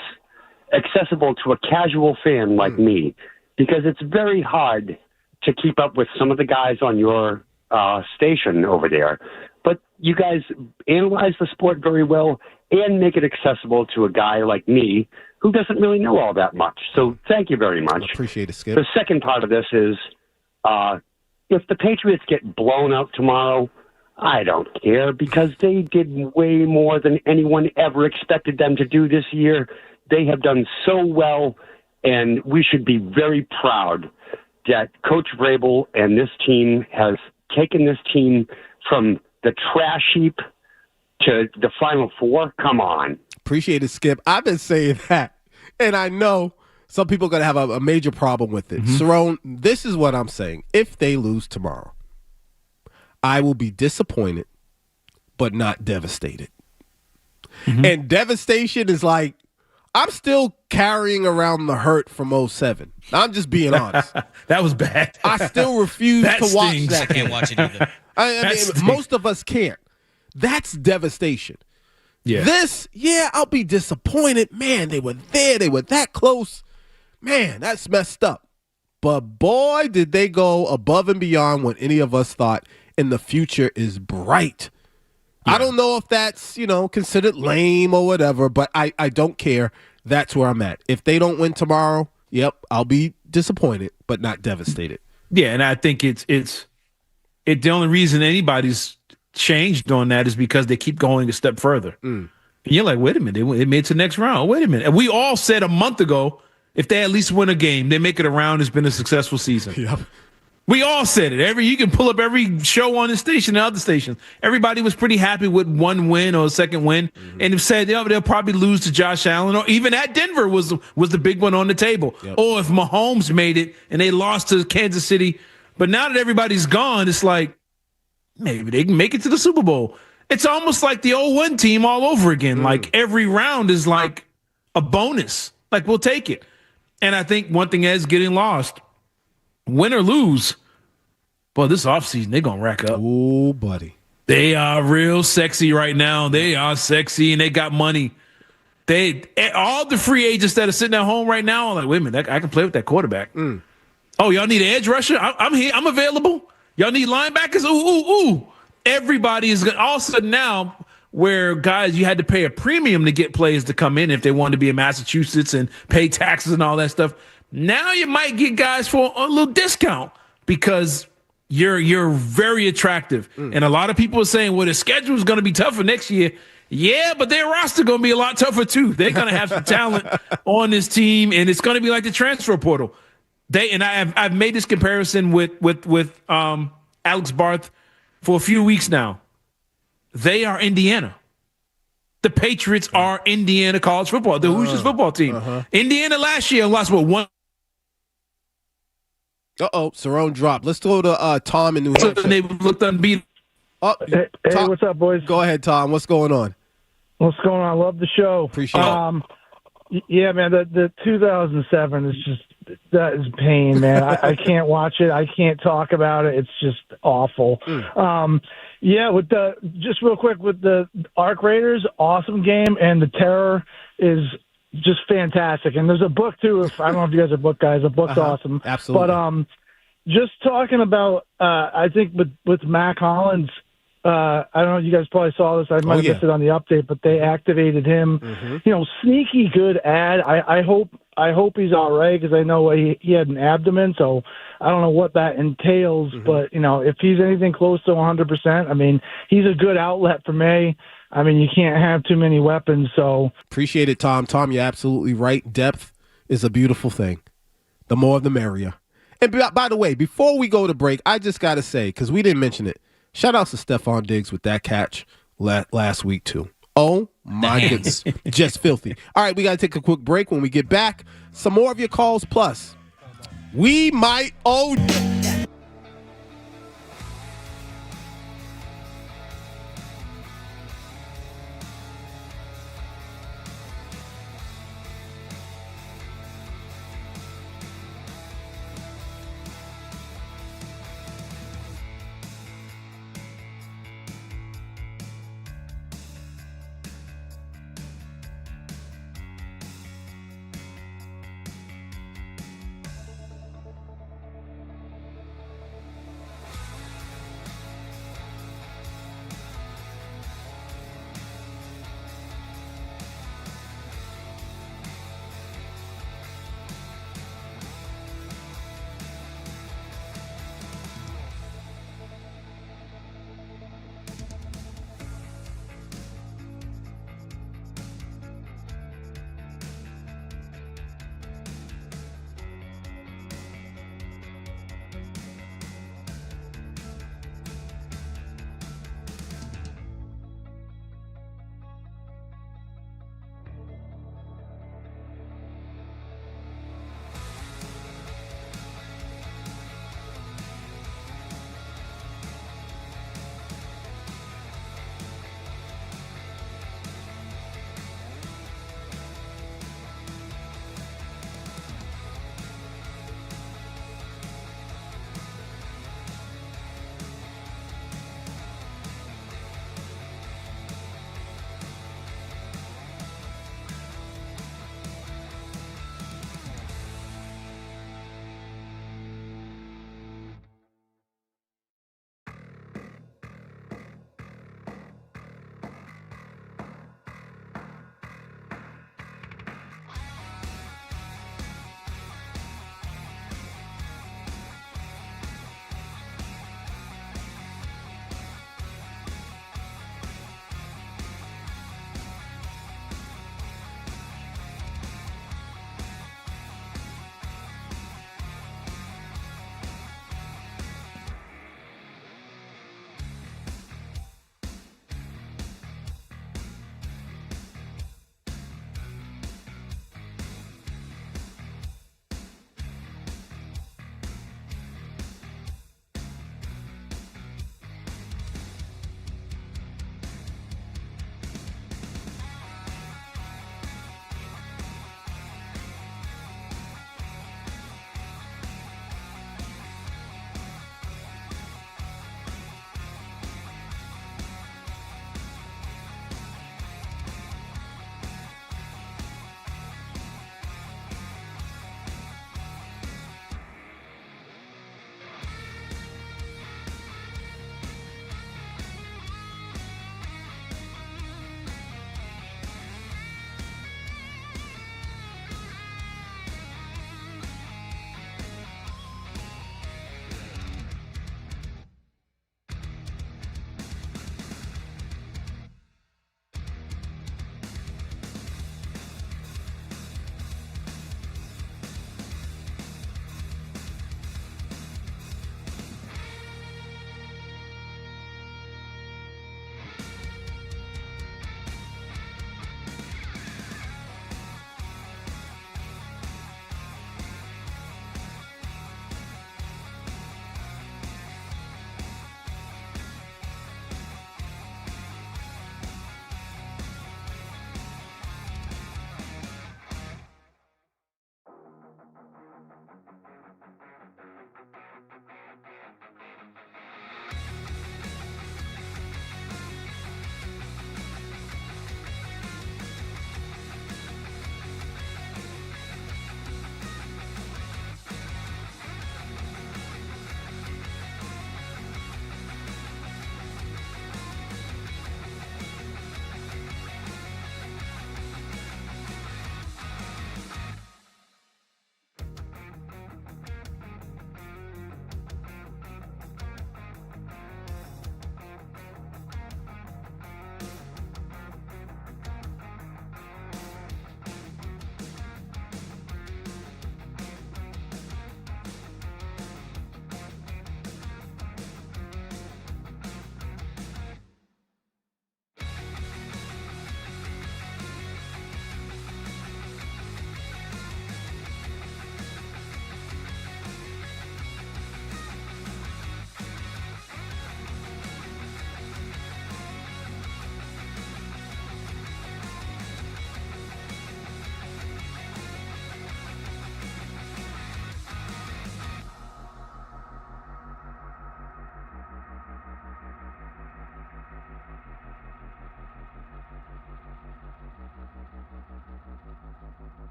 accessible to a casual fan like me, because it's very hard to keep up with some of the guys on your station over there. But you guys analyze the sport very well and make it accessible to a guy like me who doesn't really know all that much. So thank you very much. I appreciate it, Skip. The second part of this is if the Patriots get blown out tomorrow, I don't care, because they did way more than anyone ever expected them to do this year. They have done so well, and we should be very proud that Coach Vrabel and this team has taken this team from the trash heap to the Final Four. Come on. Appreciate it, Skip. I've been saying that, and I know some people are going to have a major problem with it. Cerrone, this is what I'm saying. If they lose tomorrow, I will be disappointed, but not devastated. And devastation is like, I'm still carrying around the hurt from 2007. I'm just being honest. That was bad. I still refuse to watch stings. that. I can't watch it either. I mean, most of us can't. That's devastation. Yeah. This, I'll be disappointed. Man, they were there. They were that close. Man, that's messed up. But boy, did they go above and beyond what any of us thought, and the future is bright. I don't know if that's, considered lame or whatever, but I don't care. That's where I'm at. If they don't win tomorrow, I'll be disappointed, but not devastated. Yeah, and I think it's the only reason anybody's changed on that is because they keep going a step further. And you're like, wait a minute, they made it to the next round. Wait a minute. And we all said a month ago, if they at least win a game, they make it around, it's been a successful season. Yep. We all said it. You can pull up every show on this station and other stations. Everybody was pretty happy with one win or a second win, and have said they'll probably lose to Josh Allen, or even at Denver was the big one on the table. Yep. Or if Mahomes made it and they lost to Kansas City. But now that everybody's gone, it's like maybe they can make it to the Super Bowl. It's almost like the 0-1 team all over again. Like every round is like a bonus. Like we'll take it. And I think one thing is getting lost. Win or lose, this offseason, they're going to rack up. Oh, buddy. They are real sexy right now. They are sexy, and they got money. All the free agents that are sitting at home right now are like, wait a minute, I can play with that quarterback. Oh, y'all need an edge rusher? I'm here. I'm available. Y'all need linebackers? Ooh. Everybody is going to – all of a sudden now where guys, you had to pay a premium to get players to come in if they wanted to be in Massachusetts and pay taxes and all that stuff. Now you might get guys for a little discount because you're very attractive. And a lot of people are saying, well, the schedule is going to be tougher next year. Yeah, but their roster going to be a lot tougher too. They're going to have some talent on this team, and it's going to be like the transfer portal. I've made this comparison with Alex Barth for a few weeks now. They are Indiana. The Patriots are Indiana college football, the Hoosiers football team. Indiana last year lost one. Cerrone dropped. Let's go to Tom in New Hampshire. They looked unbeatable. Hey, what's up, boys? Go ahead, Tom. What's going on? What's going on? I love the show. Appreciate it. Yeah, man, the 2007 is just, that is pain, man. I can't watch it. I can't talk about it. It's just awful. Just real quick with the Arc Raiders, awesome game, and the Terror is just fantastic. And there's a book too. I don't know if you guys are book guys. The book's awesome. Absolutely. But just talking about, I think with Mac Hollins, I don't know if you guys probably saw this. I might have missed it on the update, but they activated him. Sneaky good ad. I hope he's all right, because I know he had an abdomen, so I don't know what that entails. But if he's anything close to 100%, I mean, he's a good outlet for me. I mean, you can't have too many weapons. So appreciate it, Tom. Tom, you're absolutely right. Depth is a beautiful thing. The more, the merrier. And by the way, before we go to break, I just got to say, because we didn't mention it, shout out to Stephon Diggs with that catch last week, too. Oh, my goodness. Just filthy. All right, we got to take a quick break. When we get back, some more of your calls, plus we might owe...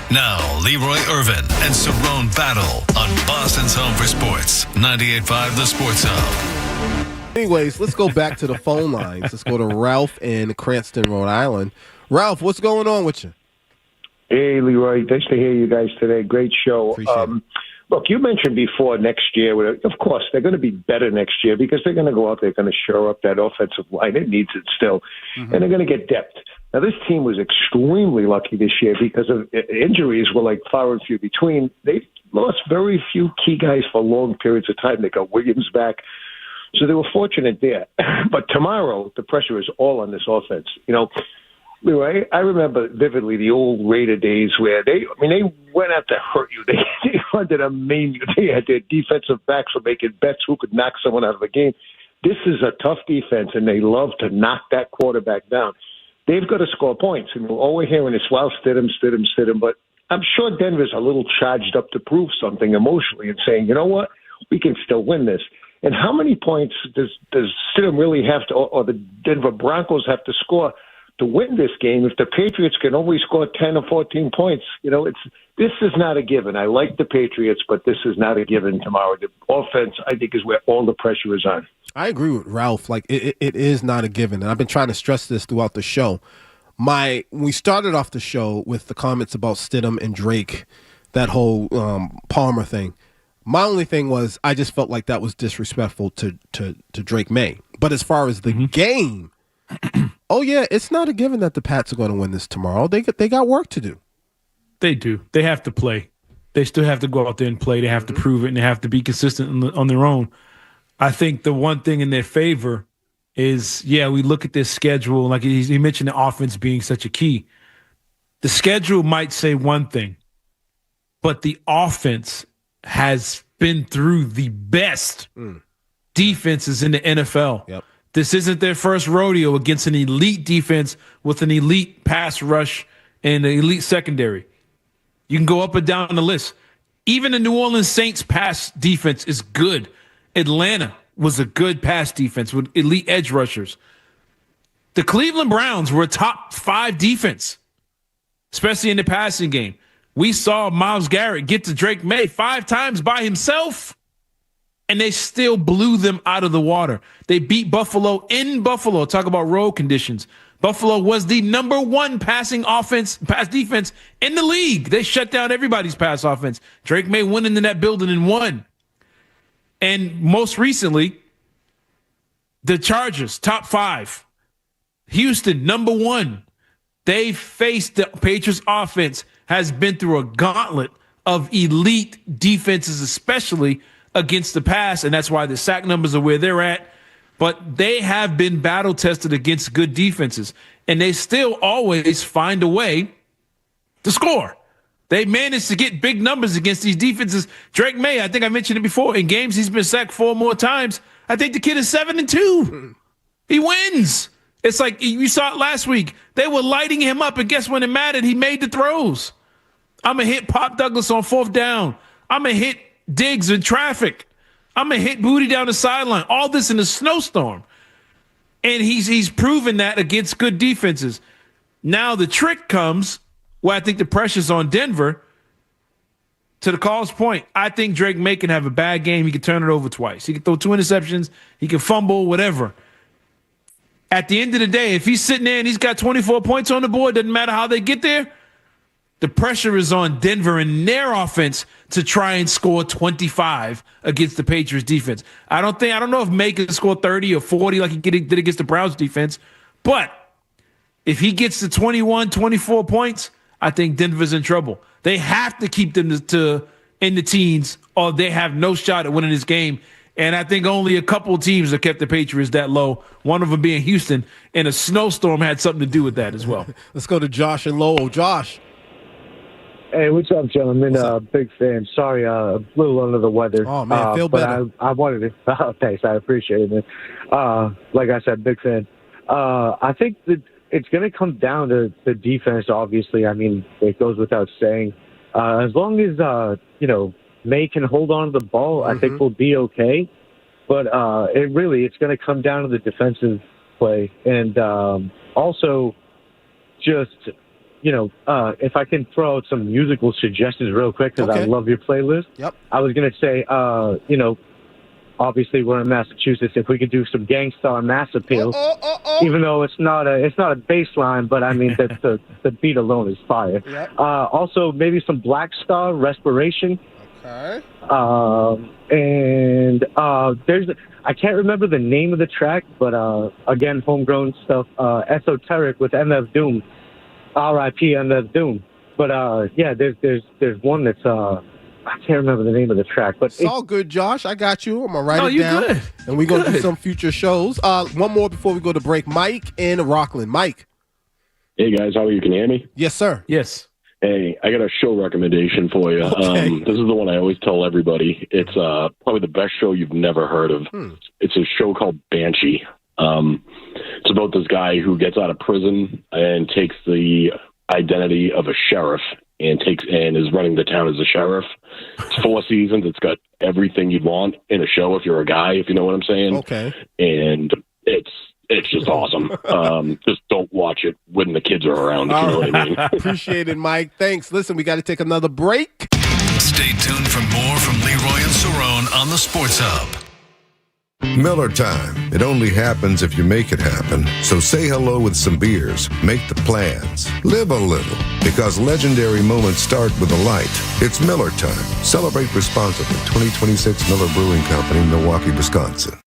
Now, Leroy Irvin and Cerrone battle on Boston's Home for Sports, 98.5 The Sports Hub. Anyways, let's go back to the phone lines. Let's go to Ralph in Cranston, Rhode Island. Ralph, what's going on with you? Hey, Leroy. Nice to hear you guys today. Great show. Look, you mentioned before next year, of course, they're going to be better next year because they're going to go out there, going to shore up that offensive line. It needs it still. And they're going to get depth. Now, this team was extremely lucky this year because of injuries were like far and few between. They lost very few key guys for long periods of time. They got Williams back. So they were fortunate there. But tomorrow, the pressure is all on this offense. You know, Leroy, I remember vividly the old Raider days where they went out to hurt you. They wanted to maim you. They had their defensive backs for making bets who could knock someone out of a game. This is a tough defense, and they love to knock that quarterback down. They've got to score points. And all we're hearing is, well, Stidham. But I'm sure Denver's a little charged up to prove something emotionally and saying, you know what, we can still win this. And how many points does Stidham really have to, or the Denver Broncos have to score to win this game if the Patriots can only score 10 or 14 points? You know, this is not a given. I like the Patriots, but this is not a given tomorrow. The offense, I think, is where all the pressure is on. I agree with Ralph. Like, it is not a given. And I've been trying to stress this throughout the show. We started off the show with the comments about Stidham and Drake, that whole Palmer thing. My only thing was I just felt like that was disrespectful to Drake May. But as far as the game, oh, yeah, it's not a given that the Pats are going to win this tomorrow. They got work to do. They do. They have to play. They still have to go out there and play. They have to prove it, and they have to be consistent on their own. I think the one thing in their favor is, we look at this schedule. Like he mentioned the offense being such a key. The schedule might say one thing, but the offense has been through the best defenses in the NFL. Yep. This isn't their first rodeo against an elite defense with an elite pass rush and an elite secondary. You can go up and down the list. Even the New Orleans Saints pass defense is good. Atlanta was a good pass defense with elite edge rushers. The Cleveland Browns were a top 5 defense, especially in the passing game. We saw Myles Garrett get to Drake May 5 times by himself, and they still blew them out of the water. They beat Buffalo in Buffalo. Talk about road conditions. Buffalo was the number 1 pass defense in the league. They shut down everybody's pass offense. Drake May went into that building and won. And most recently, the Chargers, top 5. Houston, number 1. They faced the Patriots offense, has been through a gauntlet of elite defenses, especially against the pass, and that's why the sack numbers are where they're at. But they have been battle-tested against good defenses, and they still always find a way to score. They managed to get big numbers against these defenses. Drake May, I think I mentioned it before, in games he's been sacked 4 more times. I think the kid is 7-2. He wins. It's like you saw it last week. They were lighting him up, and guess when it mattered? He made the throws. I'm going to hit Pop Douglas on 4th down. I'm going to hit Diggs in traffic. I'm going to hit Booty down the sideline. All this in a snowstorm. And he's proven that against good defenses. Now the trick comes where I think the pressure's on Denver. To the call's point, I think Drake May can have a bad game. He can turn it over twice. He can throw 2 interceptions. He can fumble, whatever. At the end of the day, if he's sitting there and he's got 24 points on the board, doesn't matter how they get there, the pressure is on Denver and their offense to try and score 25 against the Patriots defense. I don't know if May can score 30 or 40 like he did against the Browns defense, but if he gets to 21, 24 points, I think Denver's in trouble. They have to keep them in the teens or they have no shot at winning this game. And I think only a couple of teams have kept the Patriots that low, one of them being Houston, and a snowstorm had something to do with that as well. Let's go to Josh and Lowell. Josh. Hey, what's up, gentlemen? Big fan. Sorry, a little under the weather. Oh, man, feel better. But I wanted to. Oh, thanks. I appreciate it, man. Like I said, big fan. I think that it's going to come down to the defense, obviously. I mean, it goes without saying. As long as, May can hold on to the ball, I think we'll be okay. But it's going to come down to the defensive play. And also just if I can throw out some musical suggestions real quick, because I love your playlist. Yep. I was going to say, obviously we're in Massachusetts. If we could do some Gangstar Mass Appeal, even though it's not a bass line, but I mean the beat alone is fire. Yep. Also, maybe some Black Star Respiration. Okay. I can't remember the name of the track, but again, homegrown stuff. Esoteric with MF Doom. R.I.P. MF Doom. But there's one that's I can't remember the name of the track, but it's all good, Josh. I got you. I'm gonna write it down, good. And we're gonna do some future shows. One more before we go to break. Mike in Rockland. Mike. Hey guys, how are you? Can you hear me? Yes, sir. Yes. Hey, I got a show recommendation for you. Okay. This is the one I always tell everybody. It's probably the best show you've never heard of. It's a show called Banshee. It's about this guy who gets out of prison and takes the identity of a sheriff and is running the town as a sheriff. It's 4 seasons. It's got everything you'd want in a show if you're a guy, if you know what I'm saying. Okay. And it's just awesome. Just don't watch it when the kids are around, if you know what I mean. Appreciate it, Mike. Thanks. Listen, we got to take another break. Stay tuned for more from Leroy and Cerrone on the Sports Hub. Miller time. It only happens if you make it happen. So say hello with some beers. Make the plans. Live a little. Because legendary moments start with a light. It's Miller time. Celebrate responsibly. 2026 Miller Brewing Company, Milwaukee, Wisconsin.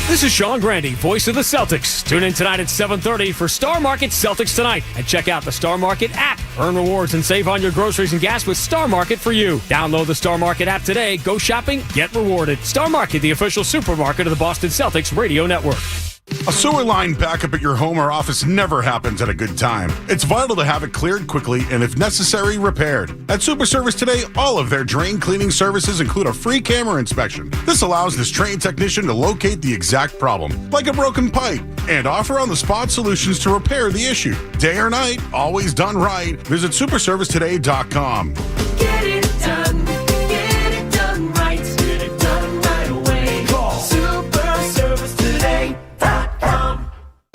This is Sean Grandy, voice of the Celtics. Tune in tonight at 7:30 for Star Market Celtics Tonight. And check out the Star Market app. Earn rewards and save on your groceries and gas with Star Market for you. Download the Star Market app today. Go shopping, get rewarded. Star Market, the official supermarket of the Boston Celtics radio network. A sewer line backup at your home or office never happens at a good time. It's vital to have it cleared quickly and, if necessary, repaired. At Super Service today, all of their drain cleaning services include a free camera inspection. This allows this trained technician to locate the exact problem, like a broken pipe, and offer on-the-spot solutions to repair the issue. Day or night, always done right. Visit superservicetoday.com. Get it done. Get it done right. Get it done right away. Call Super Service Today.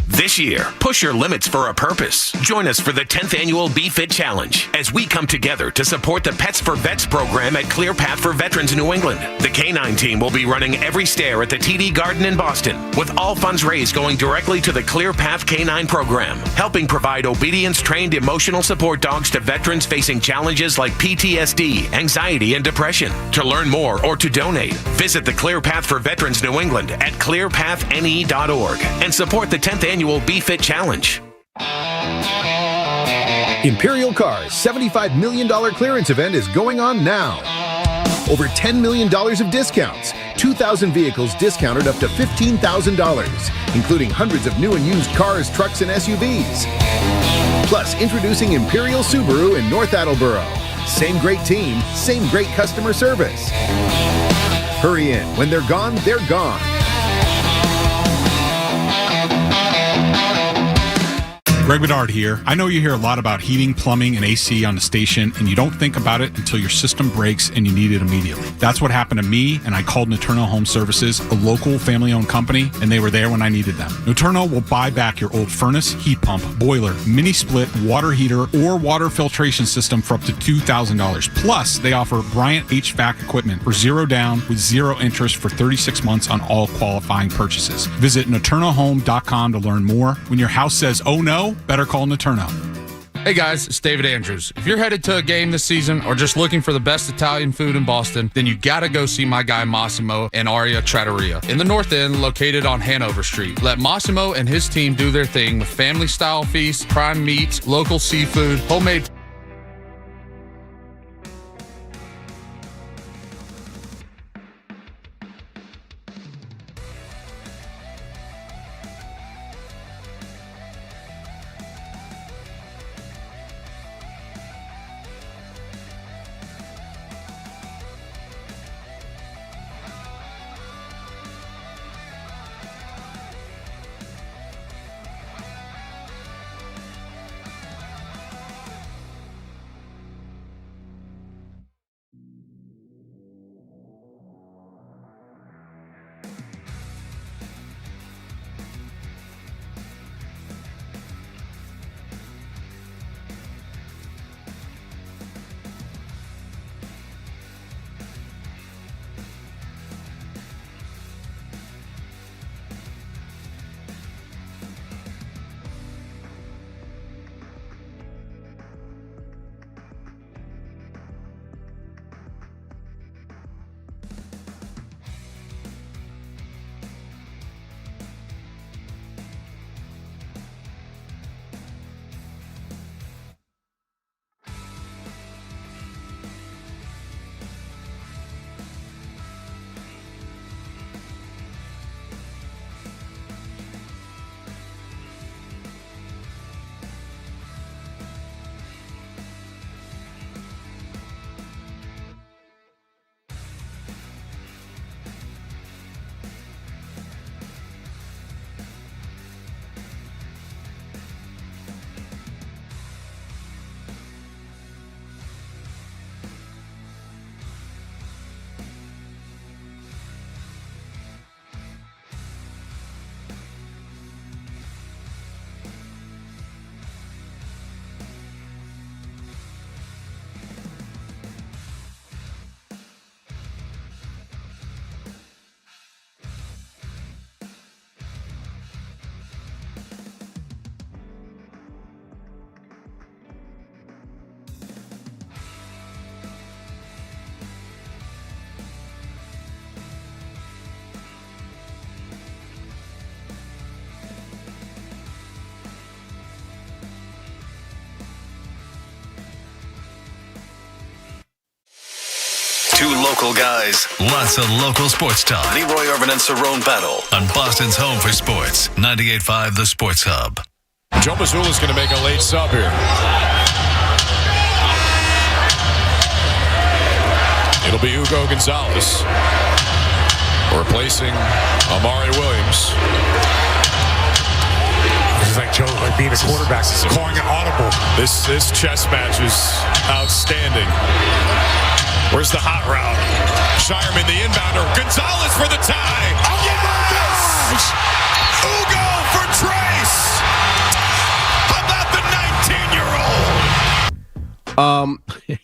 This year, push your limits for a purpose. Join us for the 10th annual Be Fit Challenge as we come together to support the Pets for Vets program at Clear Path for Veterans New England. The Canine team will be running every stair at the TD Garden in Boston, with all funds raised going directly to the Clear Path Canine program, helping provide obedience-trained emotional support dogs to veterans facing challenges like PTSD, anxiety, and depression. To learn more or to donate, visit the Clear Path for Veterans New England at clearpathne.org and support the 10th annual Be Fit Challenge. Imperial Cars' $75 million clearance event is going on now. Over $10 million of discounts, 2,000 vehicles discounted up to $15,000, including hundreds of new and used cars, trucks, and SUVs. Plus, introducing Imperial Subaru in North Attleboro. Same great team, same great customer service. Hurry in. When they're gone, they're gone. Greg Bedard here. I know you hear a lot about heating, plumbing, and AC on the station, and you don't think about it until your system breaks and you need it immediately. That's what happened to me, and I called Naterno Home Services, a local family-owned company, and they were there when I needed them. Naterno will buy back your old furnace, heat pump, boiler, mini split, water heater, or water filtration system for up to $2,000. Plus, they offer Bryant HVAC equipment for $0 down with 0 interest for 36 months on all qualifying purchases. Visit NaternoHome.com to learn more. When your house says, oh no, better call Naterno. Hey guys, it's David Andrews. If you're headed to a game this season or just looking for the best Italian food in Boston, then you gotta go see my guy Massimo and Aria Trattoria in the North End, located on Hanover Street. Let Massimo and his team do their thing with family-style feasts, prime meats, local seafood, homemade. Two local guys, lots of local sports talk. Leroy Irvin and Cerrone battle on Boston's home for sports. 98.5 The Sports Hub. Joe Mazzulla's going to make a late sub here. It'll be Hugo Gonzalez replacing Amari Williams. It's like Joe, like being a quarterback, calling an audible. This chess match is outstanding. Where's the hot route? Shireman, the inbounder. Gonzalez for the tie. Oh, yes! Hugo for Trace. How about the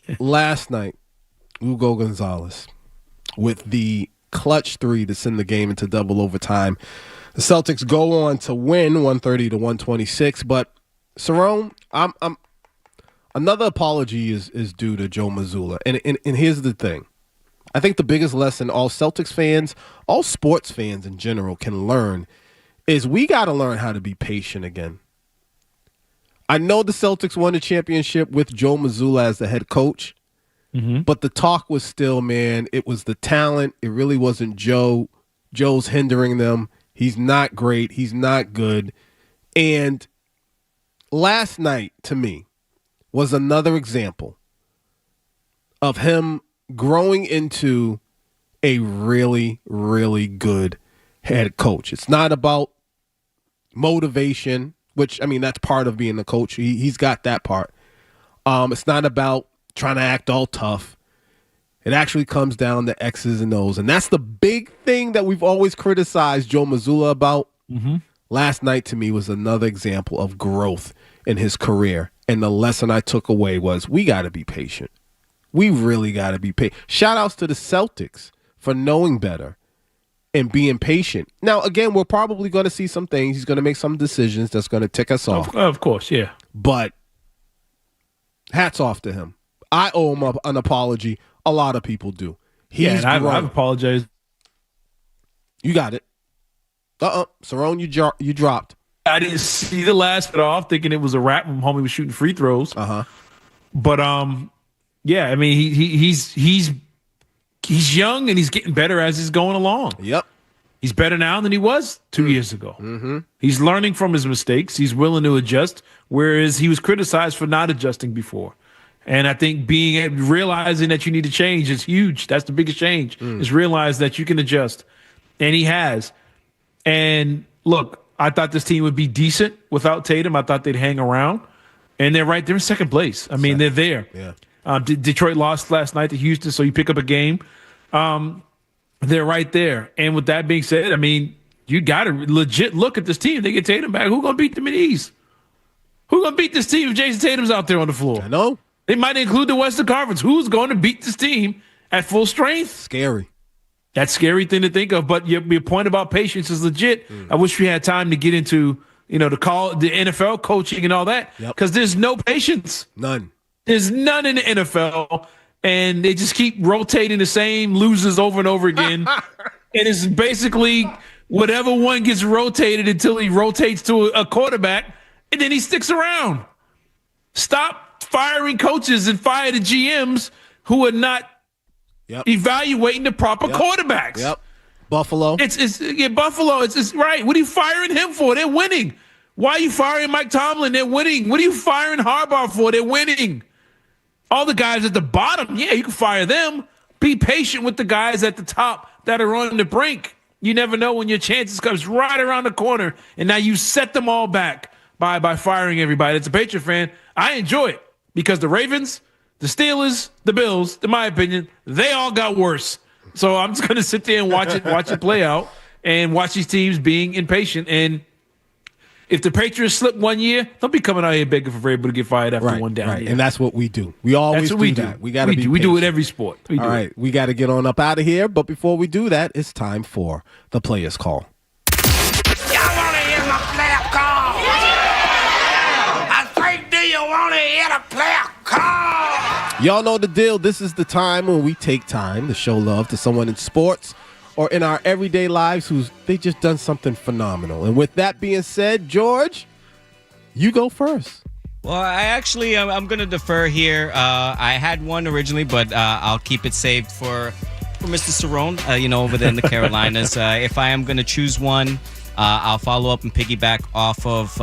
19-year-old? Last night, Hugo Gonzalez with the clutch three to send the game into double overtime. The Celtics go on to win 130-126, but Cerrone, I'm another apology is due to Joe Mazzulla. And here's the thing. I think the biggest lesson all Celtics fans, all sports fans in general can learn is we got to learn how to be patient again. I know the Celtics won the championship with Joe Mazzulla as the head coach, but the talk was still, man, it was the talent. It really wasn't Joe. Joe's hindering them. He's not great. He's not good. And last night, to me, was another example of him growing into a really, really good head coach. It's not about motivation, which, I mean, that's part of being a coach. He's got that part. It's not about trying to act all tough. It actually comes down to X's and O's. And that's the big thing that we've always criticized Joe Mazzulla about. Last night, to me, was another example of growth in his career. And the lesson I took away was we got to be patient. We really got to be patient. Shout outs to the Celtics for knowing better and being patient. Now, again, we're probably going to see some things. He's going to make some decisions that's going to tick us off. Of course, yeah. But hats off to him. I owe him an apology. A lot of people do. And I've apologized. You got it. Cerrone, you dropped. I didn't see the last bit off, thinking it was a wrap when homie was shooting free throws. But yeah, I mean he's young and he's getting better as he's going along. Yep. He's better now than he was 2 years ago. He's learning from his mistakes. He's willing to adjust, whereas he was criticized for not adjusting before. And I think realizing that you need to change is huge. That's the biggest change, is realize that you can adjust. And he has. And look, I thought this team would be decent without Tatum. I thought they'd hang around. And they're right there in second place. I mean, they're there. Yeah. Detroit lost last night to Houston, so you pick up a game. They're right there. And with that being said, I mean, you got to legit look at this team. They get Tatum back. Who's going to beat them in the East? Who's going to beat this team if Jason Tatum's out there on the floor? I know. They might include the Western Conference. Who's going to beat this team at full strength? Scary. That's a scary thing to think of. But your point about patience is legit. I wish we had time to get into, the NFL coaching and all that, because there's no patience. None. There's none in the NFL, and they just keep rotating the same losers over and over again. And it's basically whatever one gets rotated until he rotates to a quarterback, and then he sticks around. Stop firing coaches and fire the GMs who are not evaluating the proper quarterbacks. Buffalo. It's Buffalo. It's right. What are you firing him for? They're winning. Why are you firing Mike Tomlin? They're winning. What are you firing Harbaugh for? They're winning. All the guys at the bottom, you can fire them. Be patient with the guys at the top that are on the brink. You never know when your chances comes right around the corner, and now you set them all back by firing everybody. As a Patriot fan, I enjoy it because the Ravens, the Steelers, the Bills, in my opinion, they all got worse. So I'm just going to sit there and watch it play out and watch these teams being impatient. And if the Patriots slip 1 year, don't be coming out here begging for everybody to get fired after one down year. And that's what we do. We always do that. We got to be We do it every sport. All right, we got to get on up out of here. But before we do that, it's time for the Players Call. Y'all want to hear my player call? I think, do you want to hear the player call? Y'all know the deal. This is the time when we take time to show love to someone in sports or in our everyday lives they just done something phenomenal. And with that being said, George, you go first. Well, I'm going to defer here. I had one originally, but I'll keep it saved for Mr. Cerrone, over there in the Carolinas. If I am going to choose one, I'll follow up and piggyback off of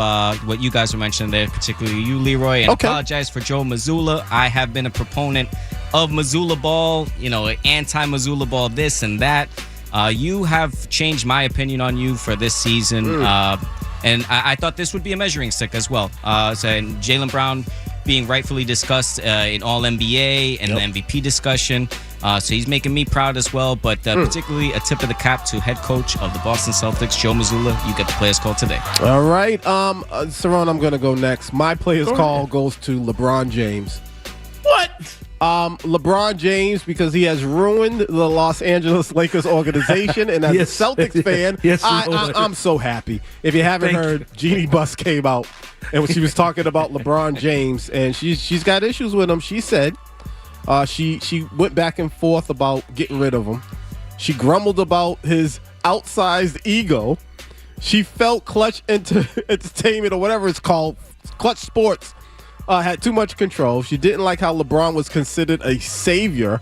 what you guys were mentioning there, particularly you, Leroy, and apologize for Joe Mazzulla. I have been a proponent of Mazzulla ball, anti-Mazzulla ball, this and that. You have changed my opinion on you for this season. And I thought this would be a measuring stick as well. So Jaylen Brown being rightfully discussed in All-NBA and the MVP discussion. So he's making me proud as well. But particularly a tip of the cap to head coach of the Boston Celtics, Joe Mazzulla. You get the player's call today. All right. Cerrone, I'm going to go next. My player's call goes to LeBron James. What? LeBron James, because he has ruined the Los Angeles Lakers organization, and as a Celtics fan, I'm so happy. If you haven't heard, Jeannie Buss came out and she was talking about LeBron James, and she's got issues with him. She said she went back and forth about getting rid of him. She grumbled about his outsized ego. She felt Clutch Entertainment, or whatever it's called, Clutch Sports, had too much control. She didn't like how LeBron was considered a savior,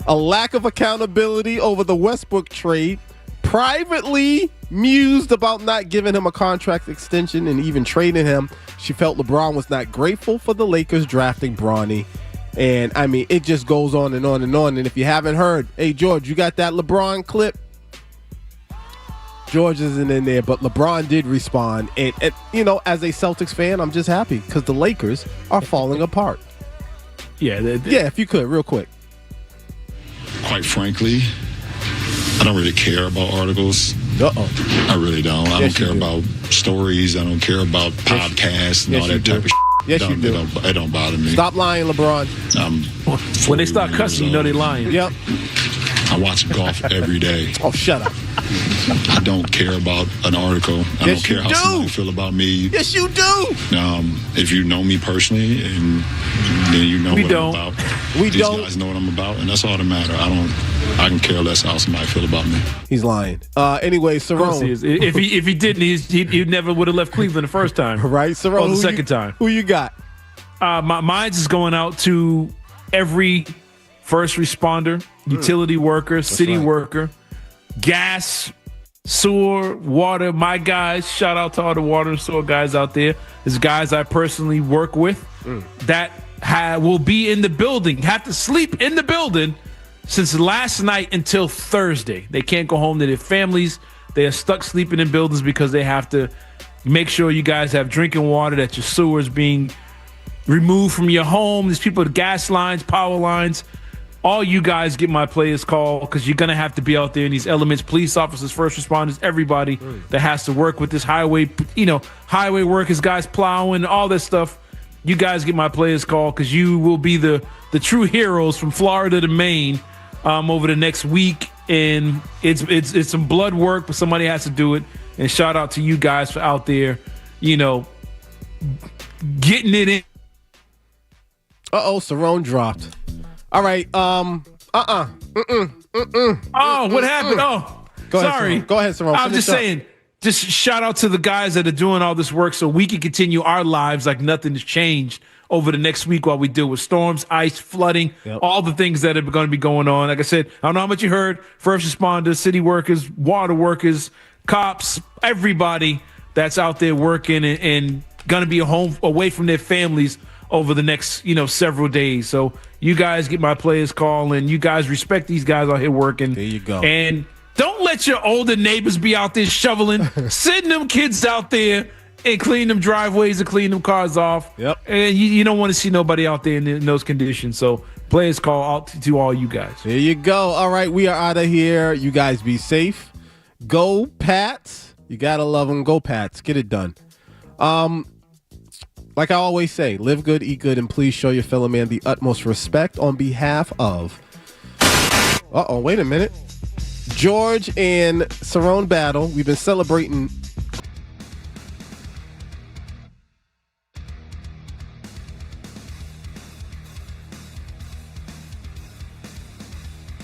a lack of accountability over the Westbrook trade, privately mused about not giving him a contract extension and even trading him. She felt LeBron was not grateful for the Lakers drafting Bronny. And, I mean, it just goes on and on and on. And if you haven't heard, hey, George, you got that LeBron clip? George isn't in there, but LeBron did respond. And as a Celtics fan, I'm just happy because the Lakers are falling apart. Yeah, if you could, real quick. Quite frankly, I don't really care about articles. I really don't. I don't care about stories. I don't care about podcasts and all that type of shit. Yes, you do. It don't bother me. Stop lying, LeBron. When they start cussing, they're lying. Yep. I watch golf every day. Oh, shut up. I don't care about an article. I don't care how somebody feel about me. Yes, you do. If you know me personally, and then you know what I'm about. These guys know what I'm about, and that's all that matters. I can care less how somebody feel about me. He's lying. Anyway, Cerrone. If he didn't, he never would have left Cleveland the first time. Right, Cerrone. Or the second time. Who you got? Mine's is going out to every first responder, utility worker, city worker, gas, sewer, water, my guys. Shout out to all the water and sewer guys out there. There's guys I personally work with that will be in the building, have to sleep in the building since last night until Thursday. They can't go home to their families. They are stuck sleeping in buildings because they have to make sure you guys have drinking water, that your sewer is being removed from your home. There's people with gas lines, power lines. All you guys get my players call because you're going to have to be out there in these elements. Police officers, first responders, everybody that has to work with this highway workers, guys plowing, all this stuff. You guys get my players call because you will be the true heroes from Florida to Maine over the next week. And it's some blood work, but somebody has to do it. And shout out to you guys for out there, getting it in. Cerrone dropped. All right. Oh, what happened? Oh, sorry. Go ahead, Cerrone. I'm just saying, just shout out to the guys that are doing all this work so we can continue our lives like nothing has changed over the next week while we deal with storms, ice, flooding, all the things that are going to be going on. Like I said, I don't know how much you heard. First responders, city workers, water workers, cops, everybody that's out there working and going to be away from their families over the next, several days. So you guys get my players call, and you guys respect these guys out here working. There you go. And don't let your older neighbors be out there shoveling. Send them kids out there and clean them driveways and clean them cars off. Yep. And you don't want to see nobody out there in those conditions. So players call out to all you guys. There you go. All right, we are out of here. You guys be safe. Go Pats. You got to love them. Go Pats. Get it done. Like I always say, live good, eat good, and please show your fellow man the utmost respect on behalf of... wait a minute. George and Cerrone battle. We've been celebrating